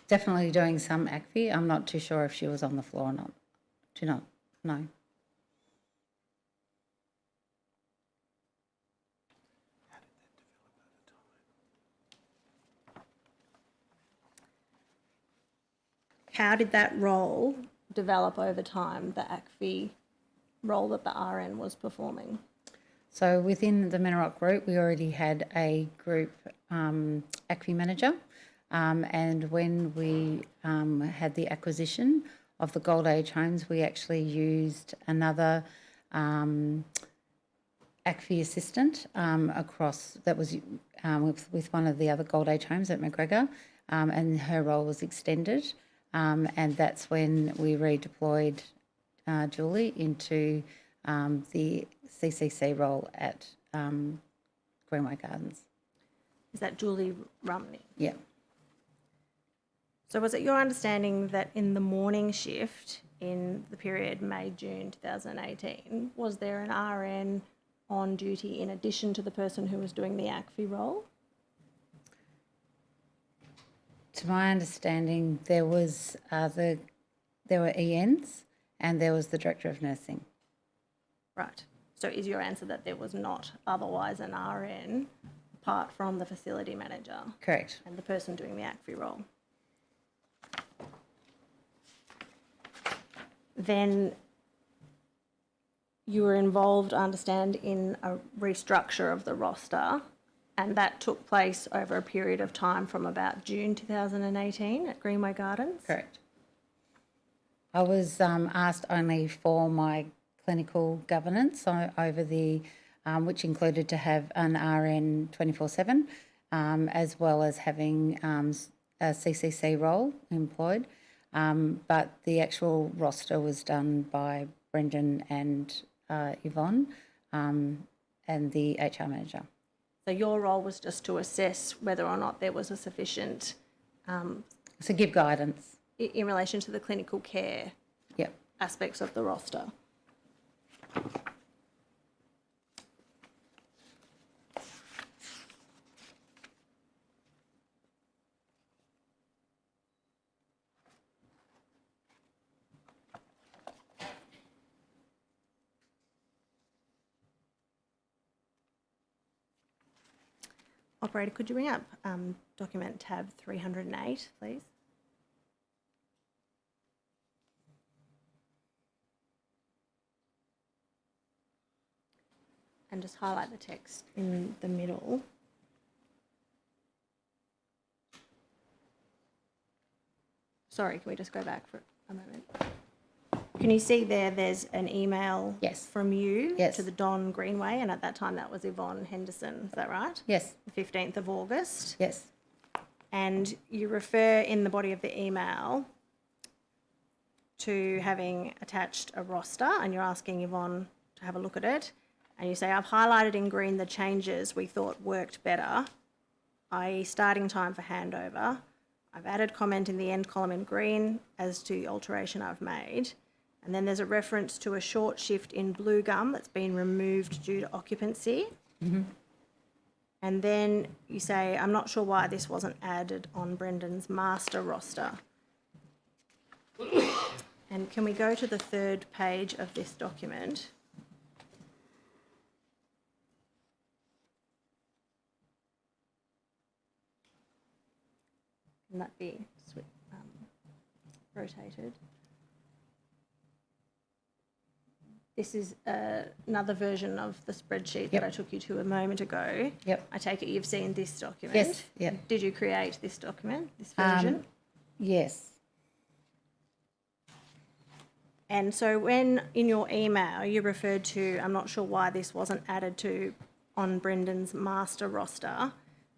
Definitely doing some ACFI. I'm not too sure if she was on the floor or not. Do not know. How did that role develop over time, the ACFI role that the RN was performing? So within the Menarok group, we already had a group ACFI manager, and when we had the acquisition of the Gold Age homes, we actually used another ACFI assistant across, that was with one of the other Gold Age homes at McGregor, and her role was extended, and that's when we redeployed Julie into the CCC role at Greenway Gardens. Is that Julie Rumney? Yeah. So was it your understanding that in the morning shift in the period May, June 2018, was there an RN on duty in addition to the person who was doing the ACFI role? To my understanding, there were ENs and there was the Director of Nursing. Right. So is your answer that there was not otherwise an RN apart from the facility manager Correct. and the person doing the ACFI role? Then you were involved, I understand, in a restructure of the roster, and that took place over a period of time from about June 2018 at Greenway Gardens? Correct. I was asked only for my clinical governance over the, which included to have an RN 24/7, as well as having a CCC role employed. But the actual roster was done by Brendan and Yvonne and the HR manager. So your role was just to assess whether or not there was a sufficient... So give guidance. in relation to the clinical care Yep. aspects of the roster. Operator, could you bring up document tab 308, please? And just highlight the text in the middle. Sorry, can we just go back for a moment? Can you see there's an email Yes. from you Yes. to the Don Greenway, and at that time that was Yvonne Henderson, is that right? Yes. The 15th of August. Yes. And you refer in the body of the email to having attached a roster, and you're asking Yvonne to have a look at it. And you say, I've highlighted in green the changes we thought worked better, i.e. starting time for handover. I've added comment in the end column in green as to the alteration I've made. And then there's a reference to a short shift in blue gum that's been removed due to occupancy. Mm-hmm. And then you say, I'm not sure why this wasn't added on Brendan's master roster. And can we go to the third page of this document? Can that be rotated? This is another version of the spreadsheet that I took you to a moment ago. Yep. I take it you've seen this document. Yes. Yep. Did you create this document, this version? Yes. And so when in your email you referred to, I'm not sure why this wasn't added to on Brendan's master roster,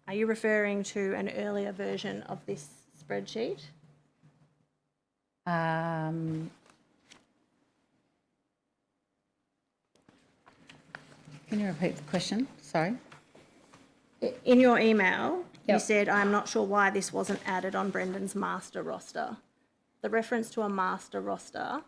are you referring to an earlier version of this spreadsheet? Can you repeat the question? Sorry. In your email, you Yep. said, I'm not sure why this wasn't added on Brendan's master roster. The reference to a master roster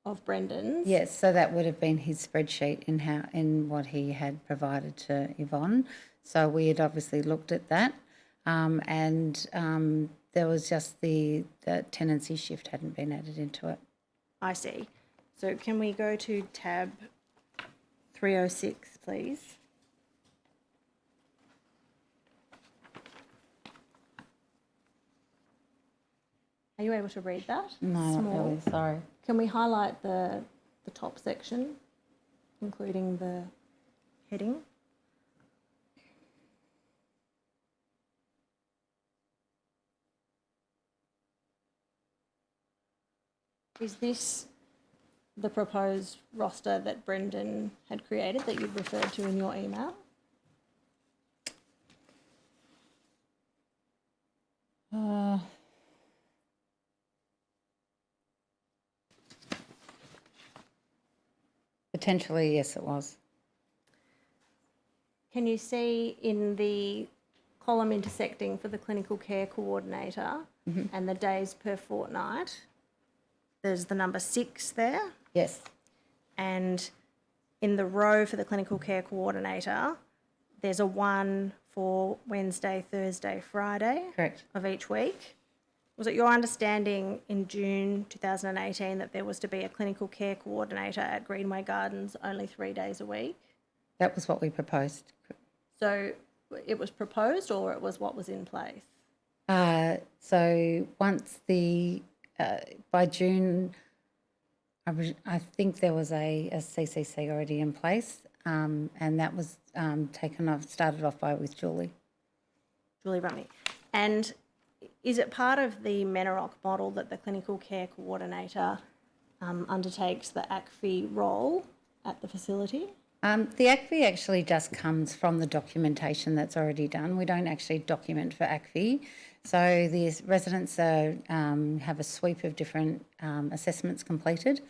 of Brendan's. Yes, so that would have been his spreadsheet in what he had provided to Yvonne. So we had obviously looked at that, and there was just the tenancy shift hadn't been added into it. I see. So can we go to tab 306, please? Are you able to read that? No, not Small. really, sorry. Can we highlight the top section, including the heading? Is this the proposed roster that Brendan had created that you referred to in your email? Potentially, yes, it was. Can you see in the column intersecting for the clinical care coordinator and the days per fortnight, there's the number 6 there? Yes. And in the row for the clinical care coordinator, there's a one for Wednesday, Thursday, Friday Correct. of each week. Was it your understanding in June 2018 that there was to be a clinical care coordinator at Greenway Gardens only 3 days a week? That was what we proposed. So it was proposed, or it was what was in place? So once by June, I think there was a CCC already in place, and that was started off with Julie. Julie Rumney. And is it part of the Menarok model that the clinical care coordinator undertakes the ACFI role at the facility? The ACFI actually just comes from the documentation that's already done. We don't actually document for ACFI. So the residents have a sweep of different assessments completed,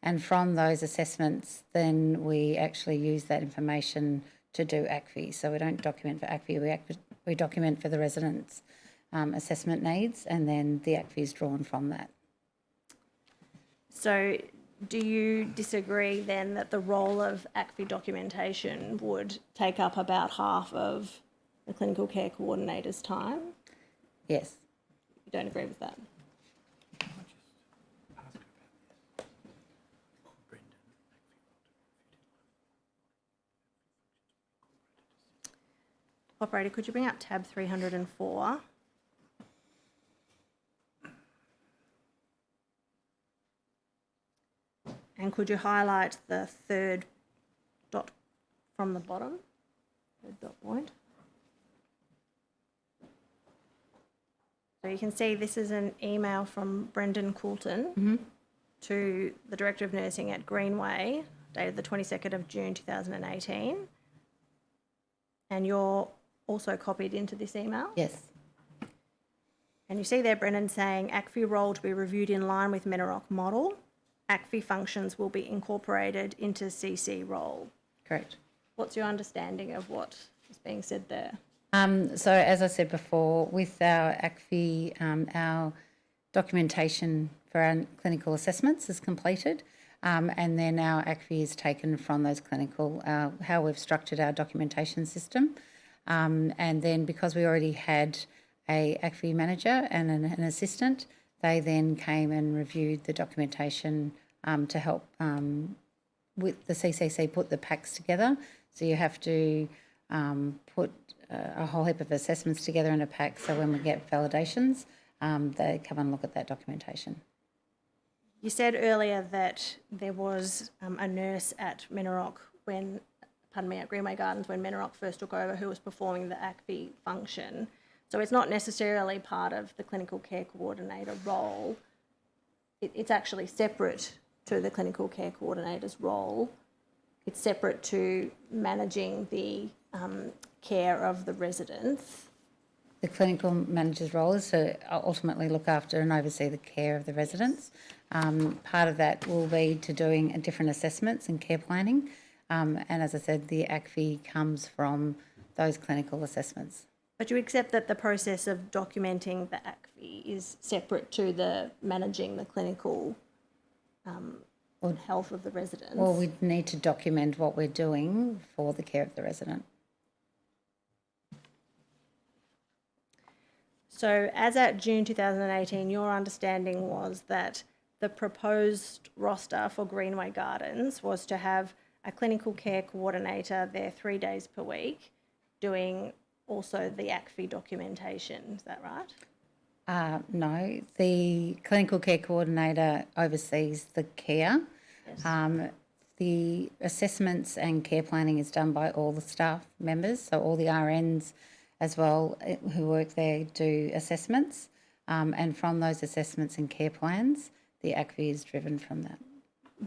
and from those assessments then we actually use that information to do ACFI. So we don't document for ACFI, we document for the residents' assessment needs, and then the ACFI is drawn from that. So do you disagree then that the role of ACFI documentation would take up about half of the clinical care coordinator's time? Yes. You don't agree with that? Operator, could you bring up tab 304? And could you highlight the third dot from the bottom, third dot point? So you can see this is an email from Brendan Coulton to the Director of Nursing at Greenway, dated the 22nd of June 2018. And you're also copied into this email? Yes. And you see there Brendan saying ACFI role to be reviewed in line with Menarok model. ACFI functions will be incorporated into CC role. Correct. What's your understanding of what is being said there? So as I said before, with our ACFI, our documentation for our clinical assessments is completed, and then our ACFI is taken from those clinical, how we've structured our documentation system. And then because we already had a ACFI manager and an assistant, they then came and reviewed the documentation to help with the CCC put the packs together. So you have to put a whole heap of assessments together in a pack, so when we get validations, they come and look at that documentation. You said earlier that there was a nurse at Menarok at Greenway Gardens when Menarok first took over, who was performing the ACFI function. So it's not necessarily part of the clinical care coordinator role. It's actually separate to the clinical care coordinator's role. It's separate to managing the care of the residents. The clinical manager's role is to ultimately look after and oversee the care of the residents. Part of that will be to doing different assessments and care planning. And as I said, the ACFI comes from those clinical assessments. But you accept that the process of documenting the ACFI is separate to the managing the clinical health of the residents? Well, we need to document what we're doing for the care of the resident. So as at June 2018, your understanding was that the proposed roster for Greenway Gardens was to have a clinical care coordinator there 3 days per week doing also the ACFI documentation. Is that right? No, the clinical care coordinator oversees the care. Yes. The assessments and care planning is done by all the staff members, so all the RNs as well who work there do assessments, and from those assessments and care plans, the ACFI is driven from that.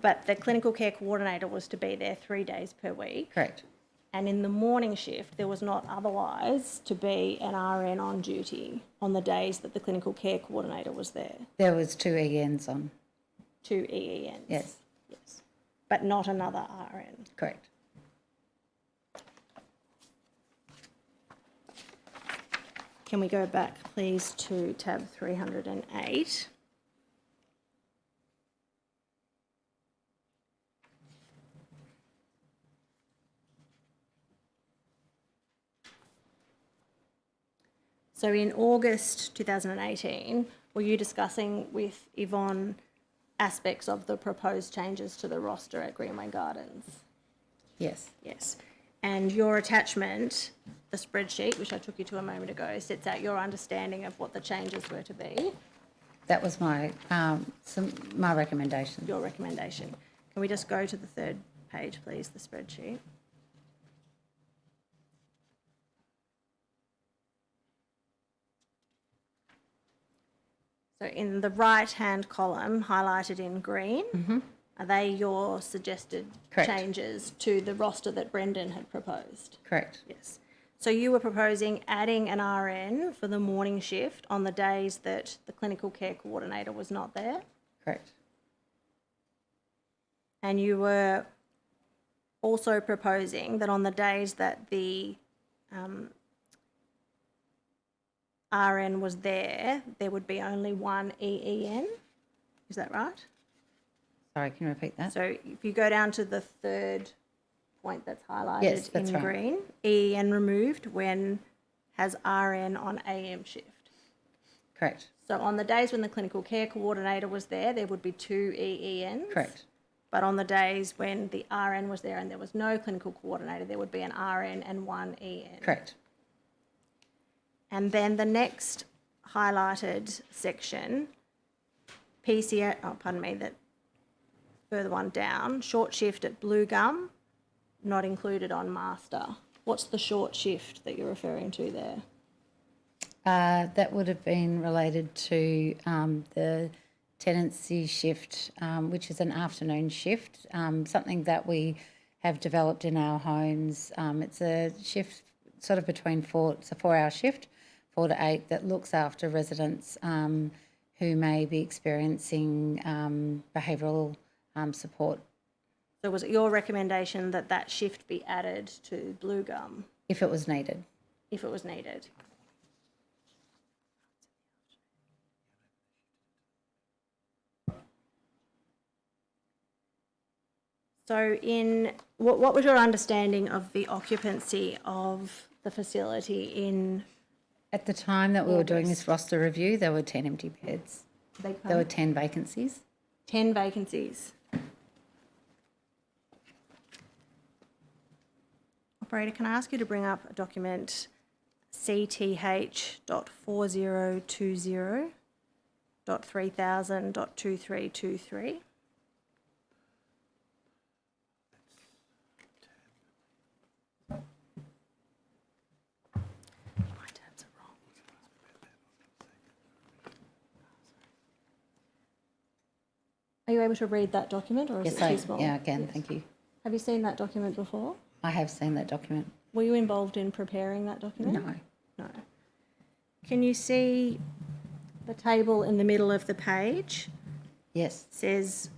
But the clinical care coordinator was to be there 3 days per week? Correct. And in the morning shift, there was not otherwise to be an RN on duty on the days that the clinical care coordinator was there? There was 2 ENs on. 2 EENs? Yes. Yes. But not another RN? Correct. Can we go back, please, to tab 308? So in August 2018, were you discussing with Yvonne aspects of the proposed changes to the roster at Greenway Gardens? Yes. Yes. And your attachment, the spreadsheet, which I took you to a moment ago, sets out your understanding of what the changes were to be. That was my recommendation. Your recommendation. Can we just go to the third page, please, the spreadsheet? So in the right-hand column, highlighted in green, are they your suggested Correct. changes to the roster that Brendan had proposed? Correct. Yes. So you were proposing adding an RN for the morning shift on the days that the clinical care coordinator was not there? Correct. And you were also proposing that on the days that the RN was there, there would be only one EEN. Is that right? Sorry, can you repeat that? So if you go down to the third point that's highlighted Yes, that's in right. green, EEN removed when has RN on AM shift. Correct. So on the days when the clinical care coordinator was there would be 2 EENs. Correct. But on the days when the RN was there and there was no clinical coordinator, there would be an RN and 1 EN. Correct. And then the next highlighted section, PCA, that further one down, short shift at Blue Gum, not included on master. What's the short shift that you're referring to there? That would have been related to the tenancy shift, which is an afternoon shift, something that we have developed in our homes. It's a shift sort of between it's a 4-hour shift, 4 to 8, that looks after residents who may be experiencing behavioural support. So was it your recommendation that that shift be added to Blue Gum? If it was needed. If it was needed. So what was your understanding of the occupancy of the facility in? At the time that we were doing this roster review, there were 10 empty beds. There were 10 vacancies. 10 vacancies. Operator, can I ask you to bring up a document CTH.4020.3000.2323? Are you able to read that document, or is it too small? Yeah, again, thank you. Have you seen that document before? I have seen that document. Were you involved in preparing that document? No. No. Can you see the table in the middle of the page? Yes. It says,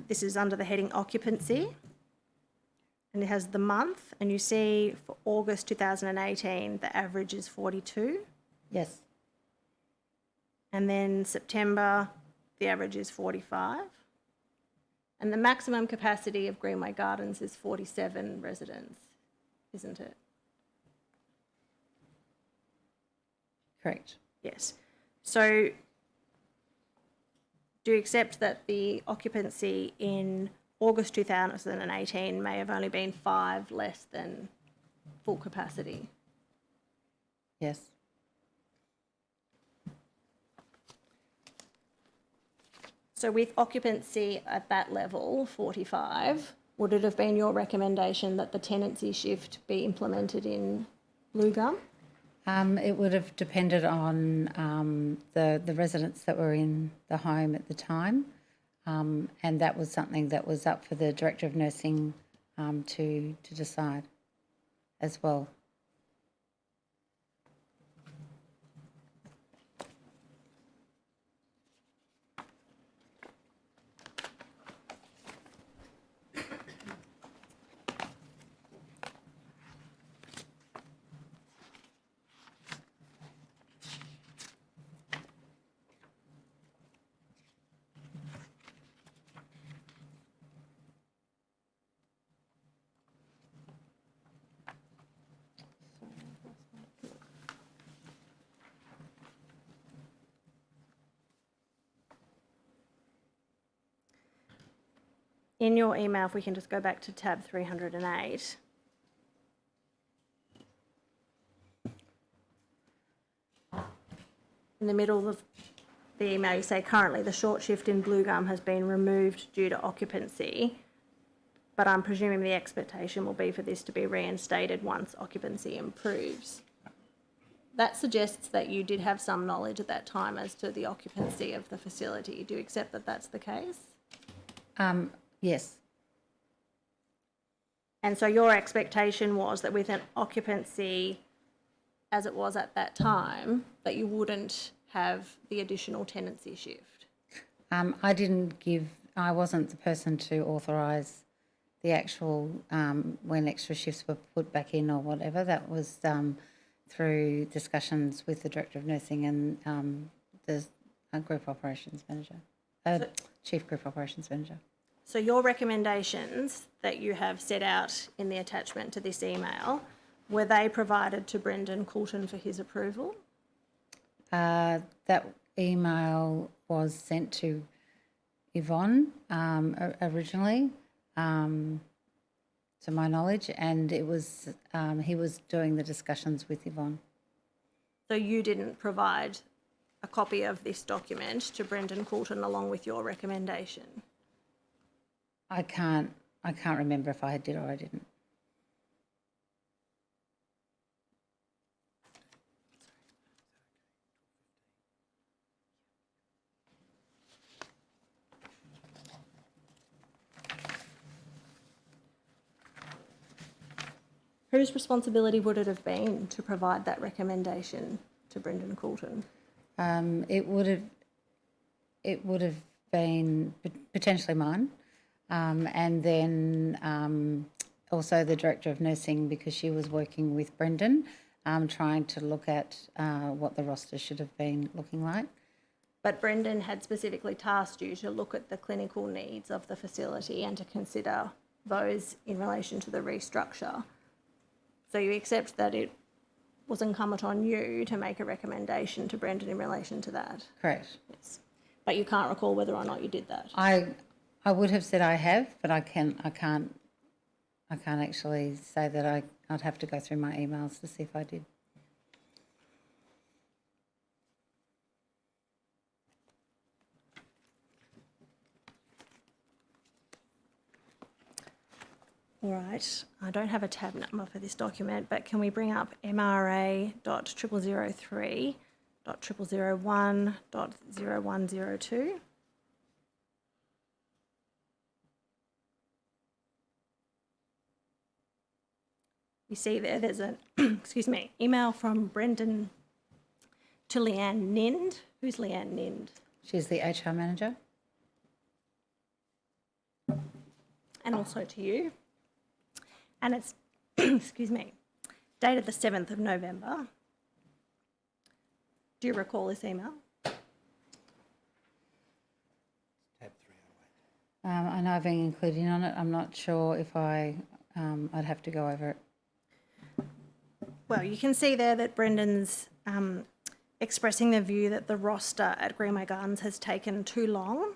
this is under the heading occupancy, and it has the month, and you see for August 2018, the average is 42. Yes. And then September, the average is 45. And the maximum capacity of Greenway Gardens is 47 residents, isn't it? Correct. Yes. So do you accept that the occupancy in August 2018 may have only been 5 less than full capacity? Yes. So with occupancy at that level, 45, would it have been your recommendation that the tenancy shift be implemented in Blue Gum? It would have depended on the residents that were in the home at the time, and that was something that was up for the Director of Nursing to decide as well. in your email, if we can just go back to tab 308. In the middle of the email, you say currently the short shift in Blue Gum has been removed due to occupancy, but I'm presuming the expectation will be for this to be reinstated once occupancy improves. That suggests that you did have some knowledge at that time as to the occupancy of the facility. Do you accept that that's the case? Yes. And so your expectation was that with an occupancy as it was at that time, that you wouldn't have the additional tenancy shift? I wasn't the person to authorise the actual, when extra shifts were put back in or whatever. That was through discussions with the Director of Nursing and the Group Operations Manager, Chief Group Operations Manager. So your recommendations that you have set out in the attachment to this email, were they provided to Brendan Coulton for his approval? That email was sent to Yvonne originally, to my knowledge, and it was he was doing the discussions with Yvonne. So you didn't provide a copy of this document to Brendan Coulton along with your recommendation? I can't remember if I did or I didn't. Whose responsibility would it have been to provide that recommendation to Brendan Coulton? It would have been potentially mine, and then also the Director of Nursing, because she was working with Brendan, trying to look at what the roster should have been looking like. But Brendan had specifically tasked you to look at the clinical needs of the facility and to consider those in relation to the restructure. So you accept that it was incumbent on you to make a recommendation to Brendan in relation to that? Correct. Yes. But you can't recall whether or not you did that? I would have said I have, but I can't actually say that. I'd have to go through my emails to see if I did. All right, I don't have a tab number for this document, but can we bring up MRA.003.001.0102? You see there's an email from Brendan to Leanne Nind. Who's Leanne Nind? She's the HR manager. And also to you. And it's, dated the 7th of November. Do you recall this email? Tab 308. I know I've been included on it. I'm not sure if I'd have to go over it. Well, you can see there that Brendan's expressing the view that the roster at Greenway Gardens has taken too long.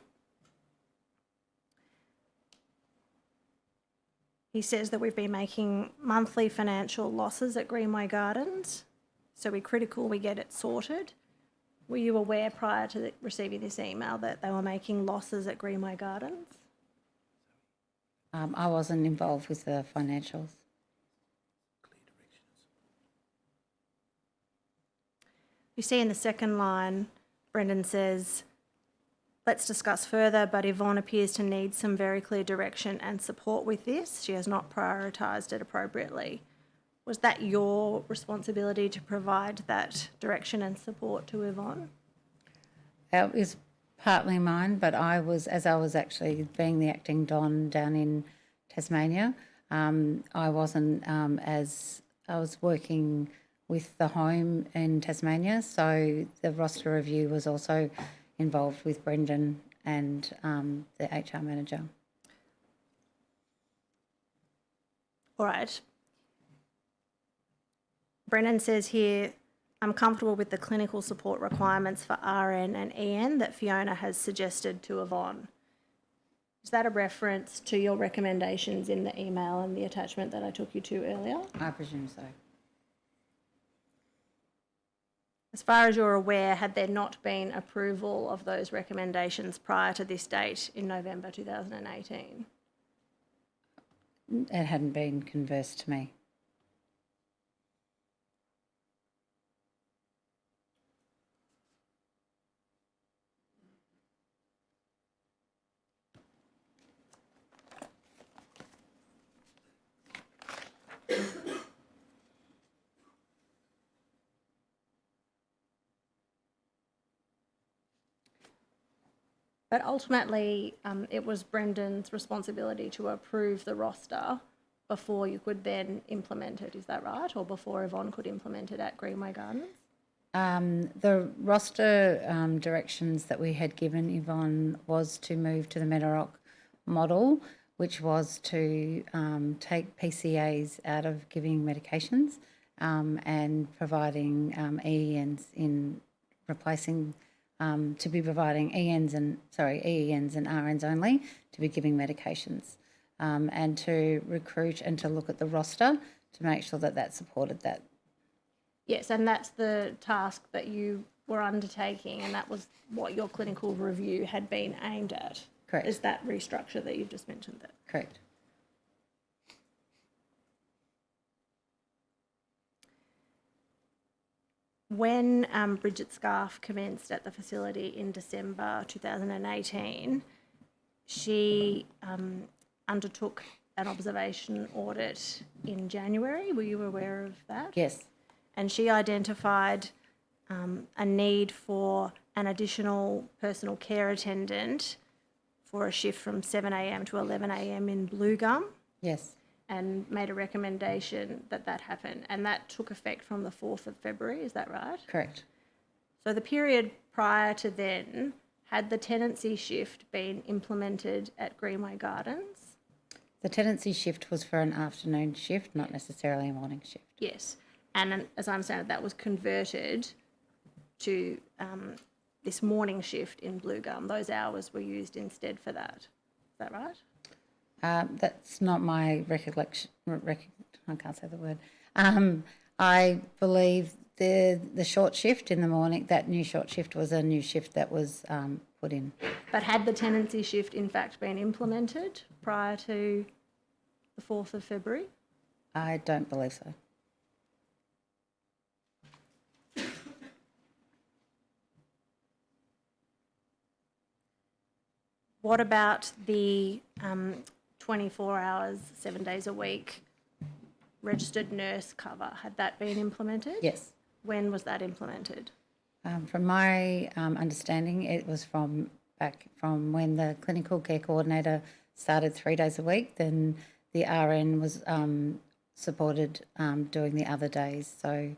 He says that we've been making monthly financial losses at Greenway Gardens, so we're critical we get it sorted. Were you aware prior to receiving this email that they were making losses at Greenway Gardens? I wasn't involved with the financials. You see in the second line, Brendan says, let's discuss further, but Yvonne appears to need some very clear direction and support with this. She has not prioritised it appropriately. Was that your responsibility to provide that direction and support to Yvonne? It was partly mine, but as I was actually being the acting Don down in Tasmania, I wasn't I was working with the home in Tasmania, so the roster review was also involved with Brendan and the HR manager. All right. Brendan says here, I'm comfortable with the clinical support requirements for RN and EN that Fiona has suggested to Yvonne. Is that a reference to your recommendations in the email and the attachment that I took you to earlier? I presume so. As far as you're aware, had there not been approval of those recommendations prior to this date in November 2018? It hadn't been conversed to me. But ultimately, it was Brendan's responsibility to approve the roster before you could then implement it, is that right? Or before Yvonne could implement it at Greenway Gardens? The roster directions that we had given Yvonne was to move to the Metarock model, which was to take PCAs out of giving medications and providing EENs in replacing, to be providing EENs and RNs only to be giving medications, and to recruit and to look at the roster to make sure that that supported that. Yes, and that's the task that you were undertaking, and that was what your clinical review had been aimed at. Correct. Is that restructure that you've just mentioned that? Correct. When Bridget Scarf commenced at the facility in December 2018, she undertook an observation audit in January. Were you aware of that? Yes. And she identified a need for an additional personal care attendant for a shift from 7 a.m. to 11 a.m. in Blue Gum. Yes. And made a recommendation that that happen. And that took effect from the 4th of February, is that right? Correct. So the period prior to then, had the tenancy shift been implemented at Greenway Gardens? The tenancy shift was for an afternoon shift, not necessarily a morning shift. Yes. And as I understand it, that was converted to this morning shift in Blue Gum. Those hours were used instead for that. Is that right? That's not my recollection. I can't say the word. I believe the short shift in the morning, that new short shift was a new shift that was put in. But had the tenancy shift in fact been implemented prior to the 4th of February? I don't believe so. What about the 24 hours, 7 days a week registered nurse cover? Had that been implemented? Yes. When was that implemented? From my understanding, it was from when the clinical care coordinator started 3 days a week, then the RN was supported doing the other days, so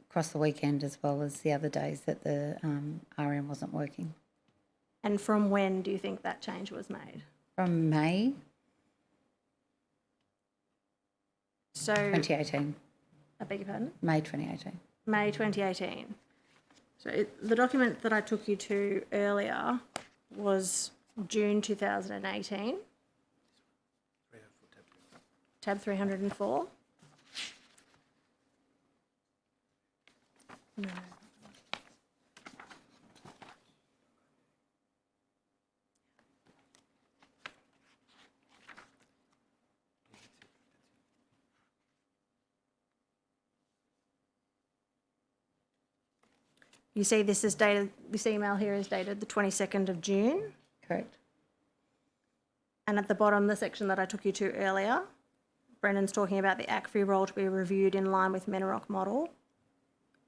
across the weekend as well as the other days that the RN wasn't working. And from when do you think that change was made? From May So 2018. I beg your pardon? May 2018. May 2018. So the document that I took you to earlier was June 2018. Tab 304. No. You see this is dated, this email here is dated the 22nd of June. Correct. And at the bottom, the section that I took you to earlier, Brendan's talking about the ACFI role to be reviewed in line with Metarock model.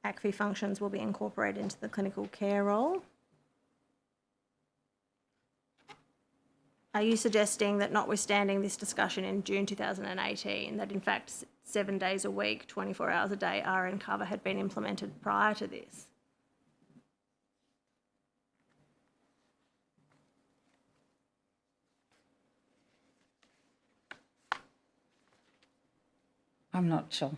ACFI functions will be incorporated into the clinical care role. Are you suggesting that notwithstanding this discussion in June 2018, that in fact 7 days a week, 24 hours a day RN cover had been implemented prior to this? I'm not sure.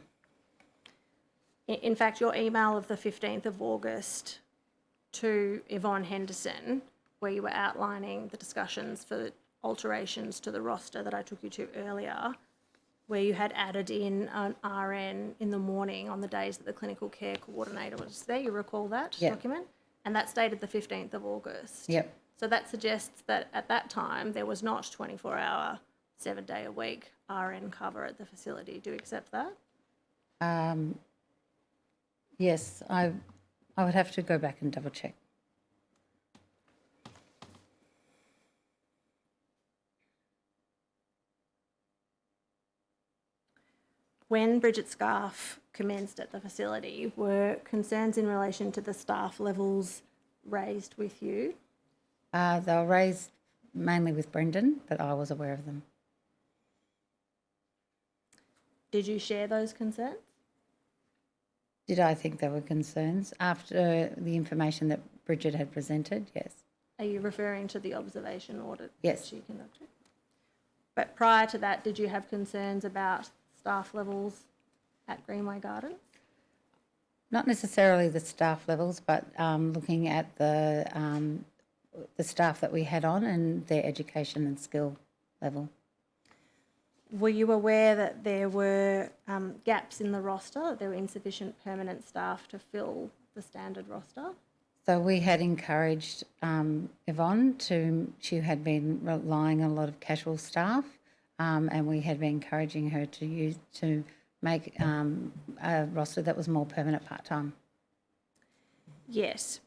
In fact, your email of the 15th of August to Yvonne Henderson, where you were outlining the discussions for alterations to the roster that I took you to earlier, where you had added in an RN in the morning on the days that the clinical care coordinator was there. You recall that Yep. document? And that's dated the 15th of August. Yep. So that suggests that at that time there was not 24-hour, 7-day-a-week RN cover at the facility. Do you accept that? Yes, I would have to go back and double check. When Bridget Scarf commenced at the facility, were concerns in relation to the staff levels raised with you? They were raised mainly with Brendan, but I was aware of them. Did you share those concerns? Did I think there were concerns? After the information that Bridget had presented, yes. Are you referring to the observation audit Yes. that she conducted? But prior to that, did you have concerns about staff levels at Greenway Gardens? Not necessarily the staff levels, but looking at the staff that we had on and their education and skill level. Were you aware that there were gaps in the roster, that there were insufficient permanent staff to fill the standard roster? So we had encouraged Yvonne she had been relying on a lot of casual staff, and we had been encouraging her to make a roster that was more permanent part-time. Yes,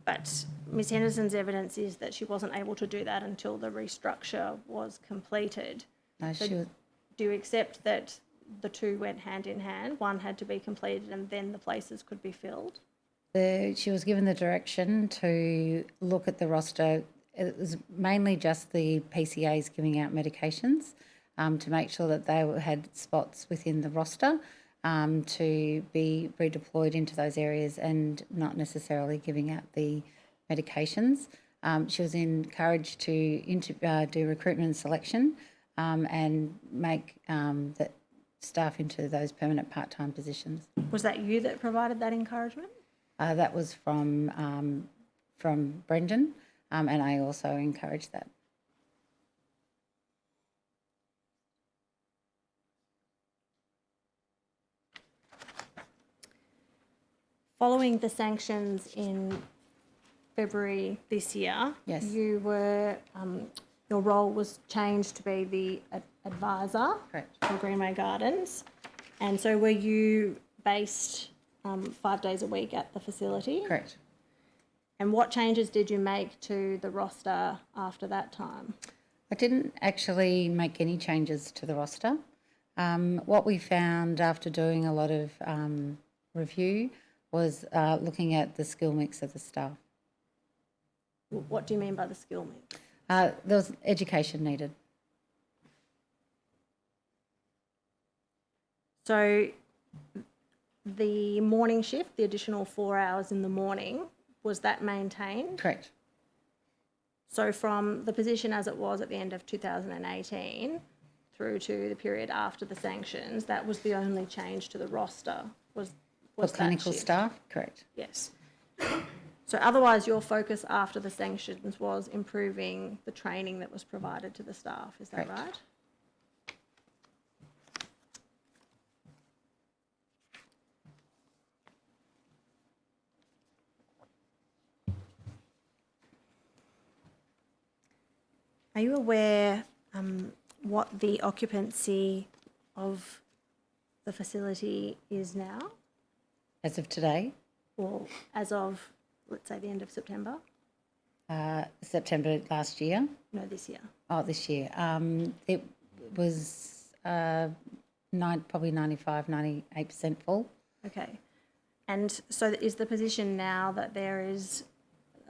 but Ms Henderson's evidence is that she wasn't able to do that until the restructure was completed. No, So she was, do you accept that the two went hand in hand? One had to be completed and then the places could be filled? she was given the direction to look at the roster. It was mainly just the PCAs giving out medications to make sure that they had spots within the roster to be redeployed into those areas and not necessarily giving out the medications. She was encouraged to do recruitment and selection and make the staff into those permanent part-time positions. Was that you that provided that encouragement? That was from Brendan, and I also encouraged that. Following the sanctions in February this year, Yes. you were your role was changed to be the advisor Correct. for Greenway Gardens, and so were you based 5 days a week at the facility? Correct. And what changes did you make to the roster after that time? I didn't actually make any changes to the roster. What we found after doing a lot of review was looking at the skill mix of the staff. What do you mean by the skill mix? There was education needed. So the morning shift, the additional 4 hours in the morning, was that maintained? Correct. So from the position as it was at the end of 2018 through to the period after the sanctions, that was the only change to the roster, was For that clinical shift? staff, correct. Yes. So otherwise your focus after the sanctions was improving the training that was provided to the staff, is that Correct. right? Are you aware what the occupancy of the facility is now, As of today, or as of, let's say, the end of September? September last year. No, this year. Oh, this year. It was probably 95, 98% full. Okay. And so is the position now that there is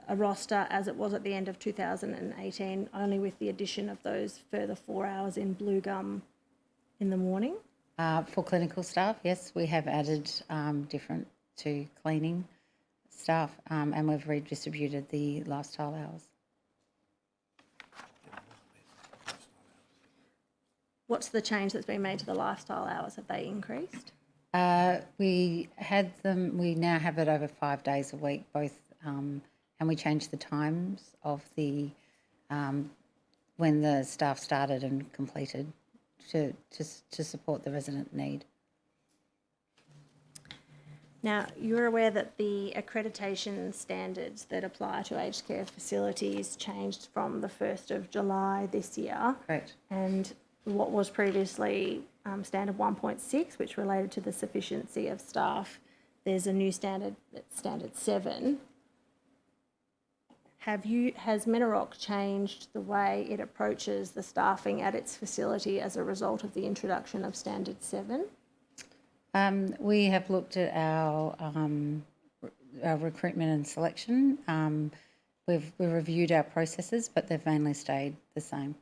a roster as it was at the end of 2018, only with the addition of those further 4 hours in Blue Gum in the morning? For clinical staff, yes, we have added different to cleaning staff and we've redistributed the lifestyle hours. What's the change that's been made to the lifestyle hours? Have they increased? We now have it over 5 days a week, both, and we changed the times of the when the staff started and completed to support the resident need. Now, you're aware that the accreditation standards that apply to aged care facilities changed from the 1st of July this year. Correct. And what was previously standard 1.6, which related to the sufficiency of staff, there's a new standard, standard 7. Has Menarok changed the way it approaches the staffing at its facility as a result of the introduction of standard 7? We have looked at our recruitment and selection. We've reviewed our processes, but they've mainly stayed the same.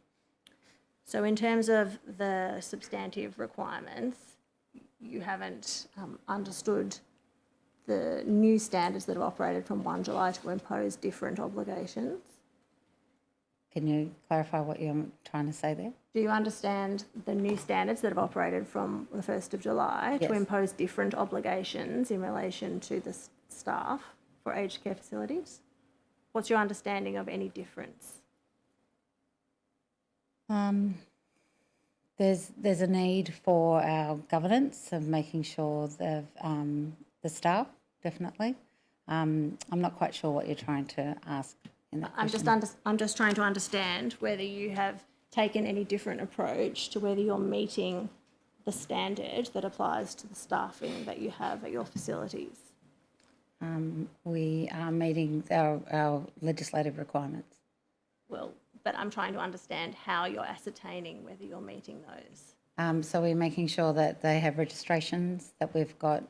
So in terms of the substantive requirements, you haven't understood the new standards that have operated from 1 July to impose different obligations? Can you clarify what you're trying to say there? Do you understand the new standards that have operated from the 1st of July Yes. to impose different obligations in relation to the staff for aged care facilities? What's your understanding of any difference? There's a need for our governance of making sure that the staff, definitely. I'm not quite sure what you're trying to ask in that question. I'm just trying to understand whether you have taken any different approach to whether you're meeting the standard that applies to the staffing that you have at your facilities. We are meeting our legislative requirements. Well, but I'm trying to understand how you're ascertaining whether you're meeting those. So we're making sure that they have registrations, that we've got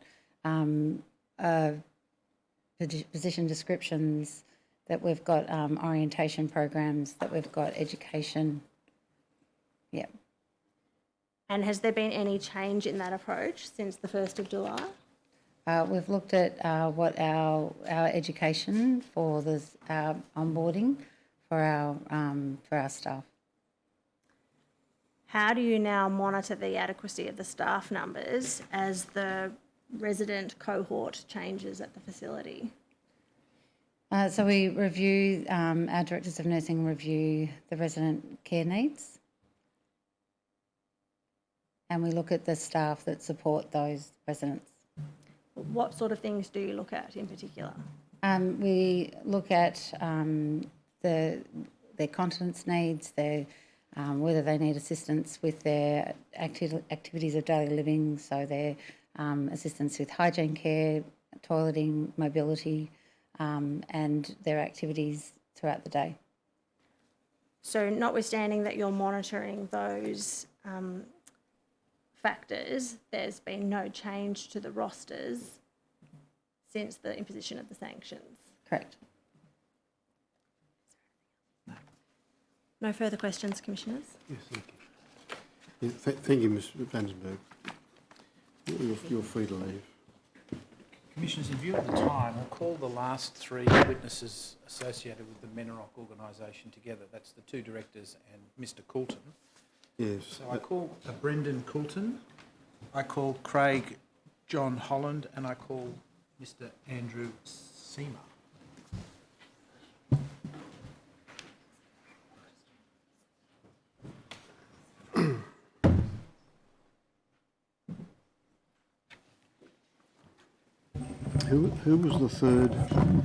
position descriptions, that we've got orientation programs, that we've got education. Yeah. And has there been any change in that approach since the 1st of July? We've looked at what our education for the onboarding for our staff. How do you now monitor the adequacy of the staff numbers as the resident cohort changes at the facility? So we review, our directors of nursing review the resident care needs, and we look at the staff that support those residents. What sort of things do you look at in particular? We look at their continence needs, whether they need assistance with their activities of daily living, so their assistance with hygiene care, toileting, mobility, and their activities throughout the day. So notwithstanding that you're monitoring those factors, there's been no change to the rosters since the imposition of the sanctions? Correct. No further questions, Commissioners? Yes, thank you. Thank you, Ms Vansberg. You're free to leave. Commissioners, in view of the time, I'll call the last 3 witnesses associated with the Menarok organisation together. That's the 2 directors and Mr Coulton. Yes. So I call Brendan Coulton, I call Craig John Holland, and I call Mr Andrew Seamer. Who was the third?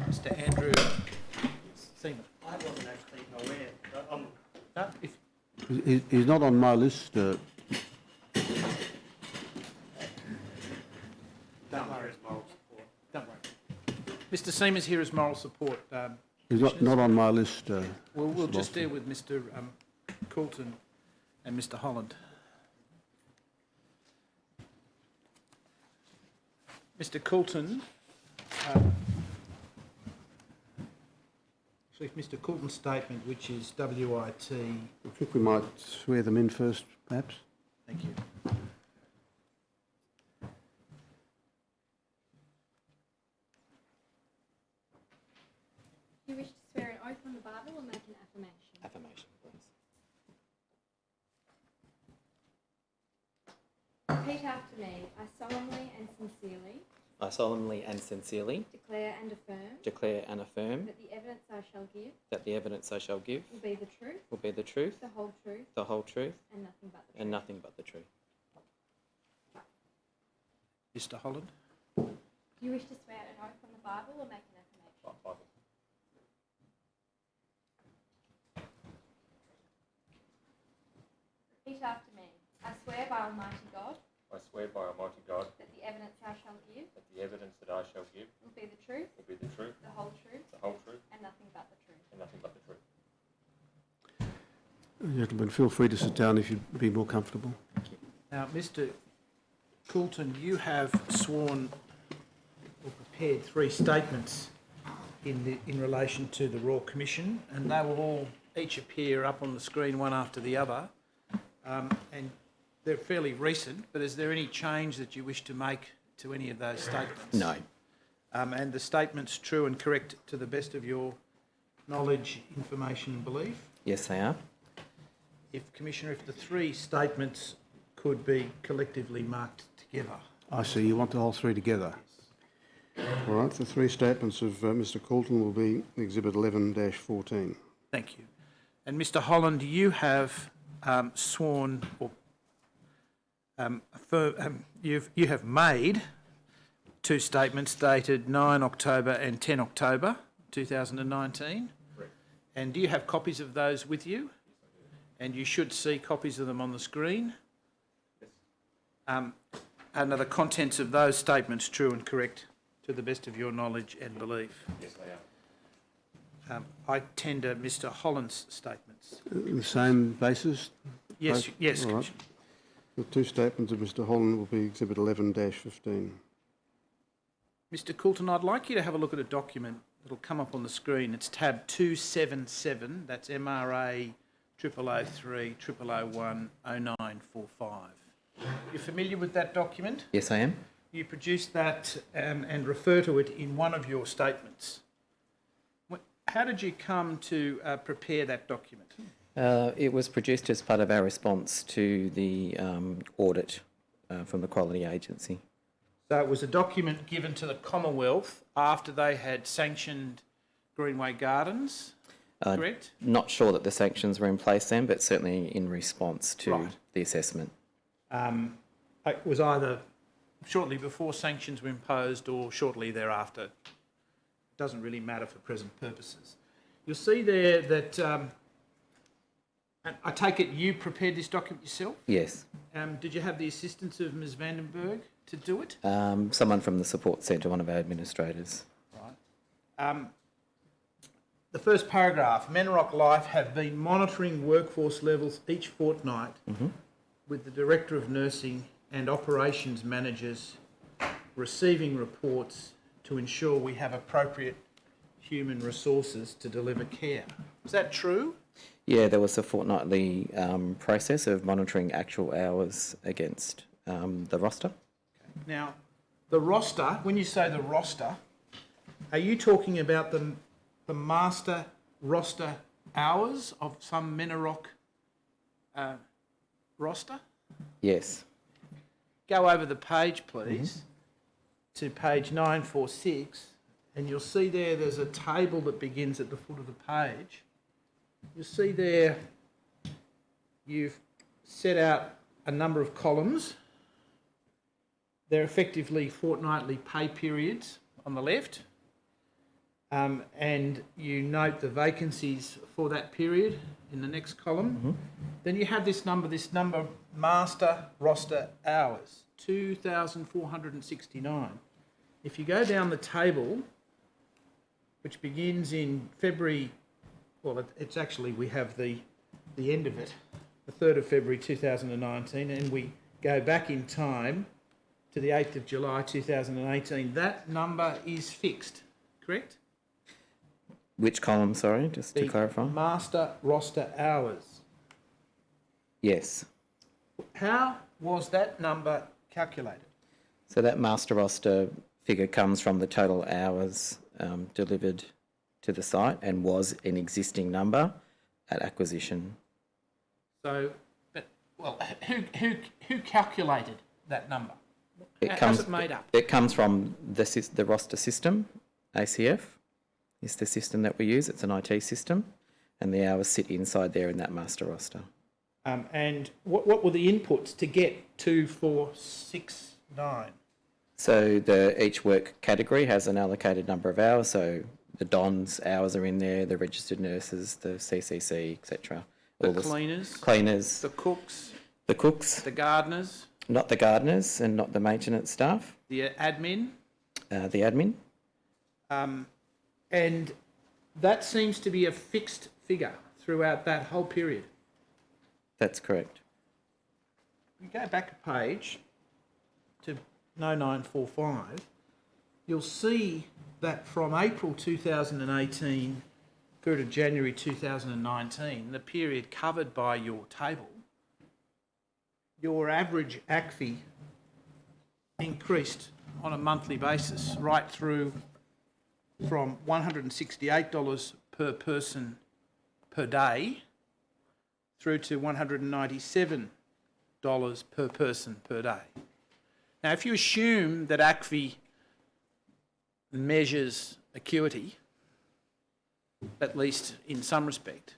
Mr Andrew Seamer. I wasn't actually aware. He's not on my list. Don't worry. Don't worry. Mr Seamer's here as moral support. He's not on my list. We'll just deal with Mr Coulton and Mr Holland. Mr Coulton, actually, Mr Coulton's statement, which is WIT. I think we might swear them in first, perhaps. Thank you. Do you wish to swear an oath on the Bible or make an affirmation? Affirmation, please. Repeat after me. I solemnly and sincerely I solemnly and sincerely declare and affirm declare and affirm that the evidence I shall give that the evidence I shall give will be the truth, will be the truth, the whole truth, the whole truth, and nothing but the truth. and nothing but the truth. Mr. Holland? Do you wish to swear an oath on the Bible or make an affirmation? Repeat after me. I swear by Almighty God I swear by Almighty God that the evidence I shall give that the evidence that I shall give will be the truth, will be the truth, the whole truth, the whole truth, and nothing but the truth. and nothing but the truth. Gentlemen, feel free to sit down if you'd be more comfortable. Now, Mr. Coulton, you have sworn or prepared 3 statements in relation to the Royal Commission, and they will all each appear up on the screen one after the other, and they're fairly recent. But is there any change that you wish to make to any of those statements? No. And the statement's true and correct to the best of your knowledge, information, and belief? Yes, they are. Commissioner, if the 3 statements could be collectively marked together. I see. You want the whole 3 together? All right. The 3 statements of Mr. Coulton will be Exhibit 11-14. Thank you. And Mr. Holland, you have sworn or you have made 2 statements dated 9 October and 10 October 2019. Correct. And do you have copies of those with you? And you should see copies of them on the screen. Yes. And are the contents of those statements true and correct to the best of your knowledge and belief? Yes, they are. I tender Mr. Holland's statements. The same basis? Yes, Both? yes, All right. Commissioner. The 2 statements of Mr. Holland will be Exhibit 11-15. Mr. Coulton, I'd like you to have a look at a document that'll come up on the screen. It's tab 277, that's MRA 0003 0001 0945. You're familiar with that document? Yes, I am. You produced that and refer to it in one of your statements. How did you come to prepare that document? It was produced as part of our response to the audit from the Quality Agency. So it was a document given to the Commonwealth after they had sanctioned Greenway Gardens, correct? Not sure that the sanctions were in place then, but certainly in response to the assessment. It was either shortly before sanctions were imposed or shortly thereafter. It doesn't really matter for present purposes. You'll see there that, and I take it you prepared this document yourself? Yes. Did you have the assistance of Ms Vandenberg to do it? Someone from the support centre, one of our administrators. Right. The first paragraph, Menrock Life have been monitoring workforce levels each fortnight with the Director of Nursing and Operations Managers receiving reports to ensure we have appropriate human resources to deliver care. Is that true? Yeah, there was a fortnightly process of monitoring actual hours against the roster. Okay. Now, the roster, when you say the roster, are you talking about the master roster hours of some Menrock roster? Yes. Go over the page, please, to page 946, and you'll see there's a table that begins at the foot of the page. You'll see there you've set out a number of columns. They're effectively fortnightly pay periods on the left. And you note the vacancies for that period in the next column. Then you have this number master roster hours, 2,469. If you go down the table, which begins in February, well, it's actually, we have the end of it, the 3rd of February 2019, and we go back in time to the 8th of July 2018. That number is fixed, correct? Which column, sorry, just to clarify? Master roster hours. Yes. How was that number calculated? So that master roster figure comes from the total hours delivered to the site and was an existing number at acquisition. So, who calculated that number? How's it made up? It comes from the roster system. ACF is the system that we use. It's an IT system, and the hours sit inside there in that master roster. And what were the inputs to get 2, 4, 6, 9? So each work category has an allocated number of hours. So the DON's hours are in there, the registered nurses, the CCC, etc. The cleaners? Cleaners. The cooks? The cooks. The gardeners? Not the gardeners and not the maintenance staff. The admin? The admin. And that seems to be a fixed figure throughout that whole period. That's correct. If you go back a page to 0945, you'll see that from April 2018 through to January 2019, the period covered by your table, your average ACFI increased on a monthly basis right through from $168 per person per day through to $197 per person per day. Now, if you assume that ACFI measures acuity, at least in some respect,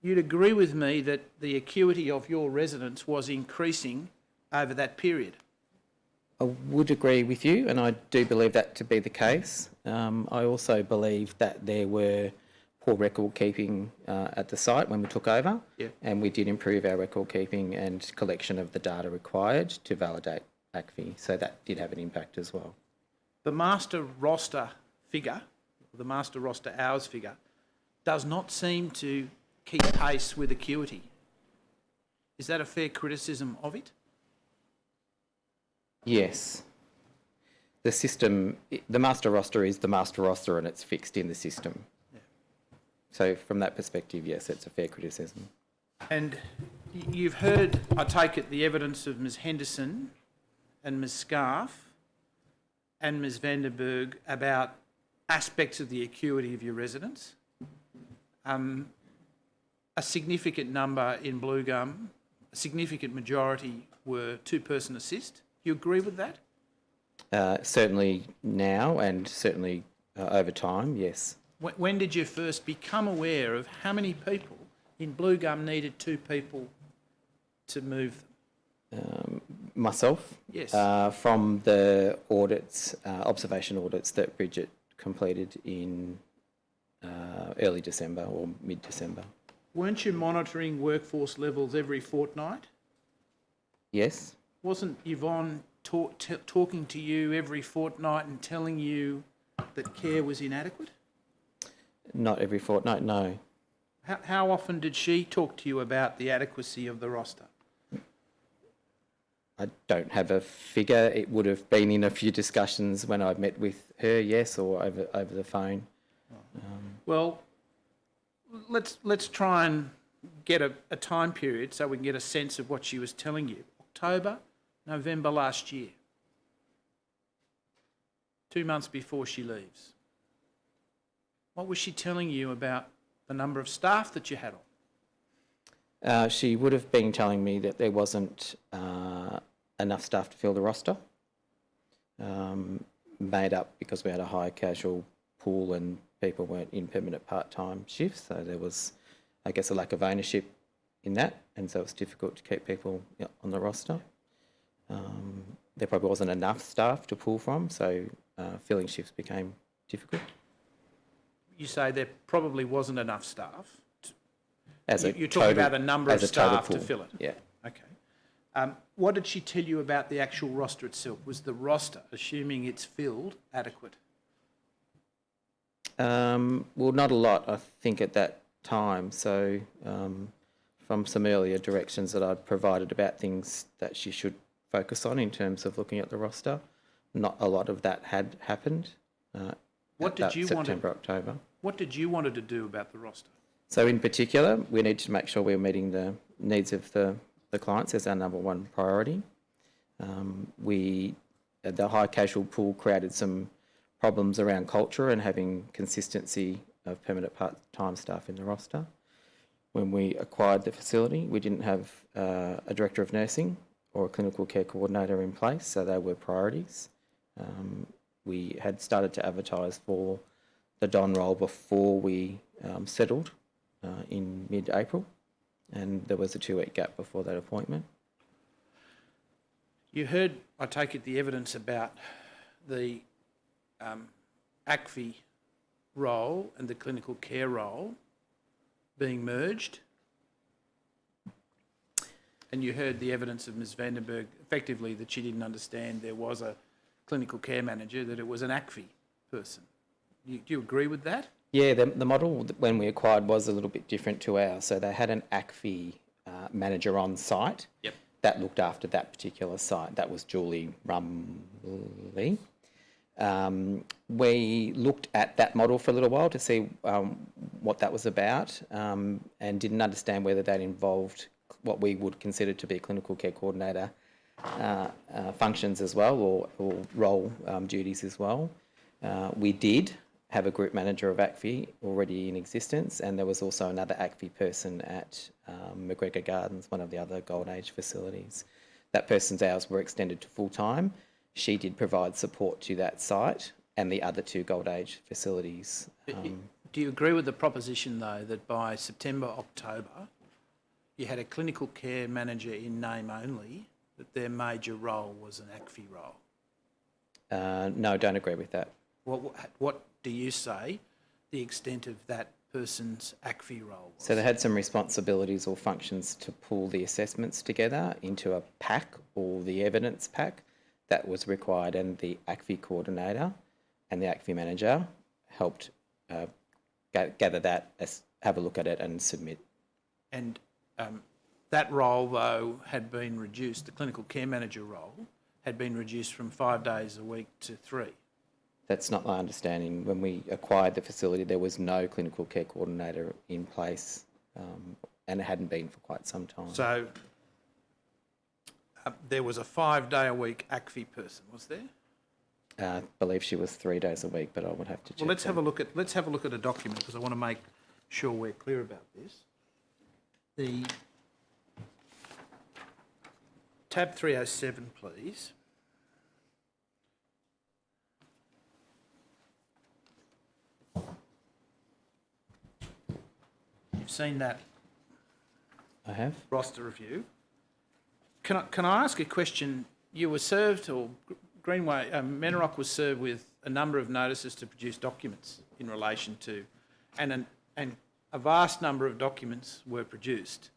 you'd agree with me that the acuity of your residents was increasing over that period. I would agree with you, and I do believe that to be the case. I also believe that there were poor record keeping at the site when we took over, and we did improve our record keeping and collection of the data required to validate ACFI, so that did have an impact as well. The master roster figure, the master roster hours figure, does not seem to keep pace with acuity. Is that a fair criticism of it? Yes. The system, the master roster is the master roster and it's fixed in the system. Yeah. So from that perspective, yes, it's a fair criticism. And you've heard, I take it, the evidence of Ms Henderson and Ms Scarf and Ms Vandenberg about aspects of the acuity of your residents. A significant number in Blue Gum, a significant majority were two-person assist. You agree with that? Certainly now and certainly over time, yes. When did you first become aware of how many people in Blue Gum needed 2 people to move them? Myself? Yes. From the audits, observation audits that Bridget completed in early December or mid-December. Weren't you monitoring workforce levels every fortnight? Yes. Wasn't Yvonne talking to you every fortnight and telling you that care was inadequate? Not every fortnight, no. How often did she talk to you about the adequacy of the roster? I don't have a figure. It would have been in a few discussions when I met with her, yes, or over the phone. Well, let's try and get a time period so we can get a sense of what she was telling you. October, November last year, 2 months before she leaves. What was she telling you about the number of staff that you had on? She would have been telling me that there wasn't enough staff to fill the roster, made up because we had a high casual pool and people weren't in permanent part-time shifts, so there was, I guess, a lack of ownership in that, and so it's difficult to keep people on the roster. There probably wasn't enough staff to pull from, so filling shifts became difficult. You say there probably wasn't enough staff. You're talking total, about a number of staff to fill it? Yeah. Okay. What did she tell you about the actual roster itself? Was the roster, assuming it's filled, adequate? Well, not a lot, I think, at that time. So from some earlier directions that I'd provided about things that she should focus on in terms of looking at the roster, not a lot of that had happened. September, October. What did you want to do about the roster? So in particular, we need to make sure we're meeting the needs of the clients as our number one priority. The high casual pool created some problems around culture and having consistency of permanent part-time staff in the roster. When we acquired the facility, we didn't have a director of nursing or a clinical care coordinator in place, so they were priorities. We had started to advertise for the Don role before we settled in mid-April, and there was a 2-week gap before that appointment. You heard, I take it, the evidence about the ACFI role and the clinical care role being merged, and you heard the evidence of Ms Vandenberg effectively that she didn't understand there was a clinical care manager, that it was an ACFI person. Do you agree with that? Yeah, the model when we acquired was a little bit different to ours. So they had an ACFI manager on site that looked after that particular site. That was Julie Rumley. We looked at that model for a little while to see what that was about, and didn't understand whether that involved what we would consider to be clinical care coordinator functions as well, or role duties as well. We did have a group manager of ACFI already in existence, and there was also another ACFI person at McGregor Gardens, one of the other Gold Age facilities. That person's hours were extended to full-time. She did provide support to that site and the other 2 Gold Age facilities. Do you agree with the proposition, though, that by September, October, you had a clinical care manager in name only, that their major role was an ACFI role? No, don't agree with that. What do you say the extent of that person's ACFI role was? So they had some responsibilities or functions to pull the assessments together into a pack, or the evidence pack that was required, and the ACFI coordinator and the ACFI manager helped gather that, have a look at it and submit. And that role, though, had been reduced, the clinical care manager role had been reduced from 5 days a week to 3. That's not my understanding. When we acquired the facility, there was no clinical care coordinator in place, and it hadn't been for quite some time. So there was a 5-day-a-week ACFI person, was there? I believe she was 3 days a week, but I would have to check. Well, let's have a look at a document, because I want to make sure we're clear about this. The tab 307, please. You've seen that? I have. Roster review. Can I ask a question? You were served, or Greenway, Menrock was served with a number of notices to produce documents in relation to, and a vast number of documents were produced,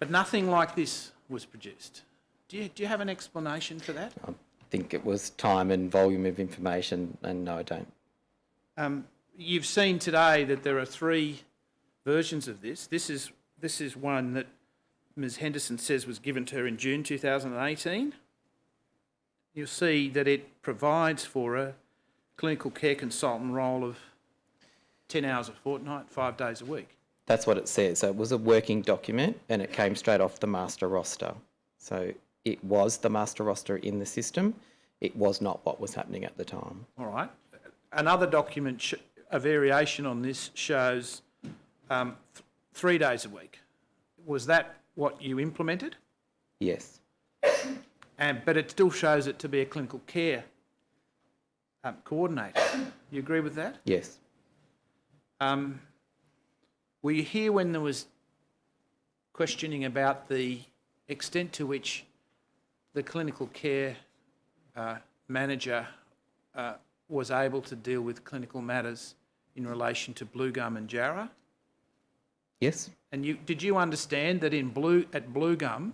but nothing like this was produced. Do you have an explanation for that? I think it was time and volume of information, and no, I don't. You've seen today that there are 3 versions of this. This is one that Ms Henderson says was given to her in June 2018. You'll see that it provides for a clinical care consultant role of 10 hours a fortnight, 5 days a week. That's what it says. So it was a working document, and it came straight off the master roster. So it was the master roster in the system. It was not what was happening at the time. All right. Another document, a variation on this, shows 3 days a week. Was that what you implemented? Yes. But it still shows it to be a clinical care coordinator. You agree with that? Yes. Were you here when there was questioning about the extent to which the clinical care manager was able to deal with clinical matters in relation to Blue Gum and Jarrah? Yes. And did you understand that at Blue Gum,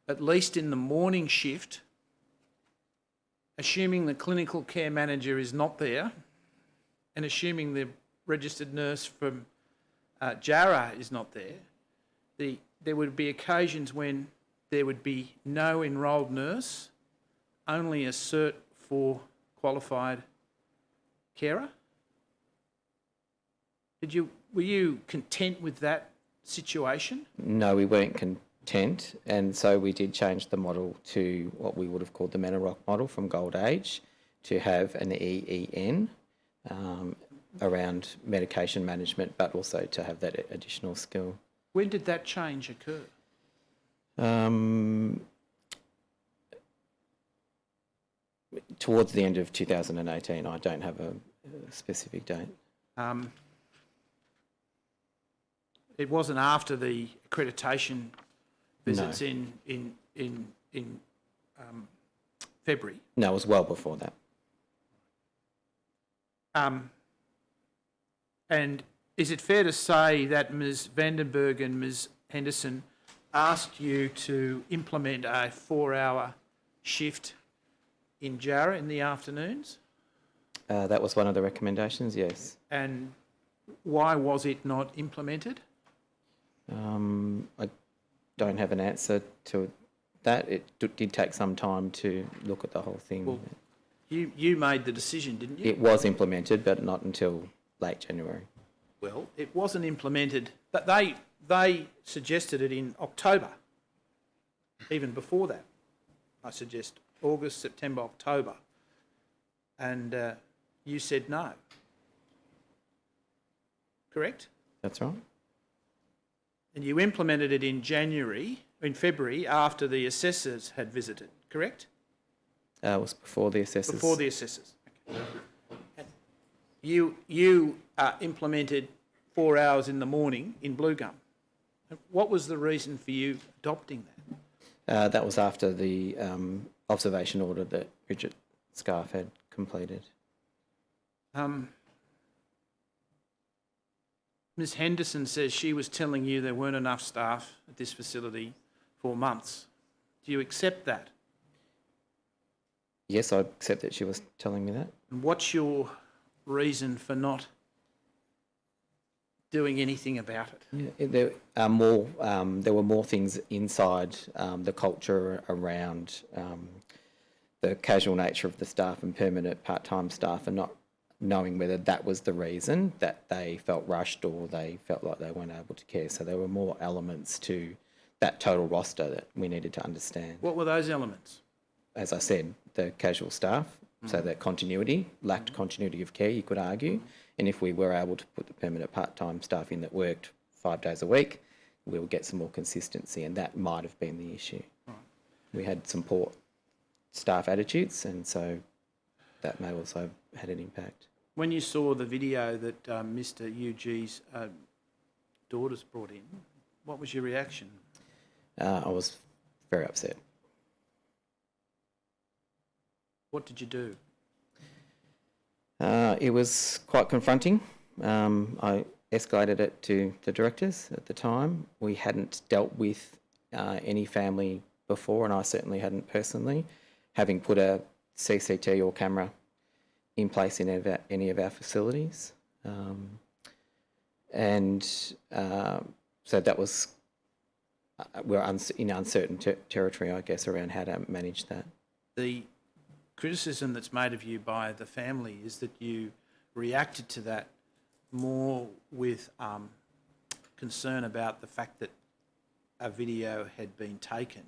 at least in the morning shift, assuming the clinical care manager is not there, and assuming the registered nurse from Jarrah is not there, there would be occasions when there would be no enrolled nurse, only a Cert 4 qualified carer? Were you content with that situation? No, we weren't content, and so we did change the model to what we would have called the Menrock model from Gold Age, to have an EEN around medication management, but also to have that additional skill. When did that change occur? towards the end of 2018. I don't have a specific date. It wasn't after the accreditation visits No. in February. No, it was well before that. And is it fair to say that Ms. Vandenberg and Ms. Henderson asked you to implement a 4-hour shift in Jarrah in the afternoons? That was one of the recommendations, yes. And why was it not implemented? I don't have an answer to that. It did take some time to look at the whole thing. Well, you made the decision, didn't you? It was implemented, but not until late January. Well, it wasn't implemented. But they suggested it in October, even before that. I suggest August, September, October. And you said no. Correct? That's right. And you implemented it in February, after the assessors had visited, correct? It was before the assessors. Before the assessors. Okay. You implemented 4 hours in the morning in Blue Gum. What was the reason for you adopting that? That was after the observation order that Bridget Scarf had completed. Ms. Henderson says she was telling you there weren't enough staff at this facility for months. Do you accept that? Yes, I accept that she was telling me that. And what's your reason for not doing anything about it? Yeah, there were more things inside the culture around the casual nature of the staff and permanent part-time staff, and not knowing whether that was the reason that they felt rushed or they felt like they weren't able to care. So there were more elements to that total roster that we needed to understand. What were those elements? As I said, the casual staff, so that continuity, lacked continuity of care, you could argue. And if we were able to put the permanent part-time staff in that worked 5 days a week, we would get some more consistency, and that might have been the issue. Right. We had some poor staff attitudes, and so that may also have had an impact. When you saw the video that Mr. UG's daughters brought in, what was your reaction? I was very upset. What did you do? It was quite confronting. I escalated it to the directors at the time. We hadn't dealt with any family before, and I certainly hadn't personally, having put a CCT or camera in place in any of our facilities. So that was, we're in uncertain territory, I guess, around how to manage that. The criticism that's made of you by the family is that you reacted to that more with concern about the fact that a video had been taken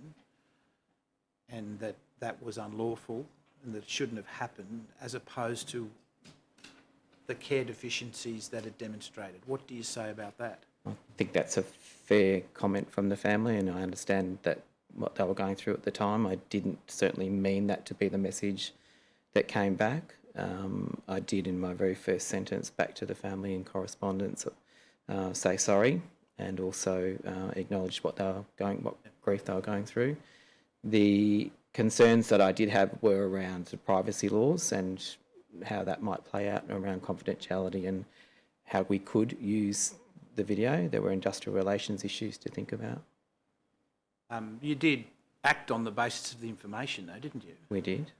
and that that was unlawful and that it shouldn't have happened, as opposed to the care deficiencies that it demonstrated. What do you say about that? I think that's a fair comment from the family, and I understand that what they were going through at the time. I didn't certainly mean that to be the message that came back. I did, in my very first sentence back to the family in correspondence, say sorry, and also acknowledge what grief they were going through. The concerns that I did have were around the privacy laws and how that might play out around confidentiality and how we could use the video. There were industrial relations issues to think about. You did act on the basis of the information, though, didn't you? We did.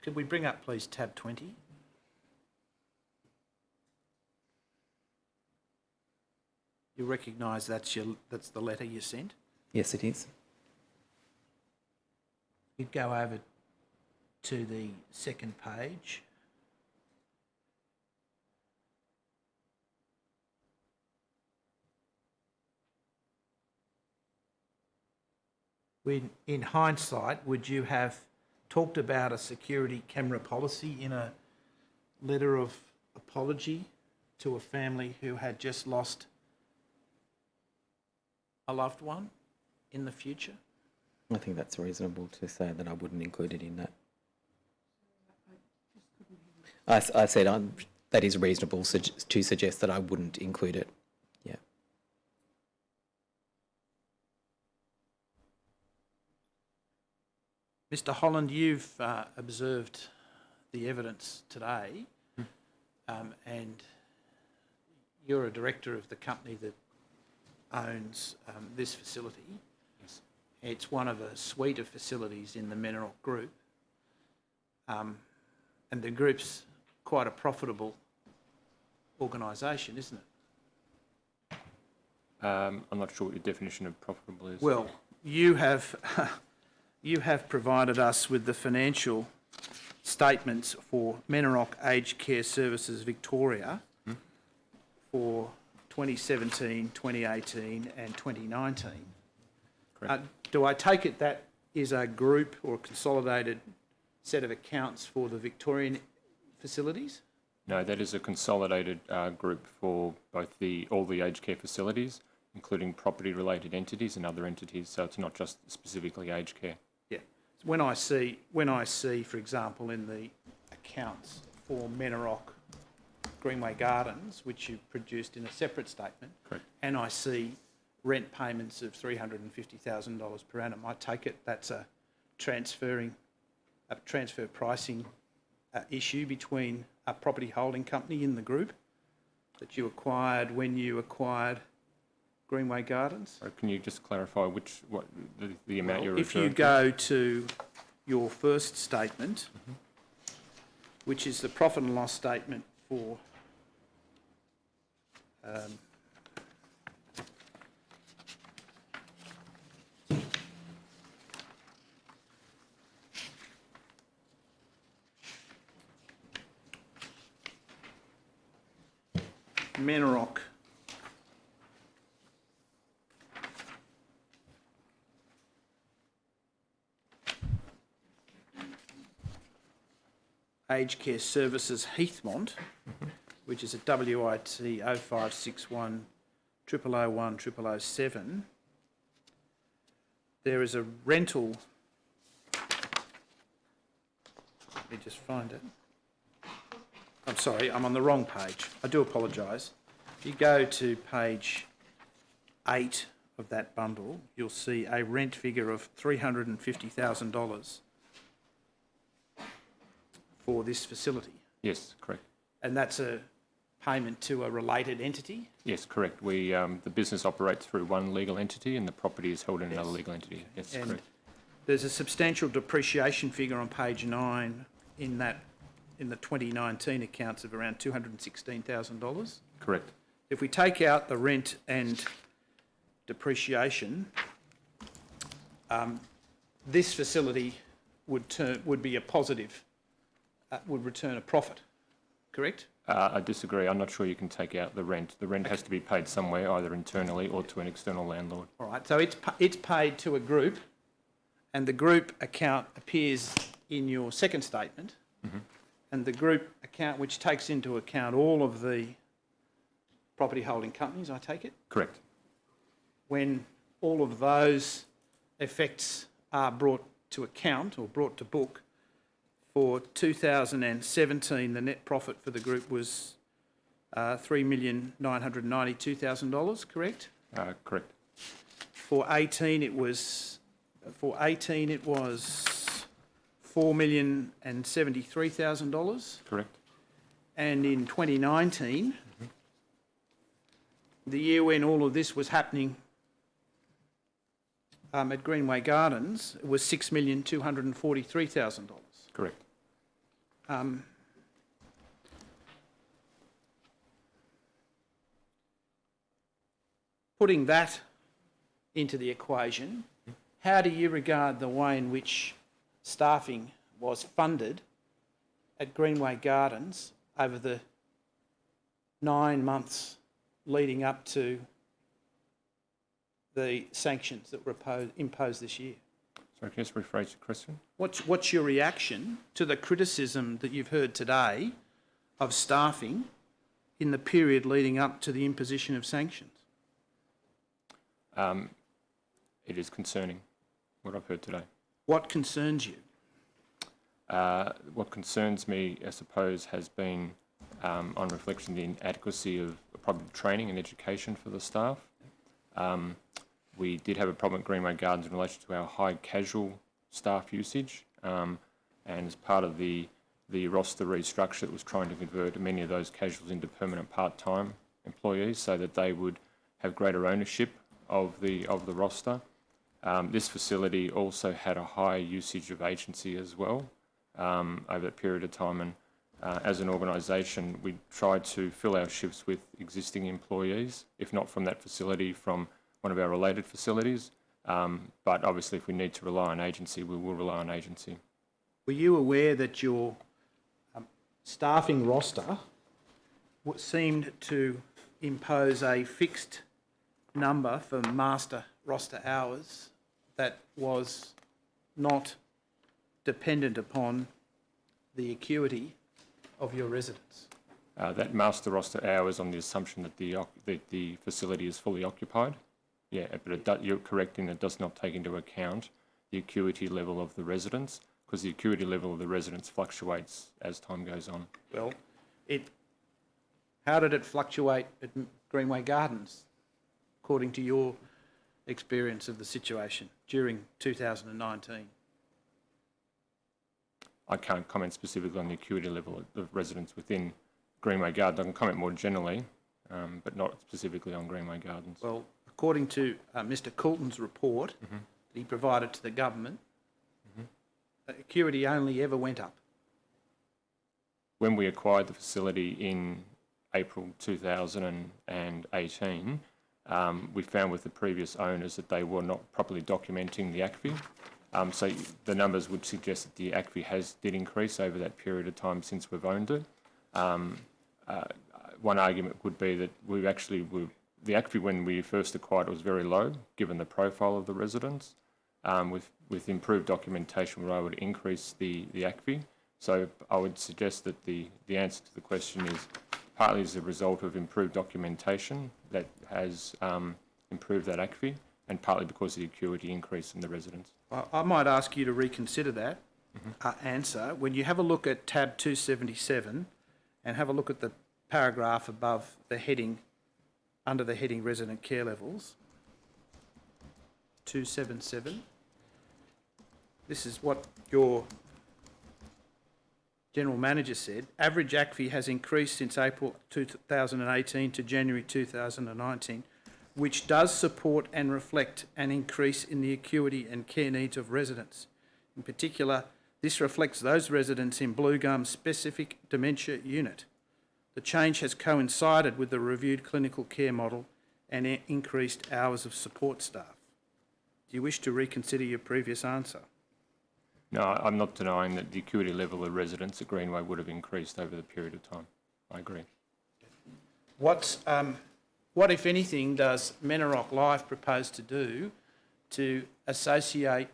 Could we bring up, please, tab 20? You recognise that's the letter you sent? Yes, it is. You'd go over to the second page. In hindsight, would you have talked about a security camera policy in a letter of apology to a family who had just lost a loved one in the future? I think that's reasonable to say that I wouldn't include it in that. I said that is reasonable to suggest that I wouldn't include it. Yeah. Mr. Holland, you've observed the evidence today, and you're a director of the company that owns this facility. Yes. It's one of a suite of facilities in the Menarok Group, and the group's quite a profitable organisation, isn't it? I'm not sure what your definition of profitable is. Well, you have you have provided us with the financial statements for Menarok Aged Care Services Victoria for 2017, 2018 and 2019. Correct. Do I take it that is a group or a consolidated set of accounts for the Victorian facilities? No, that is a consolidated group for both all the aged care facilities, including property-related entities and other entities. So it's not just specifically aged care. Yeah. When I see, for example, in the accounts for Menarok Greenway Gardens, which you produced in a separate statement, correct, and I see rent payments of $350,000 per annum, I take it that's a transfer pricing issue between a property holding company in the group that you acquired when you acquired Greenway Gardens. So can you just clarify what the amount you're If referring you go to your first statement, which is the profit and loss statement for Menarok Aged Care Services Heathmont, which is at WIT 0561 0001 0007, there is a rental. Let me just find it. I'm sorry, I'm on the wrong page. I do apologise. If you go to page 8 of that bundle, you'll see a rent figure of $350,000 for this facility. Yes, correct. And that's a payment to a related entity? Yes, correct. The business operates through one legal entity and the property is held in another legal entity. Yes, And correct. there's a substantial depreciation figure on page 9 in the 2019 accounts of around $216,000. Correct. If we take out the rent and depreciation, this facility would be a positive, would return a profit, correct? I disagree. I'm not sure you can take out the rent. The rent has to be paid somewhere, either internally or to an external landlord. All right, so it's paid to a group, and the group account appears in your second statement, and the group account, which takes into account all of the property holding companies, I take it? Correct. When all of those effects are brought to account or brought to book, for 2017, the net profit for the group was $3,992,000, correct? Correct. For 18, it was $4,073,000. Correct. And in 2019, the year when all of this was happening at Greenway Gardens, it was $6,243,000. Correct. Putting that into the equation, how do you regard the way in which staffing was funded at Greenway Gardens over the 9 months leading up to the sanctions that were imposed this year? Sorry, can you just rephrase your question? What's your reaction to the criticism that you've heard today of staffing in the period leading up to the imposition of sanctions? It is concerning. what I've heard today. What concerns you? What concerns me, I suppose, has been, on reflection, the inadequacy of probably training and education for the staff. We did have a problem at Greenway Gardens in relation to our high casual staff usage, and as part of the roster restructure, it was trying to convert many of those casuals into permanent part-time employees so that they would have greater ownership of the roster. This facility also had a high usage of agency as well over that period of time, and as an organisation, we tried to fill our shifts with existing employees, if not from that facility, from one of our related facilities. But obviously, if we need to rely on agency, we will rely on agency. Were you aware that your staffing roster seemed to impose a fixed number for master roster hours that was not dependent upon the acuity of your residents? That master roster hours on the assumption that the facility is fully occupied. Yeah, but you're correct in that it does not take into account the acuity level of the residents, because the acuity level of the residents fluctuates as time goes on. Well, how did it fluctuate at Greenway Gardens, according to your experience of the situation during 2019? I can't comment specifically on the acuity level of residents within Greenway Gardens. I can comment more generally, but not specifically on Greenway Gardens. Well, according to Mr. Coulton's report that he provided to the government, acuity only ever went up. When we acquired the facility in April 2018, we found with the previous owners that they were not properly documenting the ACFI. So the numbers would suggest that the ACFI did increase over that period of time since we've owned it. One argument would be that the ACFI when we first acquired it was very low, given the profile of the residents. With improved documentation, we were able to increase the ACFI. So I would suggest that the answer to the question is partly as a result of improved documentation that has improved that ACFI, and partly because of the acuity increase in the residents. I might ask you to reconsider that answer. When you have a look at tab 277 and have a look at the paragraph above the heading, under the heading resident care levels, 277, this is what your General Manager said. Average ACFI has increased since April 2018 to January 2019, which does support and reflect an increase in the acuity and care needs of residents. In particular, this reflects those residents in Blue Gum's specific dementia unit. The change has coincided with the reviewed clinical care model and increased hours of support staff. Do you wish to reconsider your previous answer? No, I'm not denying that the acuity level of residents at Greenway would have increased over the period of time. I agree. What, if anything, does Menarok Life propose to do to associate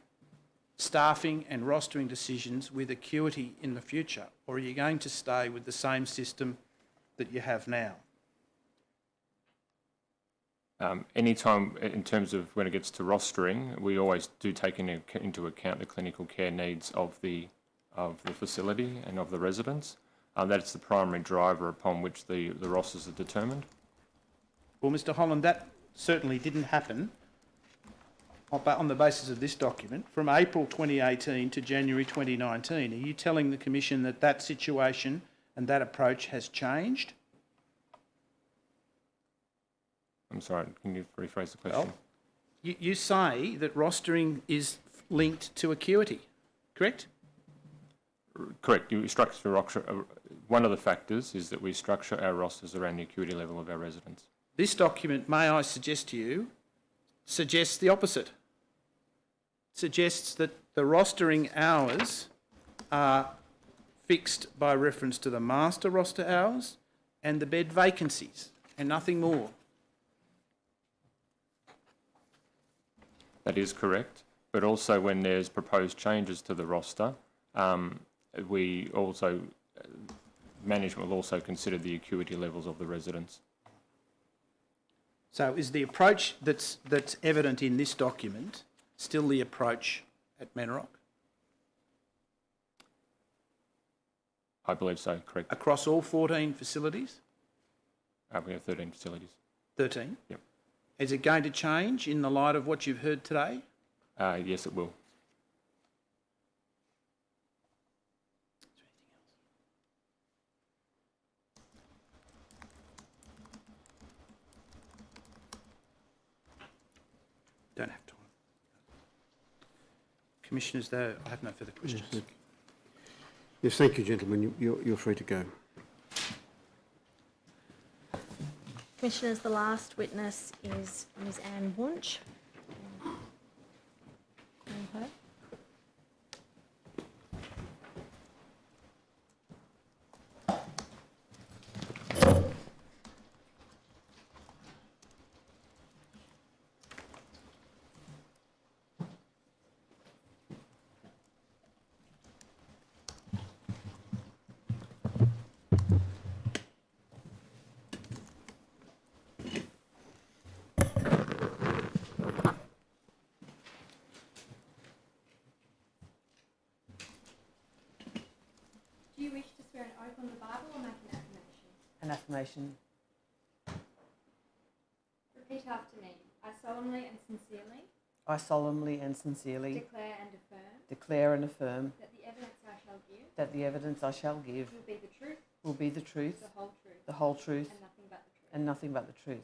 staffing and rostering decisions with acuity in the future? Or are you going to stay with the same system that you have now? Anytime in terms of when it gets to rostering, we always do take into account the clinical care needs of the facility and of the residents. That's the primary driver upon which the rosters are determined. Well, Mr. Holland, that certainly didn't happen on the basis of this document. From April 2018 to January 2019, are you telling the Commission that that situation and that approach has changed? I'm sorry, can you rephrase the question? Well, you say that rostering is linked to acuity, correct? Correct. You structure one of the factors is that we structure our rosters around the acuity level of our residents. This document, may I suggest to you, suggests the opposite. Suggests that the rostering hours are fixed by reference to the master roster hours and the bed vacancies and nothing more. That is correct, but also when there's proposed changes to the roster, management will also consider the acuity levels of the residents. So is the approach that's evident in this document still the approach at Menrock? I believe so, correct. Across all 14 facilities? We have 13 facilities. 13? Yep. Is it going to change in the light of what you've heard today? Yes, it will. Don't have time. Commissioners, though, I have no further questions. Yes, thank you, gentlemen. You're free to go. Commissioners, the last witness is Ms Anne Wunsch. Call her. Do you wish to swear an oath on the Bible or make an affirmation? An affirmation. Repeat after me. I solemnly and sincerely I solemnly and sincerely declare and affirm that the evidence I shall give that the evidence I shall give will be the truth, will be the truth, the whole truth, and nothing but the truth. and nothing but the truth.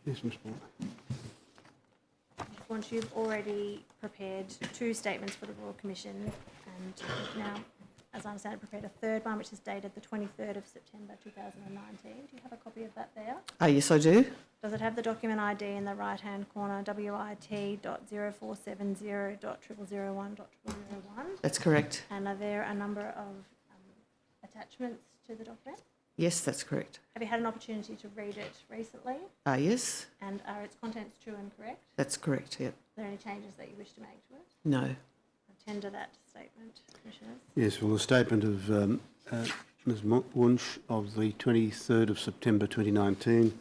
Yes, Ms Ball. Once you've already prepared 2 statements for the Royal Commission, and you've now, as I understand it, prepared a third one, which is dated the 23rd of September 2019. Do you have a copy of that there? Yes, I do. Does it have the document ID in the right-hand corner, WIT.0470.0001.001? That's correct. And are there a number of attachments to the document? Yes, that's correct. Have you had an opportunity to read it recently? Yes, And are its contents true and correct? that's correct, yep. Are there any changes that you wish to make to it? No. I tender that statement, Commissioners. Yes, well, the statement of Ms Wunsch of the 23rd of September 2019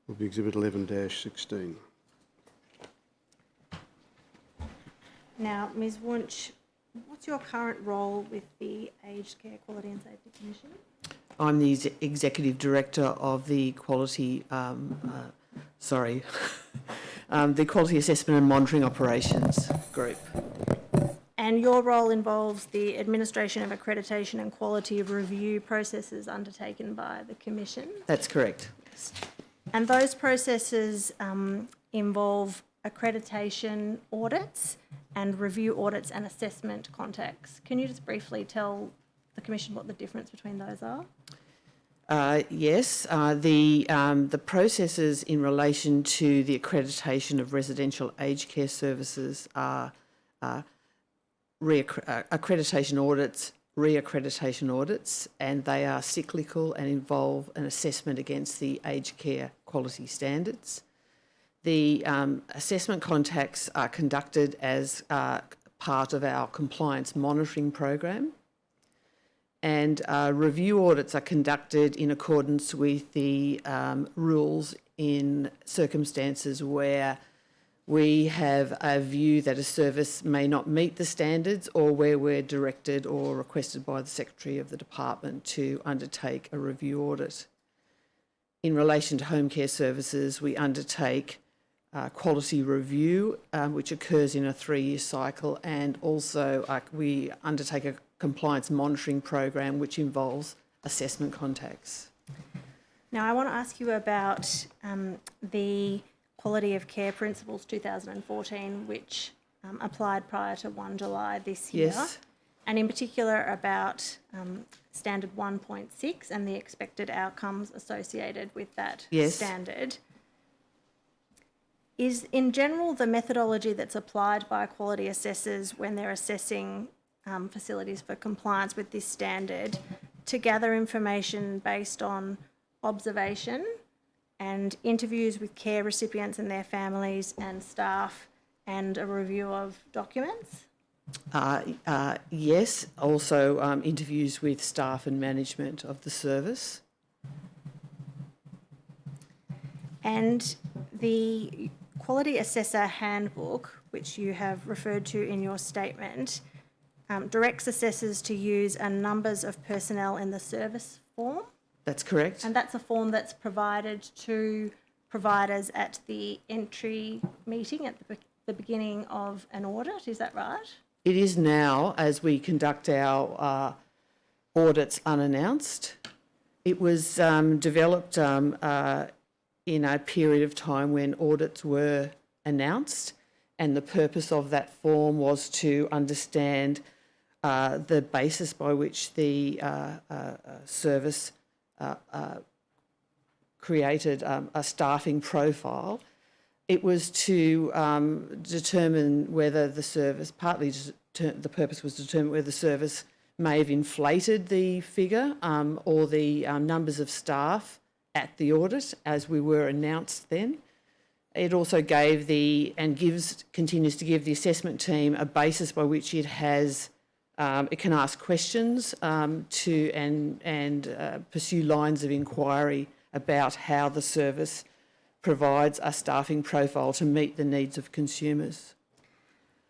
will be Exhibit 11-16. Now, Ms Wunsch, what's your current role with the Aged Care Quality and Safety Commission? I'm the Executive Director of the Quality, the Quality Assessment and Monitoring Operations Group. And your role involves the administration of accreditation and quality review processes undertaken by the Commission? That's correct. And those processes involve accreditation audits and review audits and assessment contacts. Can you just briefly tell the Commission what the difference between those are? Yes, the processes in relation to the accreditation of residential aged care services are accreditation audits, re-accreditation audits, and they are cyclical and involve an assessment against the aged care quality standards. The assessment contacts are conducted as part of our compliance monitoring program, and review audits are conducted in accordance with the rules in circumstances where we have a view that a service may not meet the standards, or where we're directed or requested by the Secretary of the Department to undertake a review audit. In relation to home care services, we undertake quality review, which occurs in a 3-year cycle, and also we undertake a compliance monitoring program which involves assessment contacts. Now, I want to ask you about the Quality of Care Principles 2014, which applied prior to 1 July this year. Yes. And in particular about Standard 1.6 and the expected outcomes associated with that standard. Is, in general, the methodology that's applied by quality assessors when they're assessing facilities for compliance with this standard to gather information based on observation and interviews with care recipients and their families and staff and a review of documents? Yes, also interviews with staff and management of the service. And the Quality Assessor Handbook, which you have referred to in your statement, directs assessors to use a numbers of personnel in the service form. That's correct. And that's a form that's provided to providers at the entry meeting at the beginning of an audit, is that right? It is now, as we conduct our audits unannounced. It was developed in a period of time when audits were announced, and the purpose of that form was to understand the basis by which the service created a staffing profile. It was to determine whether the service, the purpose was to determine whether the service may have inflated the figure or the numbers of staff at the audit as we were announced then. It also gave continues to give the assessment team a basis by which it has, it can ask questions and pursue lines of inquiry about how the service provides a staffing profile to meet the needs of consumers.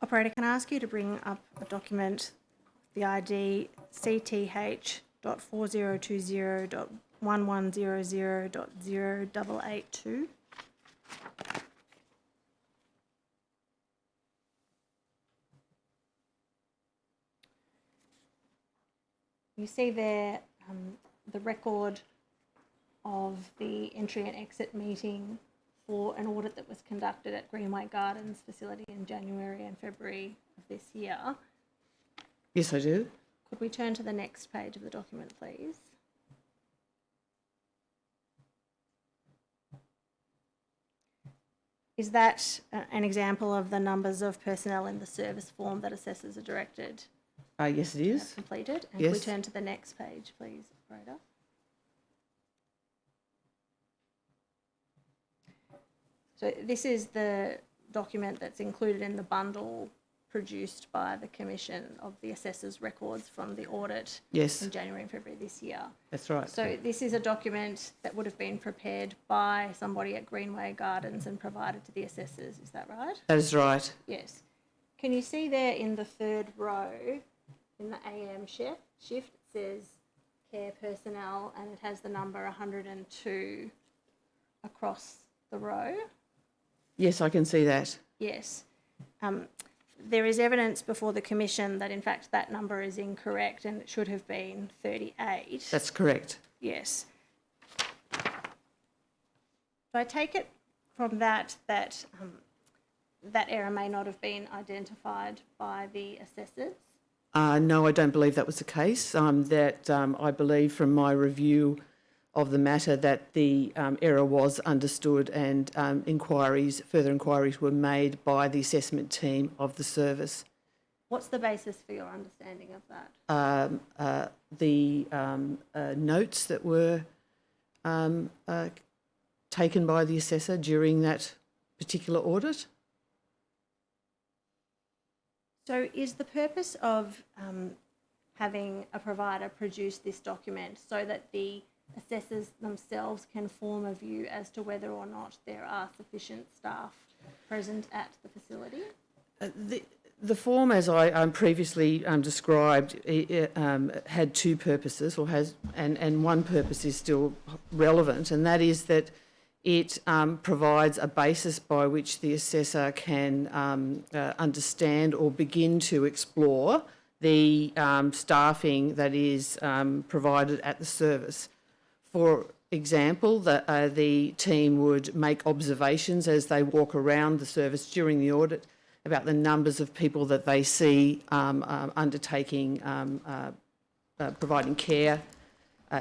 Operator, can I ask you to bring up a document, the ID CTH.4020.1100.0882? You see there the record of the entry and exit meeting for an audit that was conducted at Greenway Gardens facility in January and February of this year. Yes, I do. Could we turn to the next page of the document, please? Is that an example of the numbers of personnel in the service form that assessors are directed? Yes, it is. Completed. And yes. Can we turn to the next page, please, operator? So this is the document that's included in the bundle produced by the Commission of the assessors' records from the audit in January and February this year. That's right. So this is a document that would have been prepared by somebody at Greenway Gardens and provided to the assessors, is that right? That is right. Yes. Can you see there in the third row, in the AM shift, it says care personnel and it has the number 102 across the row? Yes, I can see that. Yes. There is evidence before the Commission that in fact that number is incorrect and it should have been 38. That's correct. Yes. So I take it from that that error may not have been identified by the assessors? No, I don't believe that was the case. I believe from my review of the matter that the error was understood and further inquiries were made by the assessment team of the service. What's the basis for your understanding of that? The notes that were taken by the assessor during that particular audit. So is the purpose of having a provider produce this document so that the assessors themselves can form a view as to whether or not there are sufficient staff present at the facility? The form, as I previously described, had two purposes, and one purpose is still relevant, and that is that it provides a basis by which the assessor can understand or begin to explore the staffing that is provided at the service. For example, the team would make observations as they walk around the service during the audit about the numbers of people that they see undertaking, providing care.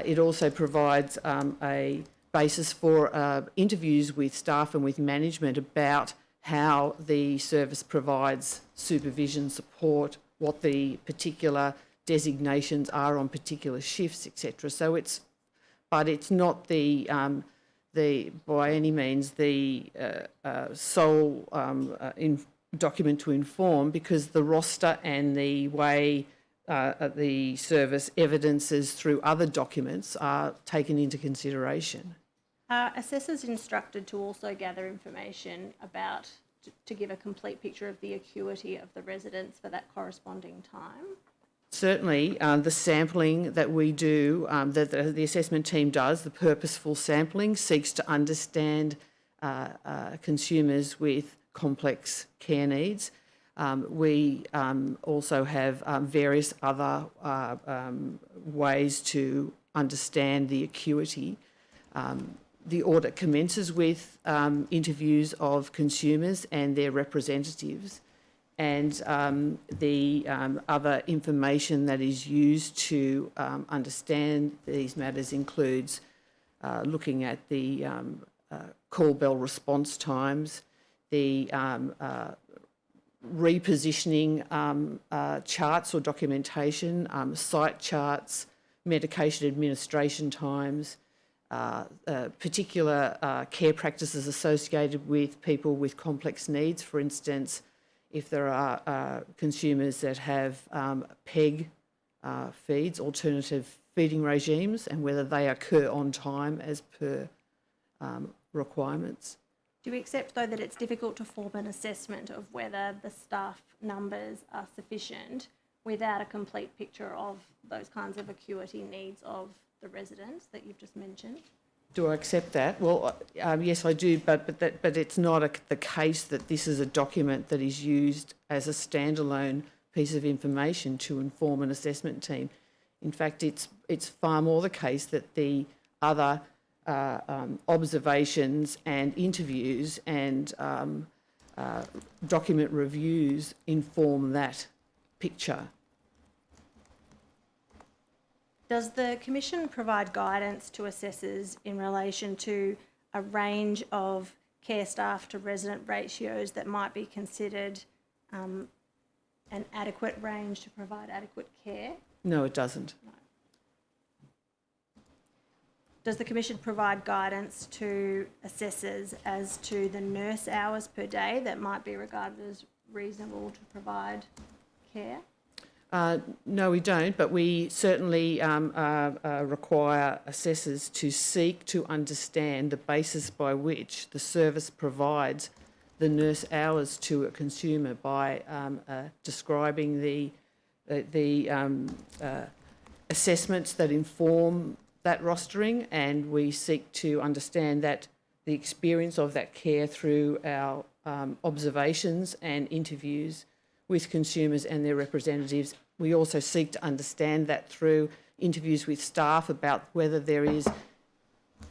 It also provides a basis for interviews with staff and with management about how the service provides supervision, support, what the particular designations are on particular shifts, etc. So but it's not by any means the sole document to inform, because the roster and the way the service evidences through other documents are taken into consideration. Are assessors instructed to also gather information about, to give a complete picture of the acuity of the residents for that corresponding time? Certainly, the sampling that we do, that the assessment team does, the purposeful sampling, seeks to understand consumers with complex care needs. We also have various other ways to understand the acuity. The audit commences with interviews of consumers and their representatives, and the other information that is used to understand these matters includes looking at the call bell response times, the repositioning charts or documentation, site charts, medication administration times, particular care practices associated with people with complex needs. For instance, if there are consumers that have PEG feeds, alternative feeding regimes, and whether they occur on time as per requirements. Do you accept, though, that it's difficult to form an assessment of whether the staff numbers are sufficient without a complete picture of those kinds of acuity needs of the residents that you've just mentioned? Do I accept that? Well, yes, I do, but it's not the case that this is a document that is used as a standalone piece of information to inform an assessment team. In fact, it's far more the case that the other observations and interviews and document reviews inform that picture. Does the Commission provide guidance to assessors in relation to a range of care staff to resident ratios that might be considered an adequate range to provide adequate care? No, it doesn't. No. Does the Commission provide guidance to assessors as to the nurse hours per day that might be regarded as reasonable to provide care? No, we don't, but we certainly require assessors to seek to understand the basis by which the service provides the nurse hours to a consumer by describing the assessments that inform that rostering, and we seek to understand that the experience of that care through our observations and interviews with consumers and their representatives. We also seek to understand that through interviews with staff about whether there is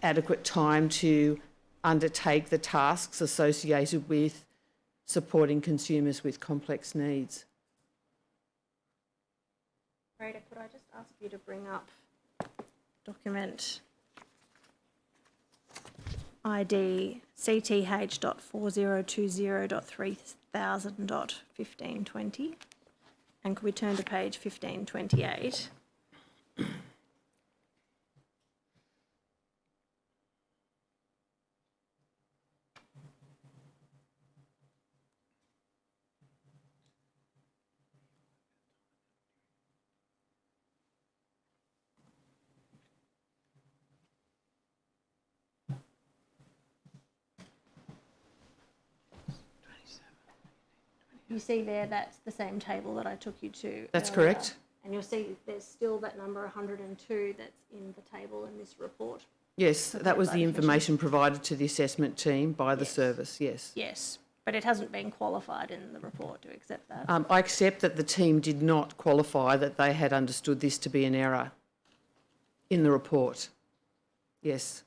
adequate time to undertake the tasks associated with supporting consumers with complex needs. Rita, could I just ask you to bring up document ID CTH.4020.3000.1520, and could we turn to page 1528? You see there, that's the same table that I took you to. That's earlier. correct. And you'll see there's still that number 102 that's in the table in this report. Yes, that was the information provided to the assessment team by the service, yes. Yes, but it hasn't been qualified in the report. Do you accept that? I accept that the team did not qualify that they had understood this to be an error in the report. Yes.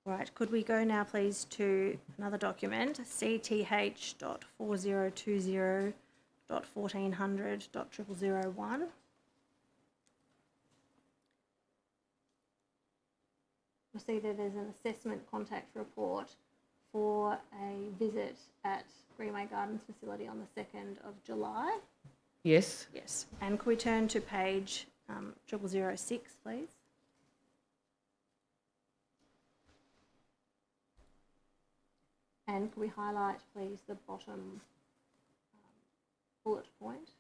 Right, could we go now please to another document, CTH.4020.1400.0001. You'll see that there's an assessment contact report for a visit at Greenway Gardens facility on the 2nd of July. Yes. Yes, and could we turn to page 0006, please? And can we highlight, please, the bottom bullet point?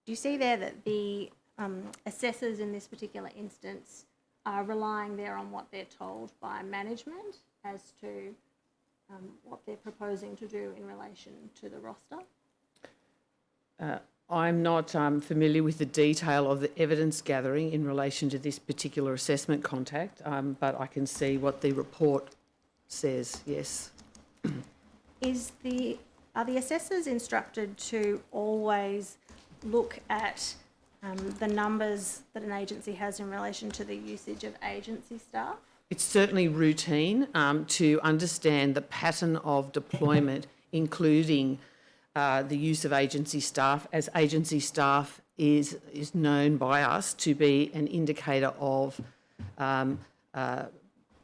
Do you see there that the assessors in this particular instance are relying there on what they're told by management as to what they're proposing to do in relation to the roster? I'm not familiar with the detail of the evidence gathering in relation to this particular assessment contact, but I can see what the report says, yes. Are the assessors instructed to always look at the numbers that an agency has in relation to the usage of agency staff? It's certainly routine to understand the pattern of deployment, including the use of agency staff, as agency staff is known by us to be an indicator of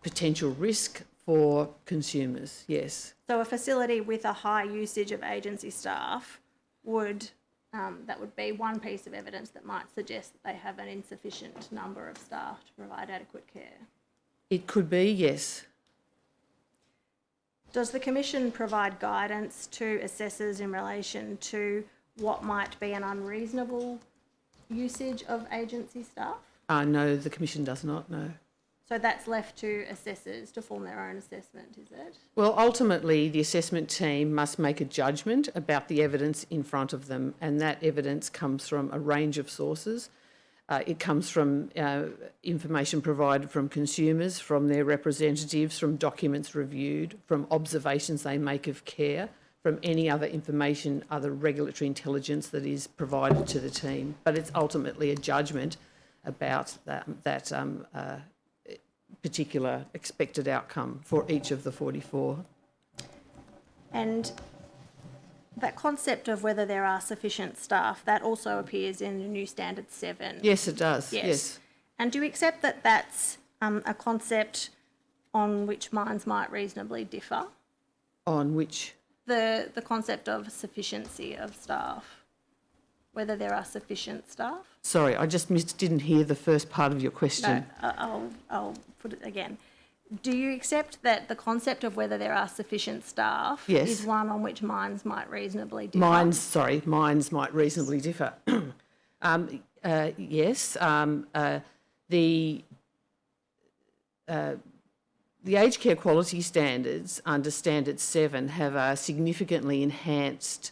potential risk for consumers, yes. So a facility with a high usage of agency staff would that would be one piece of evidence that might suggest that they have an insufficient number of staff to provide adequate care. It could be, yes. Does the Commission provide guidance to assessors in relation to what might be an unreasonable usage of agency staff? No, the Commission does not, no. So that's left to assessors to form their own assessment, is it? Well, ultimately, the assessment team must make a judgment about the evidence in front of them, and that evidence comes from a range of sources. It comes from information provided from consumers, from their representatives, from documents reviewed, from observations they make of care, from any other information, other regulatory intelligence that is provided to the team. But it's ultimately a judgment about that particular expected outcome for each of the 44. And that concept of whether there are sufficient staff, that also appears in the new Standard 7. Yes, it does, yes. And do you accept that that's a concept on which minds might reasonably differ? On which? The concept of sufficiency of staff, whether there are sufficient staff? Sorry, I just didn't hear the first part of your question. No, I'll put it again. Do you accept that the concept of whether there are sufficient staff is one on which minds might reasonably differ? Minds might reasonably differ. Yes. The aged care quality standards under Standard 7 have a significantly enhanced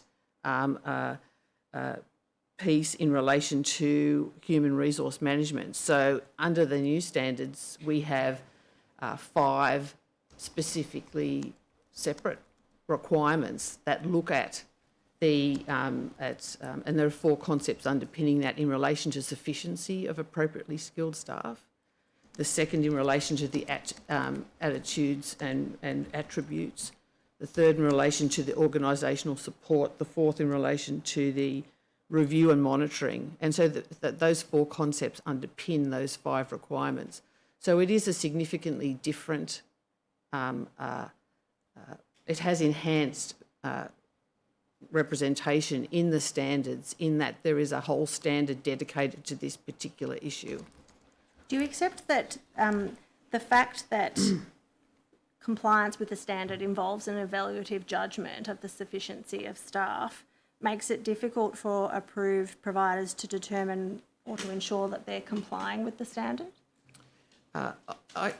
piece in relation to human resource management. So under the new standards, we have 5 specifically separate requirements that look at and there are 4 concepts underpinning that in relation to sufficiency of appropriately skilled staff. The second in relation to the attitudes and attributes. The third in relation to the organisational support. The fourth in relation to the review and monitoring. And so that those 4 concepts underpin those 5 requirements. So it is a significantly different, it has enhanced representation in the standards in that there is a whole standard dedicated to this particular issue. Do you accept that the fact that compliance with the standard involves an evaluative judgment of the sufficiency of staff makes it difficult for approved providers to determine or to ensure that they're complying with the standard? I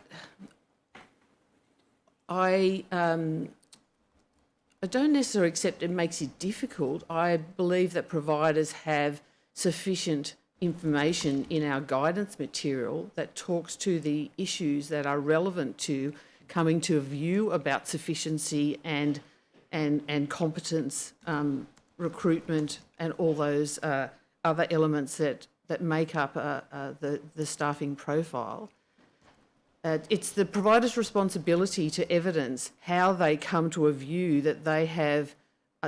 don't necessarily accept it makes it difficult. I believe that providers have sufficient information in our guidance material that talks to the issues that are relevant to coming to a view about sufficiency and competence, recruitment, and all those other elements that make up the staffing profile. It's the provider's responsibility to evidence how they come to a view that they have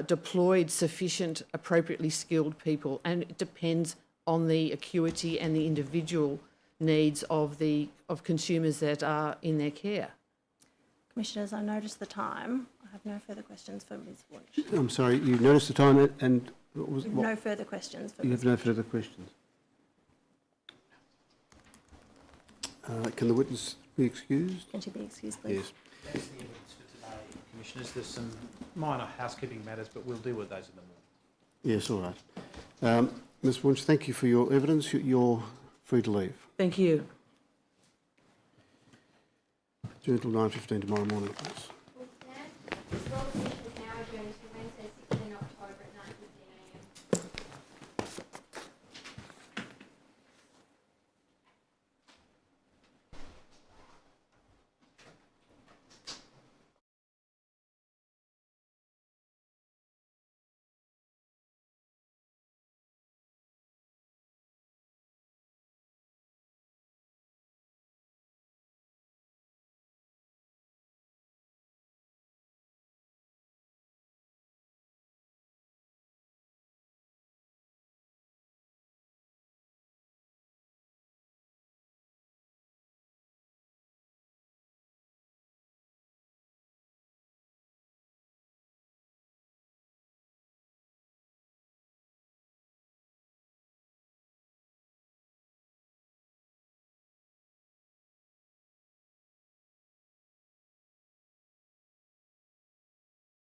deployed sufficient, appropriately skilled people, and it depends on the acuity and the individual needs of consumers that are in their care. Commissioners, I noticed the time. I have no further questions for Ms. Wunsch. I'm sorry, you noticed the time, and No further questions. For You have no further questions? Can the witness be excused? Can she be excused, please? Yes. That's the evidence for today, Commissioners. There's some minor housekeeping matters, but we'll deal with those in the morning. Yes, all right. Ms Wunsch, thank you for your evidence. You're free to leave. Thank you. Adjourn till 9:15 tomorrow morning, please.